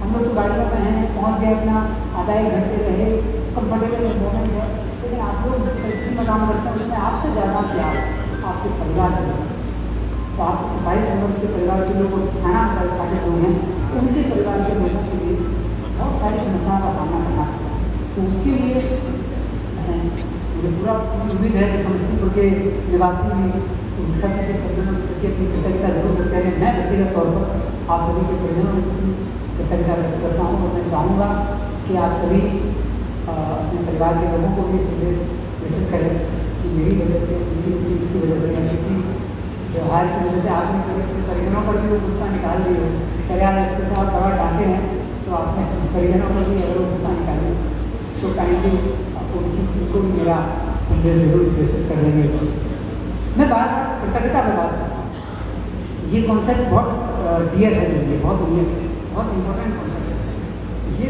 हम लोग तो गाड़ियों में हैं, पहुँच गए, अपना आधा 1 घंटे रहे, कंफर्टेबल मोमेंट है। लेकिन आप लोग जिस परिस्थिति में काम करते हैं उसमें आपसे ज़्यादा प्यार आपके परिवार के लोग, तो आपके सिपाही संगठन के परिवार के लोग, थाना व्यवस्था के लोग हैं, उनके परिवार के लोगों के लिए बहुत सारी समस्याओं का सामना करना है। तो उसके लिए मुझे पूरा उम्मीद है कि समस्तीपुर के निवासी सभी के परिजनों की अपनी कृतज्ञता जरूर व्यक्त करें। मैं व्यक्तिगत तौर पर आप सभी के परिजनों की कृतज्ञता व्यक्त करता हूँ और मैं चाहूँगा कि आप सभी अपने परिवार के लोगों को भी संदेश प्रेषित करें कि मेरी वजह से, उनकी फीलिंग्स की वजह से या किसी व्यवहार की वजह से आपने कभी अपने परिजनों पर भी वो गुस्सा निकाल दी हो। यार इसके साथ दवा डांटे हैं तो आपने परिजनों पर भी अगर वो गुस्सा निकालें तो काइंडली उनको भी मेरा संदेश जरूर प्रेषित कर देंगे। मैं बार बार कृतज्ञता में बात करता हूँ, ये कॉन्सेप्ट बहुत डियर है मेरे लिए, बहुत डियर है, बहुत इम्पोर्टेंट कॉन्सेप्ट है। ये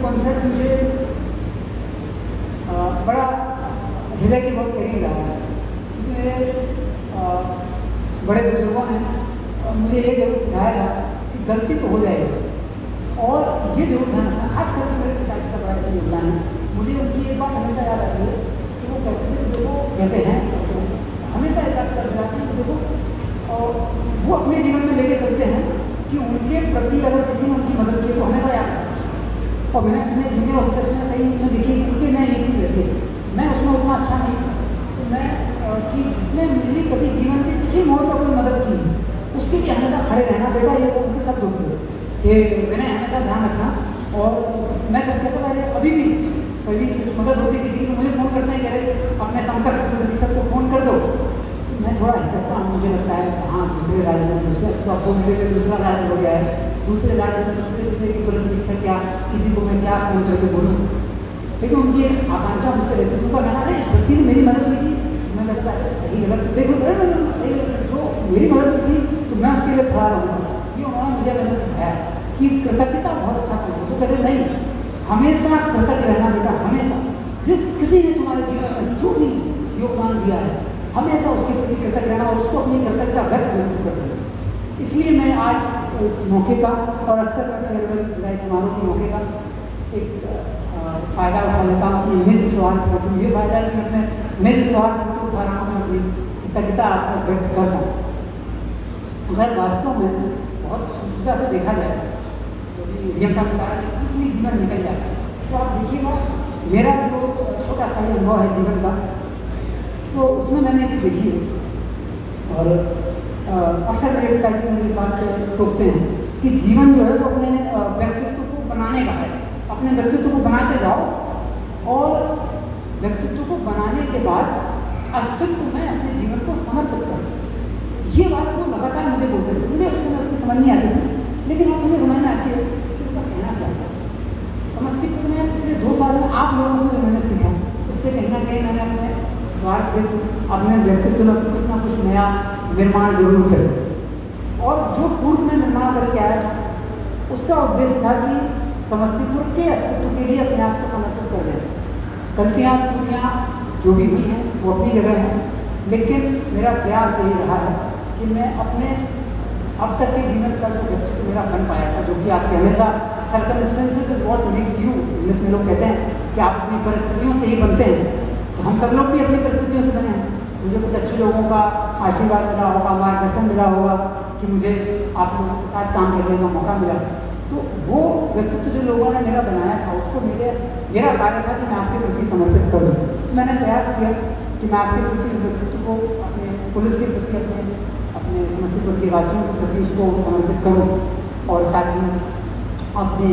कॉन्सेप्ट मुझे बड़ा हृदय के बहुत करीब रहा है, क्योंकि मेरे बड़े बुजुर्गों ने मुझे ये जरूर सिखाया था कि गलती तो हो जाएगी और ये जरूर ध्यान रखना, खास करके मेरे पिताजी का बड़ा योगदान है। मुझे उनकी एक बात हमेशा याद आती है कि वो कहते हैं, हमेशा एक बात कर जाती है, देखो और वो अपने जीवन में लेके चलते हैं कि उनके प्रति अगर किसी ने उनकी मदद की तो हमेशा याद है। और मैंने अपने जूनियर ऑफिसर्स में कहीं में देखी उनके मैं ये चीज़ रहती है, मैं उसमें उतना अच्छा नहीं था, तो मैं कि जिसने मेरी कभी जीवन के किसी मोड़ पर कोई मदद की उसके लिए हमेशा खड़े रहना। बेटा ये तो उनके सब दोस्त थे कि मैंने हमेशा ध्यान रखना। और मैं जब कहता था अभी भी कभी कुछ मदद होती किसी की, मुझे फ़ोन करते हैं, कह रहे अपने संपर्क सदस्य को फ़ोन कर दो। मैं थोड़ा हिचकता हूँ, मुझे लगता है हाँ दूसरे राज्य में दूसरे अपोज में दूसरा राज्य हो गया है, दूसरे राज्य में दूसरे जिले की पुलिस अधीक्षक क्या किसी को मैं क्या फ़ोन करके बोलूँ। लेकिन उनकी एक आकांक्षा मुझसे रहती थी, उनका कहना है इस व्यक्ति ने मेरी मदद की थी। मैं लगता है सही गलत देखो, सही गलत जो मेरी मदद की तो मैं उसके लिए खड़ा रहूँगा। ये उन्होंने मुझे वैसे सिखाया कि कृतज्ञता बहुत अच्छा कॉन्सेप्ट। वो कहते नहीं, हमेशा कृतज्ञ रहना बेटा, हमेशा जिस किसी ने तुम्हारे जीवन में जो भी योगदान दिया है हमेशा उसके प्रति कृतज्ञ रहना और उसको अपनी कृतज्ञता व्यक्त करना। इसलिए मैं आज इस मौके का और अक्सर मैं फेयरवेल विदाई समारोह के मौके का एक फ़ायदा उठा लेता हूँ अपनी निज स्वार्थ पर। ये फ़ायदा है कि मैं अपने निज स्वार्थ पर उठा रहा हूँ, मैं अपनी कृतज्ञता आपको व्यक्त करता हूँ। अगर वास्तव में बहुत सुविधा से देखा जाए तो डीएम साहब ने कहा कि इतनी जीवन निकल जाता है, तो आप देखिएगा मेरा जो छोटा सा अनुभव है जीवन का, तो उसमें मैंने एक चीज़ देखी है। और अक्सर मेरे पिताजी मुझे बात टोकते हैं कि जीवन जो है वो अपने व्यक्तित्व को बनाने का है, अपने व्यक्तित्व को बनाते जाओ और व्यक्तित्व को बनाने के बाद अस्तित्व में अपने जीवन को समर्पित करो। ये बात वो लगातार मुझे बोलते थे, मुझे उस समय उसकी समझ नहीं आती थी, लेकिन अब मुझे समझ में आती है कि उनका कहना क्या था। समस्तीपुर में पिछले 2 साल में आप लोगों से जो मैंने सीखा उससे कहीं ना कहीं मैंने अपने स्वार्थ अपने व्यक्तित्व में कुछ ना कुछ नया निर्माण जरूर करें। और जो पूर्व में निर्माण करके आया था उसका उद्देश्य था कि समस्तीपुर के अस्तित्व के लिए अपने आप को समर्पित कर दें। गलतियाँ त्रुटियाँ जो भी हुई हैं वो अपनी जगह हैं, लेकिन मेरा प्रयास यही रहा है कि मैं अपने अब तक के जीवन का जो व्यक्तित्व मेरा बन पाया था, जो कि आपके हमेशा circumstances is what makes you, English में लोग कहते हैं कि आप अपनी परिस्थितियों से ही बनते हैं। तो हम सब लोग भी अपनी परिस्थितियों से बने हैं। मुझे कुछ अच्छे लोगों का आशीर्वाद मिला होगा, मार्गदर्शन मिला होगा कि मुझे आप लोगों के साथ काम करने का मौका मिला। तो वो व्यक्तित्व जो लोगों ने मेरा बनाया था उसको मेरा कार्य था कि मैं आपके प्रति समर्पित करूँ। मैंने प्रयास किया कि मैं आपके प्रति व्यक्तित्व को अपने पुलिस के प्रति अपने समस्तीपुर के वासियों के प्रति उसको समर्पित करूँ और साथ ही अपने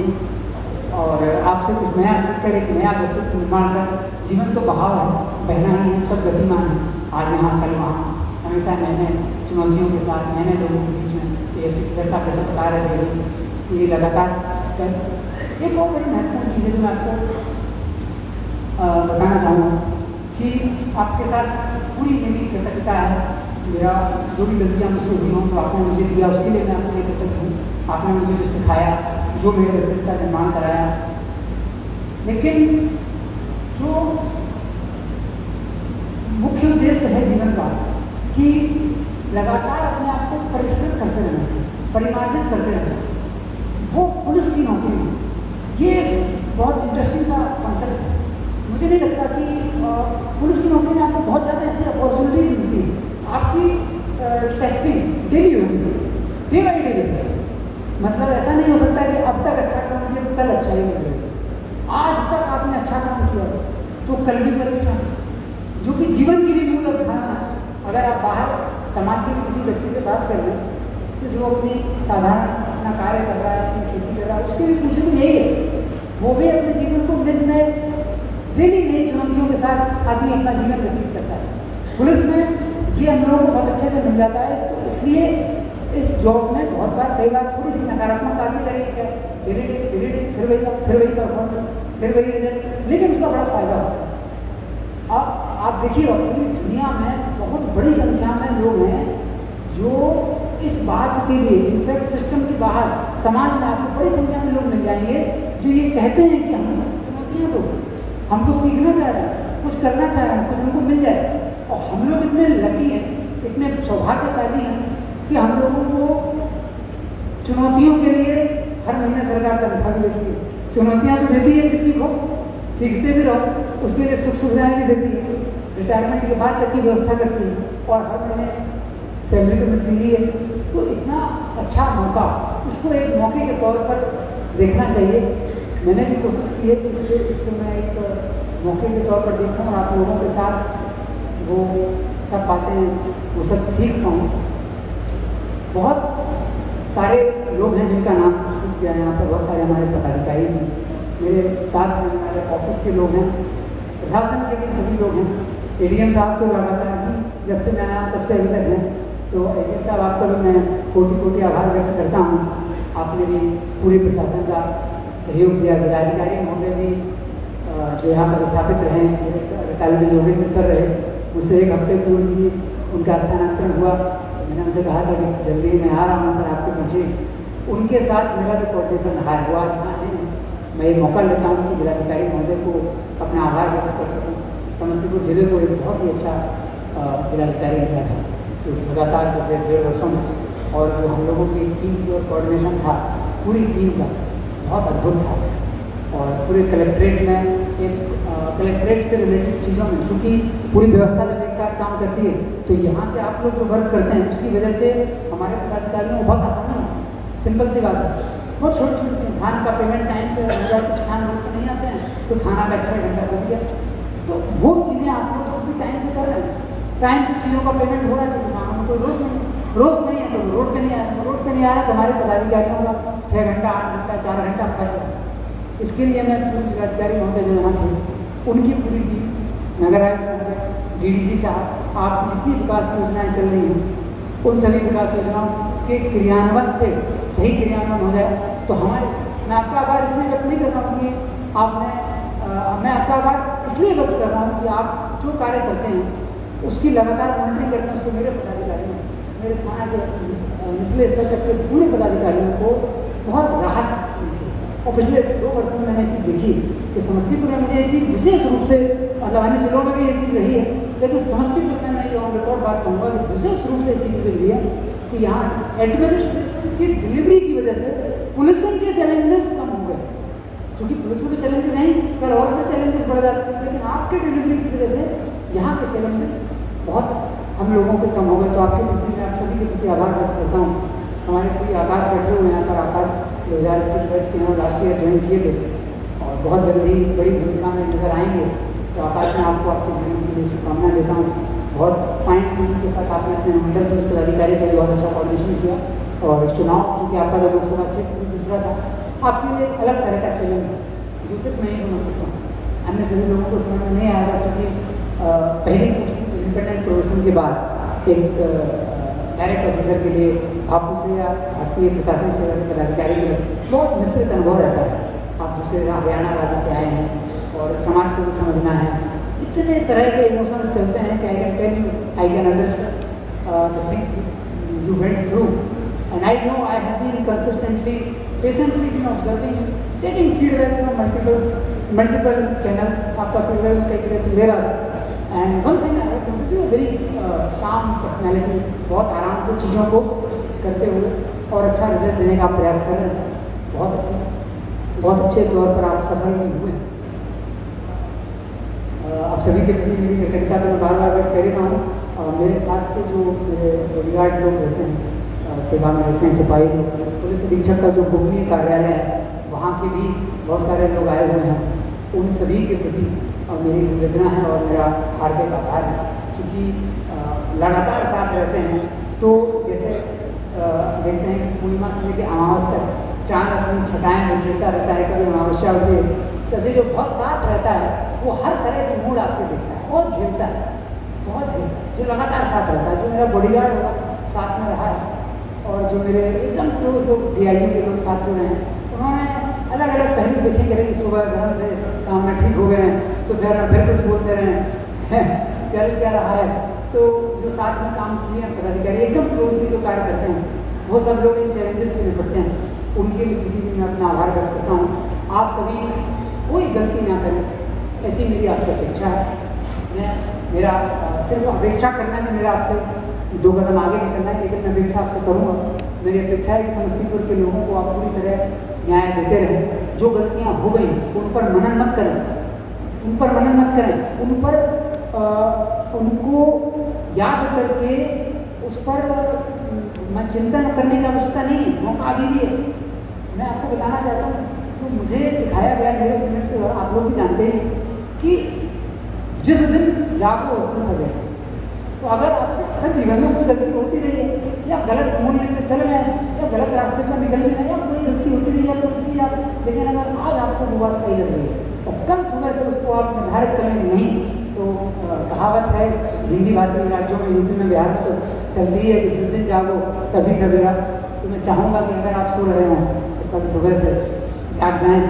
और आपसे कुछ नया सीखकर एक नया व्यक्तित्व निर्माण कर। जीवन तो बहाव है, बहना ही है, सब गतिमान है, आज यहाँ कल वहाँ, हमेशा नए नए चुनौतियों के साथ नए नए लोगों के बीच में ये सदस्यता कैसे बता रहे थे ये लगातार एक और बड़ी महत्वपूर्ण चीज़ है जो मैं आपको बताना चाहूँगा कि आपके साथ पूरी मेरी कृतज्ञता है। मेरा जो भी गलतियाँ मुझसे हुई हों तो आपने मुझे दिया, उसके लिए मैं आपको कृतज्ञ हूँ। आपने मुझे जो सिखाया, जो मेरे व्यक्तित्व का निर्माण कराया। लेकिन जो उद्देश्य है जीवन का कि लगातार अपने आप को परिष्कृत करते रहना चाहिए, परिमार्जित करते रहना चाहिए, वो पुलिस की नौकरी है। ये बहुत इंटरेस्टिंग सा कॉन्सेप्ट है। मुझे नहीं लगता कि पुलिस की नौकरी में आपको बहुत ज़्यादा ऐसी अपॉर्चुनिटीज मिलती है। आपकी टेस्टिंग डेली होगी, डे बाई डे बेसिस। मतलब ऐसा नहीं हो सकता कि अब तक अच्छा काम किया तो कल अच्छा ही हो जाएगा। आज तक आपने अच्छा काम किया तो कल भी परीक्षा, जो कि जीवन की भी मूल अवधारणा है। अगर आप बाहर समाज के किसी व्यक्ति से बात कर रहे हैं तो जो अपनी साधारण अपना कार्य कर रहा है, अपनी खेती कर रहा है, उसके भी पूछे तो यही है। वो भी अपने जीवन को निज नए डेली नई चुनौतियों के साथ आदमी अपना जीवन व्यतीत करता है। पुलिस में ये हम लोगों को बहुत अच्छे से मिल जाता है। तो इसलिए इस जॉब में बहुत बार कई बार थोड़ी सी नकारात्मक आदमी करेगी, धीरे फिर वही परफॉर्मेंस, फिर वही रिजल्ट, लेकिन उसका बड़ा फायदा होता है। आप देखिए पूरी दुनिया में बहुत बड़ी संख्या में लोग हैं जो इस बात के लिए, इनफैक्ट सिस्टम के बाहर समाज में आपको बड़ी संख्या में लोग मिल जाएंगे जो ये कहते हैं कि हम चुनौतियाँ दो, हमको सीखना चाह रहे हैं, कुछ करना चाह रहे हैं, कुछ हमको मिल जाए। और हम लोग इतने लकी हैं, इतने सौभाग्यशाली हैं कि हम लोगों को चुनौतियों के लिए हर महीने सरकार तनख्वाह भी देती है। चुनौतियाँ तो देती है किसी को, सीखते भी रहो, उसके लिए सुख सुविधाएँ भी देती है, रिटायरमेंट के बाद तक की व्यवस्था करती है और हर महीने सैलरी तो मिलती ही है। तो इतना अच्छा मौका, उसको एक मौके के तौर पर देखना चाहिए। मैंने भी कोशिश की है कि इसको मैं एक मौके के तौर पर देखूँ और आप लोगों के साथ वो सब बातें वो सब सीख पाऊँ। बहुत सारे लोग हैं जिनका नाम प्रस्तुत किया है यहाँ पर, बहुत सारे हमारे पदाधिकारी हैं, मेरे साथ में हमारे ऑफिस के लोग हैं, प्रशासन के भी सभी लोग हैं। एडीएम साहब तो लगातार ही जब से मैं आया तब से अभी तक हैं, तो एडीएम साहब आपका भी मैं कोटि कोटि आभार व्यक्त करता हूँ। आपने भी पूरे प्रशासन का सहयोग दिया। जिलाधिकारी महोदय भी जो यहाँ पर स्थापित रहे, काल में योगेंद्र सर रहे, मुझसे एक हफ्ते पूर्व भी उनका स्थानांतरण हुआ। मैंने उनसे कहा था कि जल्दी मैं आ रहा हूँ सर आपके पीछे। उनके साथ मेरा जो कोऑर्डिनेशन रहा है वो आज यहाँ है। मैं ये मौका लेता हूँ कि जिलाधिकारी महोदय को अपना आभार व्यक्त कर सकूँ। समस्तीपुर जिले को एक बहुत ही अच्छा जिलाधिकारी मिला था जो लगातार पिछले 1.5 वर्षों में, और जो हम लोगों की टीम की और कोऑर्डिनेशन था पूरी टीम का बहुत अद्भुत था। और पूरे कलेक्ट्रेट में एक कलेक्ट्रेट से रिलेटेड चीज़ों में चूँकि पूरी व्यवस्था जब एक साथ काम करती है तो यहाँ पे आप लोग जो वर्क करते हैं उसकी वजह से हमारे पदाधिकारियों को बहुत आसानी है। सिंपल सी बात है, बहुत छोटी छोटी थाना का पेमेंट टाइम से अगर कुछ थाना रोक नहीं आते हैं तो थाना का 6 घंटा हो गया। तो वो चीज़ें आप लोग भी टाइम से कर रहे हैं, टाइम से चीज़ों का पेमेंट हो रहा है। तो थाना में कोई रोज नहीं है तो रोड पे नहीं आ रहा, रोड पे नहीं आ रहा तो हमारे पदाधिकारियों का 6 घंटा 8 घंटा 4 घंटा फंस रहा है। इसके लिए मैं पूर्व जिलाधिकारी महोदय जो यहाँ थे उनकी पूरी टीम, नगर आयुक्त, डीडीसी साहब, आप जितनी विकास योजनाएँ चल रही हैं उन सभी विकास योजनाओं के क्रियान्वयन से सही क्रियान्वयन हो जाए। तो हमारे, मैं आपका आभार इसलिए व्यक्त नहीं कर रहा हूँ कि आपने, मैं आपका आभार इसलिए व्यक्त कर रहा हूँ कि आप जो कार्य करते हैं उसकी लगातार मॉनिटरिंग करते हैं। उससे मेरे पदाधिकारियों, मेरे थाना के निचले स्तर तक के पूरे पदाधिकारियों को बहुत राहत मिलती है। और पिछले 2 वर्षों में मैंने ये चीज़ देखी कि समस्तीपुर में मुझे ये चीज़ विशेष रूप से, मतलब अन्य जिलों में भी ये चीज़ रही है, लेकिन समस्तीपुर में मैं ये ऑन रिकॉर्ड बात कहूँगा कि विशेष रूप से ये चीज़ मुझे रही है कि यहाँ एडमिनिस्ट्रेशन की डिलीवरी की वजह से पुलिस के चैलेंजेस कम हो गए। क्योंकि पुलिस में तो चैलेंजेस हैं, कल और से चैलेंजेस बढ़ जाते हैं, लेकिन आपके डिलीवरी की वजह से यहाँ के चैलेंजेस बहुत हम लोगों के कम हो गए। तो आपके प्रति मैं आप सभी के प्रति आभार व्यक्त करता हूँ। हमारे कोई आकाश बैठे हुए यहाँ पर, आकाश 2021 बैच के यहाँ राष्ट्रीय ज्वाइन किए थे और बहुत जल्दी बड़ी भूमिका में नजर आएंगे। तो आकाश में आपको आपके जीवन के लिए शुभकामनाएं देता हूँ। बहुत फाइन ट्यूनिंग के साथ आपने अपने मंडल पुलिस पदाधिकारी से बहुत अच्छा कोऑर्डिनेशन किया। और चुनाव चूँकि आपका जो लोकसभा क्षेत्र भी दूसरा था, आपके लिए एक अलग तरह का चैलेंज है जो सिर्फ मैं ही समझ सकता हूँ, अन्य सभी लोगों को समझ में नहीं आएगा। क्योंकि पहली इंडिपेंडेंट प्रोफेशन के बाद एक डायरेक्ट ऑफिसर के लिए आप उसे या भारतीय प्रशासन सेवा के पदाधिकारी के लिए बहुत मिश्रित अनुभव रहता है। आप दूसरे हरियाणा राज्य से आए हैं और समाज को भी समझना है, इतने तरह के इमोशंस चलते हैं कि I can tell you, I can understand the things you went through and I know I have been consistently patiently been observing, taking feedback from multiple channels. आपका फीडबैक कई तरह से ले रहा था। And one thing I have very calm personality, बहुत आराम से चीज़ों को करते हुए और अच्छा रिजल्ट देने का प्रयास कर रहे हैं। बहुत अच्छे तौर पर आप सफल भी हुए। आप सभी के प्रति मेरी कृतज्ञता तो मैं बार बार व्यक्त कर रहा हूँ। मेरे साथ के जो मेरे बॉडीगार्ड लोग रहते हैं, सेवा में रहते हैं, सिपाही लोग, पुलिस अधीक्षक का जो गोपनीय कार्यालय है वहाँ के भी बहुत सारे लोग आए हुए हैं। उन सभी के प्रति मेरी संवेदना है और मेरा हार्दिक आभार है, क्योंकि लगातार साथ रहते हैं। तो जैसे देखते हैं कि पूर्णिमा से लेकर अमावस तक चांद अपनी छटाएँ में खेलता रहता है, कभी अमावस्या होती है, जैसे जो बहुत साथ रहता है वो हर तरह के मूड आपको देखता है, बहुत झेलता है, जो लगातार साथ रहता है। जो मेरा बॉडीगार्ड होगा साथ में रहा है और जो मेरे एकदम क्लोज लोग DIU के लोग साथ जुड़े हैं, उन्होंने अलग अलग पहलू देखे करें कि सुबह गर्म से शाम में ठीक हो गए हैं, तो फिर कुछ बोलते रहे चल क्या रहा है। तो जो साथ में काम किए हैं पदाधिकारी एकदम क्लोजली जो कार्य करते हैं, वो सब लोग इन चैलेंजेस से निपटते हैं। उनके लिए भी मैं अपना आभार व्यक्त करता हूँ। आप सभी कोई गलती ना करें, ऐसी मेरी आपसे अपेक्षा है। मेरा सिर्फ अपेक्षा करना है, मेरा आपसे 2 कदम आगे नहीं करना है, लेकिन मैं अपेक्षा आपसे करूँगा। मेरी अपेक्षा है कि समस्तीपुर के लोगों को आप पूरी तरह न्याय देते रहें। जो गलतियाँ हो गई उन पर मनन मत करें, उन पर उनको याद करके उस पर चिंतन करने की आवश्यकता नहीं है। मौका अभी भी है। मैं आपको बताना चाहता हूँ, तो मुझे सिखाया गया मेरे सीनियर्स के द्वारा, आप लोग भी जानते हैं कि जिस दिन जागो उस दिन सवेरे। तो अगर आपसे हर जीवन में कोई गलती होती रही है, या गलत मोड़ लेकर चल गए, या गलत रास्ते पर निकल गए, या कोई गलती होती रही है, कोई चीज़ आप, लेकिन अगर आज आपको वो बात सही लग रही है और कल सुबह से उसको आप निर्धारित करेंगे नहीं, तो कहावत है हिंदी भाषी राज्यों में, यूपी में, बिहार में तो चलती है कि जिस दिन जागो तभी सवेरा। तो मैं चाहूँगा कि अगर आप सो रहे हों तो कल सुबह से जाग जाएँ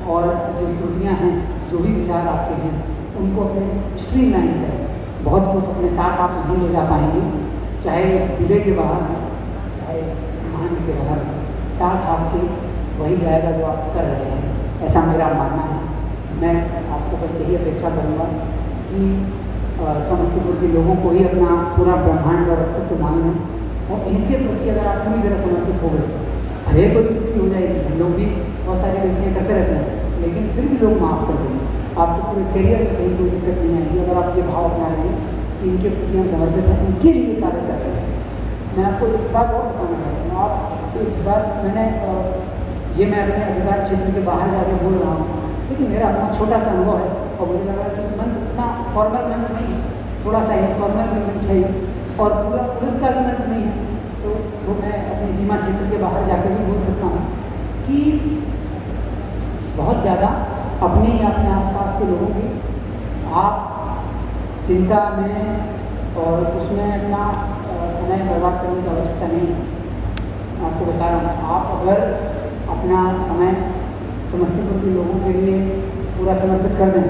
और जो त्रुटियाँ हैं, जो भी विचार आपके हैं, उनको अपने स्ट्रीमलाइन करें। बहुत कुछ अपने साथ आप नहीं ले जा पाएंगे, चाहे इस जिले के बाहर हैं, चाहे इस महान के बाहर हैं, साथ आपके वही जाएगा जो आप कर रहे हैं, ऐसा मेरा मानना है। मैं आपको बस यही अपेक्षा करूँगा कि समस्तीपुर के लोगों को ही अपना पूरा ब्रह्मांड और अस्तित्व मानना, और इनके प्रति अगर आप पूरी तरह समर्पित हो गए, हरेक कोई त्रुटि हो जाएगी, हम लोग भी बहुत सारी गलतियाँ करते रहते हैं, लेकिन फिर भी लोग माफ़ कर देंगे। आपको पूरे करियर में कहीं कोई दिक्कत नहीं आएगी अगर आप ये भाव अपना लेंगे कि इनके प्रति हम समर्पित हैं, उनके लिए कार्य कर रहे हैं। मैं आपको एक बात और बताना चाहता हूँ। आप एक बात मैं अपने अधिकार क्षेत्र के बाहर जाकर बोल रहा हूँ, लेकिन मेरा अपना छोटा सा अनुभव है और मुझे लगा कि मंच इतना फॉर्मल मंच नहीं है, थोड़ा सा इनफॉर्मल भी मंच है और पूरा पुलिस का भी मंच नहीं है। तो मैं अपनी सीमा क्षेत्र के बाहर जाकर भी बोल सकता हूँ कि बहुत ज़्यादा अपने या अपने आसपास के लोगों की आप चिंता में और उसमें अपना समय बर्बाद करने की आवश्यकता नहीं है। मैं आपको बता रहा हूँ, आप अगर अपना समय समस्तीपुर के लोगों के लिए पूरा समर्पित कर दें,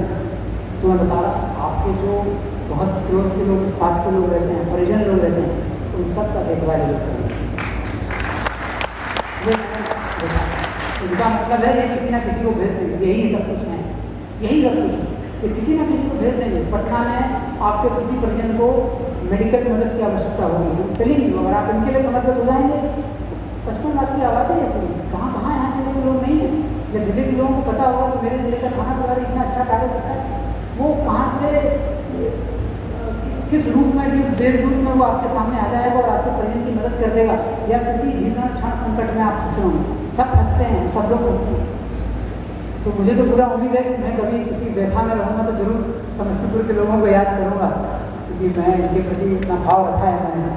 तो मैं बता रहा हूँ आपके जो बहुत क्लोज के लोग, साथ के लोग रहते हैं, परिजन लोग रहते हैं, उन सब का देखभाल लोग करेंगे। इनका मतलब है ये किसी ना किसी को भेज देंगे, यही सब कुछ है, यही सब कुछ है कि किसी ना किसी को भेज देंगे। पटना में आपके किसी परिजन को मेडिकल मदद की आवश्यकता होगी, चलेंगी, अगर आप इनके लिए समर्पित हो जाएंगे। 55 लाख की आबादी है, कहाँ कहाँ यहाँ के लोग नहीं हैं। जब दिल्ली के लोगों को पता होगा कि मेरे जिले का थाना प्रभारी इतना अच्छा कार्य करता है, वो कहाँ से किस रूप में, किस देवदूत में वो आपके सामने आ जाएगा और आपके परिजन की मदद कर देगा, या किसी भीषण क्षण संकट में आप फंसे होंगे। सब फंसते हैं, सब लोग फंसते हैं। तो मुझे तो पूरा उम्मीद है कि मैं कभी किसी बैठा में रहूँगा तो जरूर समस्तीपुर के लोगों को याद करूँगा, क्योंकि मैं इनके प्रति इतना भाव रखा है मैंने,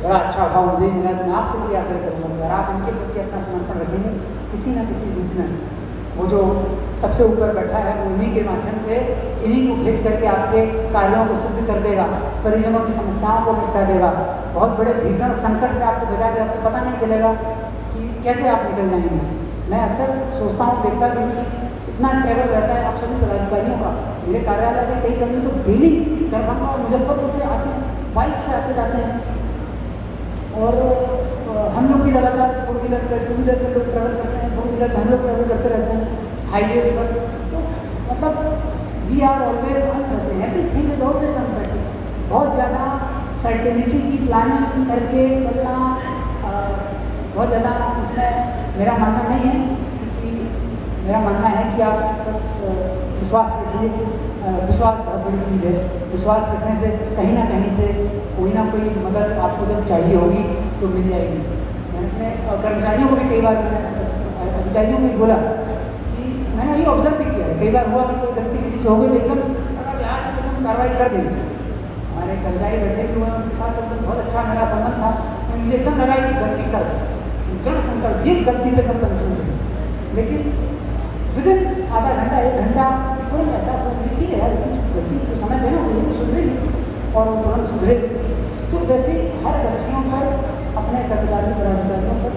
बड़ा अच्छा भाव मुझे मिला। तो मैं आपसे भी याद करूँगा, अगर आप इनके प्रति अपना समर्पण रखेंगे किसी न किसी रूप में, वो जो सबसे ऊपर बैठा है वो इन्हीं के माध्यम से इन्हीं को भेज करके आपके कार्यों को सिद्ध कर देगा, परिजनों की समस्याओं को निपटा देगा, बहुत बड़े भीषण संकट से आपको बचा के आपको पता नहीं चलेगा कि कैसे आप निकल जाएंगे। मैं अक्सर सोचता हूँ, देखता भी कि इतना ट्रैवल रहता है आप सभी पदाधिकारियों का। मेरे कार्यालय में कई कर्मी तो डेली दरभंगा और मुजफ्फरपुर से आते हैं, बाइक से आते जाते हैं, और हम लोग भी लगातार 4 व्हीलर पर, 2 व्हीलर पर लोग ट्रैवल करते हैं, 4 व्हीलर हम लोग ट्रैवल करते रहते हैं हाईवेज पर। तो मतलब we are always uncertain, everything is always uncertain. बहुत ज़्यादा सर्टेनिटी की प्लानिंग करके चलना बहुत ज़्यादा उसमें मेरा मानना नहीं है, क्योंकि मेरा मानना है कि आप बस विश्वास रखिए। विश्वास बहुत बड़ी चीज़ है। विश्वास रखने से कहीं ना कहीं से कोई ना कोई मदद आपको जब चाहिए होगी तो मिल जाएगी। मैंने अपने कर्मचारियों को भी कई बार, अधिकारियों को भी बोला कि मैंने ये ऑब्जर्व भी किया है, कई बार हुआ कि कोई गलती किसी से हो गई, एकदम अगर यार एकदम कार्रवाई कर देंगे। हमारे कर्मचारी बैठे कि उनके साथ एकदम बहुत अच्छा मेरा संबंध था, तो मुझे एकदम लगा कि गलती कर दृढ़ संकल्प इस गलती पे कम पनिशमेंट दें। लेकिन विदिन आधा घंटा 1 घंटा तुरंत ऐसा ठीक है यार, गलती को समय देना चाहिए, तो सुधरेगी और वो तुरंत सुधरे। तो वैसे हर गलतियों पर अपने कर्मचारी पदाधिकारियों पर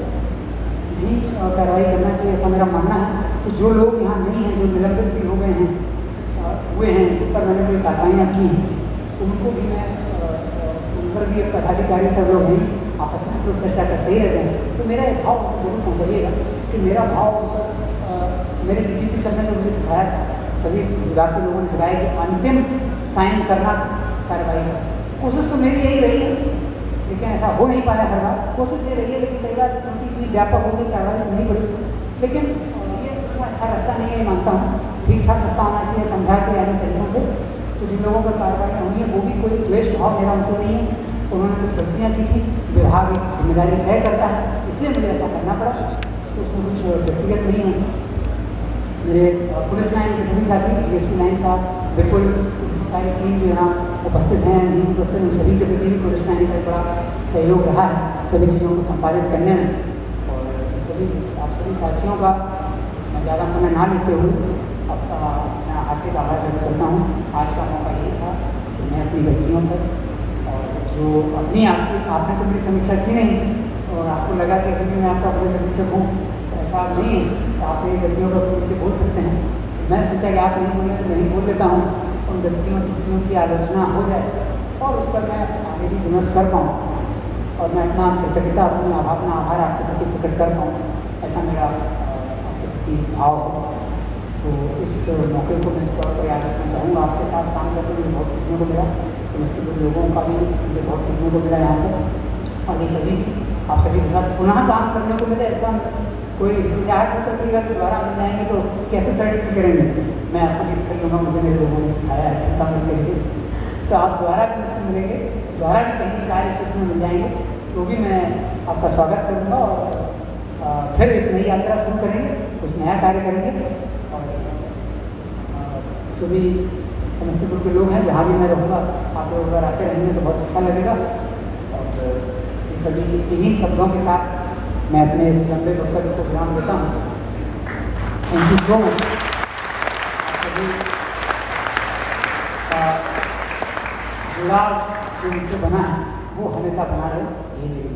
भी कार्रवाई करना चाहिए, ऐसा मेरा मानना है। तो जो लोग यहाँ नहीं हैं, जो निलंबित भी हो गए हैं हुए हैं, उन पर मैंने कोई कार्रवाइयाँ की हैं, तो उनको भी मैं उन पर भी पदाधिकारी सब लोग हैं, आपस में लोग चर्चा करते ही रहते हैं। तो मेरा एक भाव जरूर पहुँचाइएगा कि मेरा भाव उन पर मेरे DGP सर ने जो मुझे सिखाया था, सभी विभाग के लोगों ने सिखाया कि अंतिम साइन करना कार्रवाई का। कोशिश तो मेरी यही रही है, लेकिन ऐसा हो नहीं पाया हर बार। कोशिश ये रही है, लेकिन कई बार क्योंकि इतनी व्यापक हो गई कार्रवाई नहीं पड़ी। लेकिन ये इतना अच्छा रास्ता नहीं है, मानता हूँ। ठीक ठाक रास्ता आना चाहिए, समझा के यानी तरीकों से। तो जिन लोगों पर कार्रवाई होनी है वो भी कोई द्वेष भाव मेरा उनसे नहीं है, उन्होंने कुछ गलतियाँ की थी, विभाग एक जिम्मेदारी तय करता है, इसलिए मुझे ऐसा करना पड़ा। तो उसमें कुछ व्यक्तिगत नहीं है। मेरे पुलिस लाइन के सभी साथी, DSP लाइन साहब, बिल्कुल सारी टीम जो यहाँ उपस्थित हैं, नहीं उपस्थित, उन सभी के प्रति भी पुलिस लाइन का बड़ा सहयोग रहा है सभी चीज़ों को संपादित करने में। और आप सभी साथियों का मैं ज़्यादा समय ना लेते हुए मैं हार्दिक आभार व्यक्त करता हूँ। आज का मौका ये था कि मैं अपनी गलतियों पर और जो अपनी आपने तो मेरी समीक्षा की नहीं और आपको लगा कि अभी मैं आपका अपने समीक्षक हूँ, ऐसा नहीं है। तो आप मेरी गलतियों पर खुल के बोल सकते हैं। मैं सोचा कि आप नहीं बोले तो मैं ही बोल देता हूँ, उन गलतियों की आलोचना हो जाए और उस पर मैं आगे भी विमर्श कर पाऊँ और मैं अपना कृतज्ञता, अपना आभार आपके प्रति प्रकट कर पाऊँ, ऐसा मेरा आपके प्रति भाव है। तो इस मौके को मैं इस तौर पर याद रखना चाहूँगा। आपके साथ काम करके मुझे बहुत सीखने को मिला, समस्तीपुर लोगों का भी मुझे बहुत सीखने को मिला यहाँ पर। और ये कभी आप सभी के साथ पुनः काम करने को मिले, ऐसा कोई हिचकिचाहट हो करिएगा कि दोबारा मिल जाएंगे तो कैसे सर्टिफिकेट करेंगे। मैं आपको लिख कर लूँगा, मुझे मेरे लोगों ने सिखाया है, चिंता मत करिए। तो आप दोबारा भी मुझसे मिलेंगे, दोबारा भी कहीं कार्य क्षेत्र में मिल जाएंगे, तो भी मैं आपका स्वागत करूँगा और फिर एक नई यात्रा शुरू करेंगे, कुछ नया कार्य करेंगे। और जो भी समस्तीपुर के लोग हैं, जहाँ भी मैं रहूँगा, आप लोग अगर आते रहेंगे तो बहुत अच्छा लगेगा। और इन सभी इन्हीं शब्दों के साथ मैं अपने इस लंबे वक्तव्य को विराम देता हूँ। Thank you so much. सभी का जुड़ाव जो मुझसे बना है वो हमेशा बना रहे, यही मेरी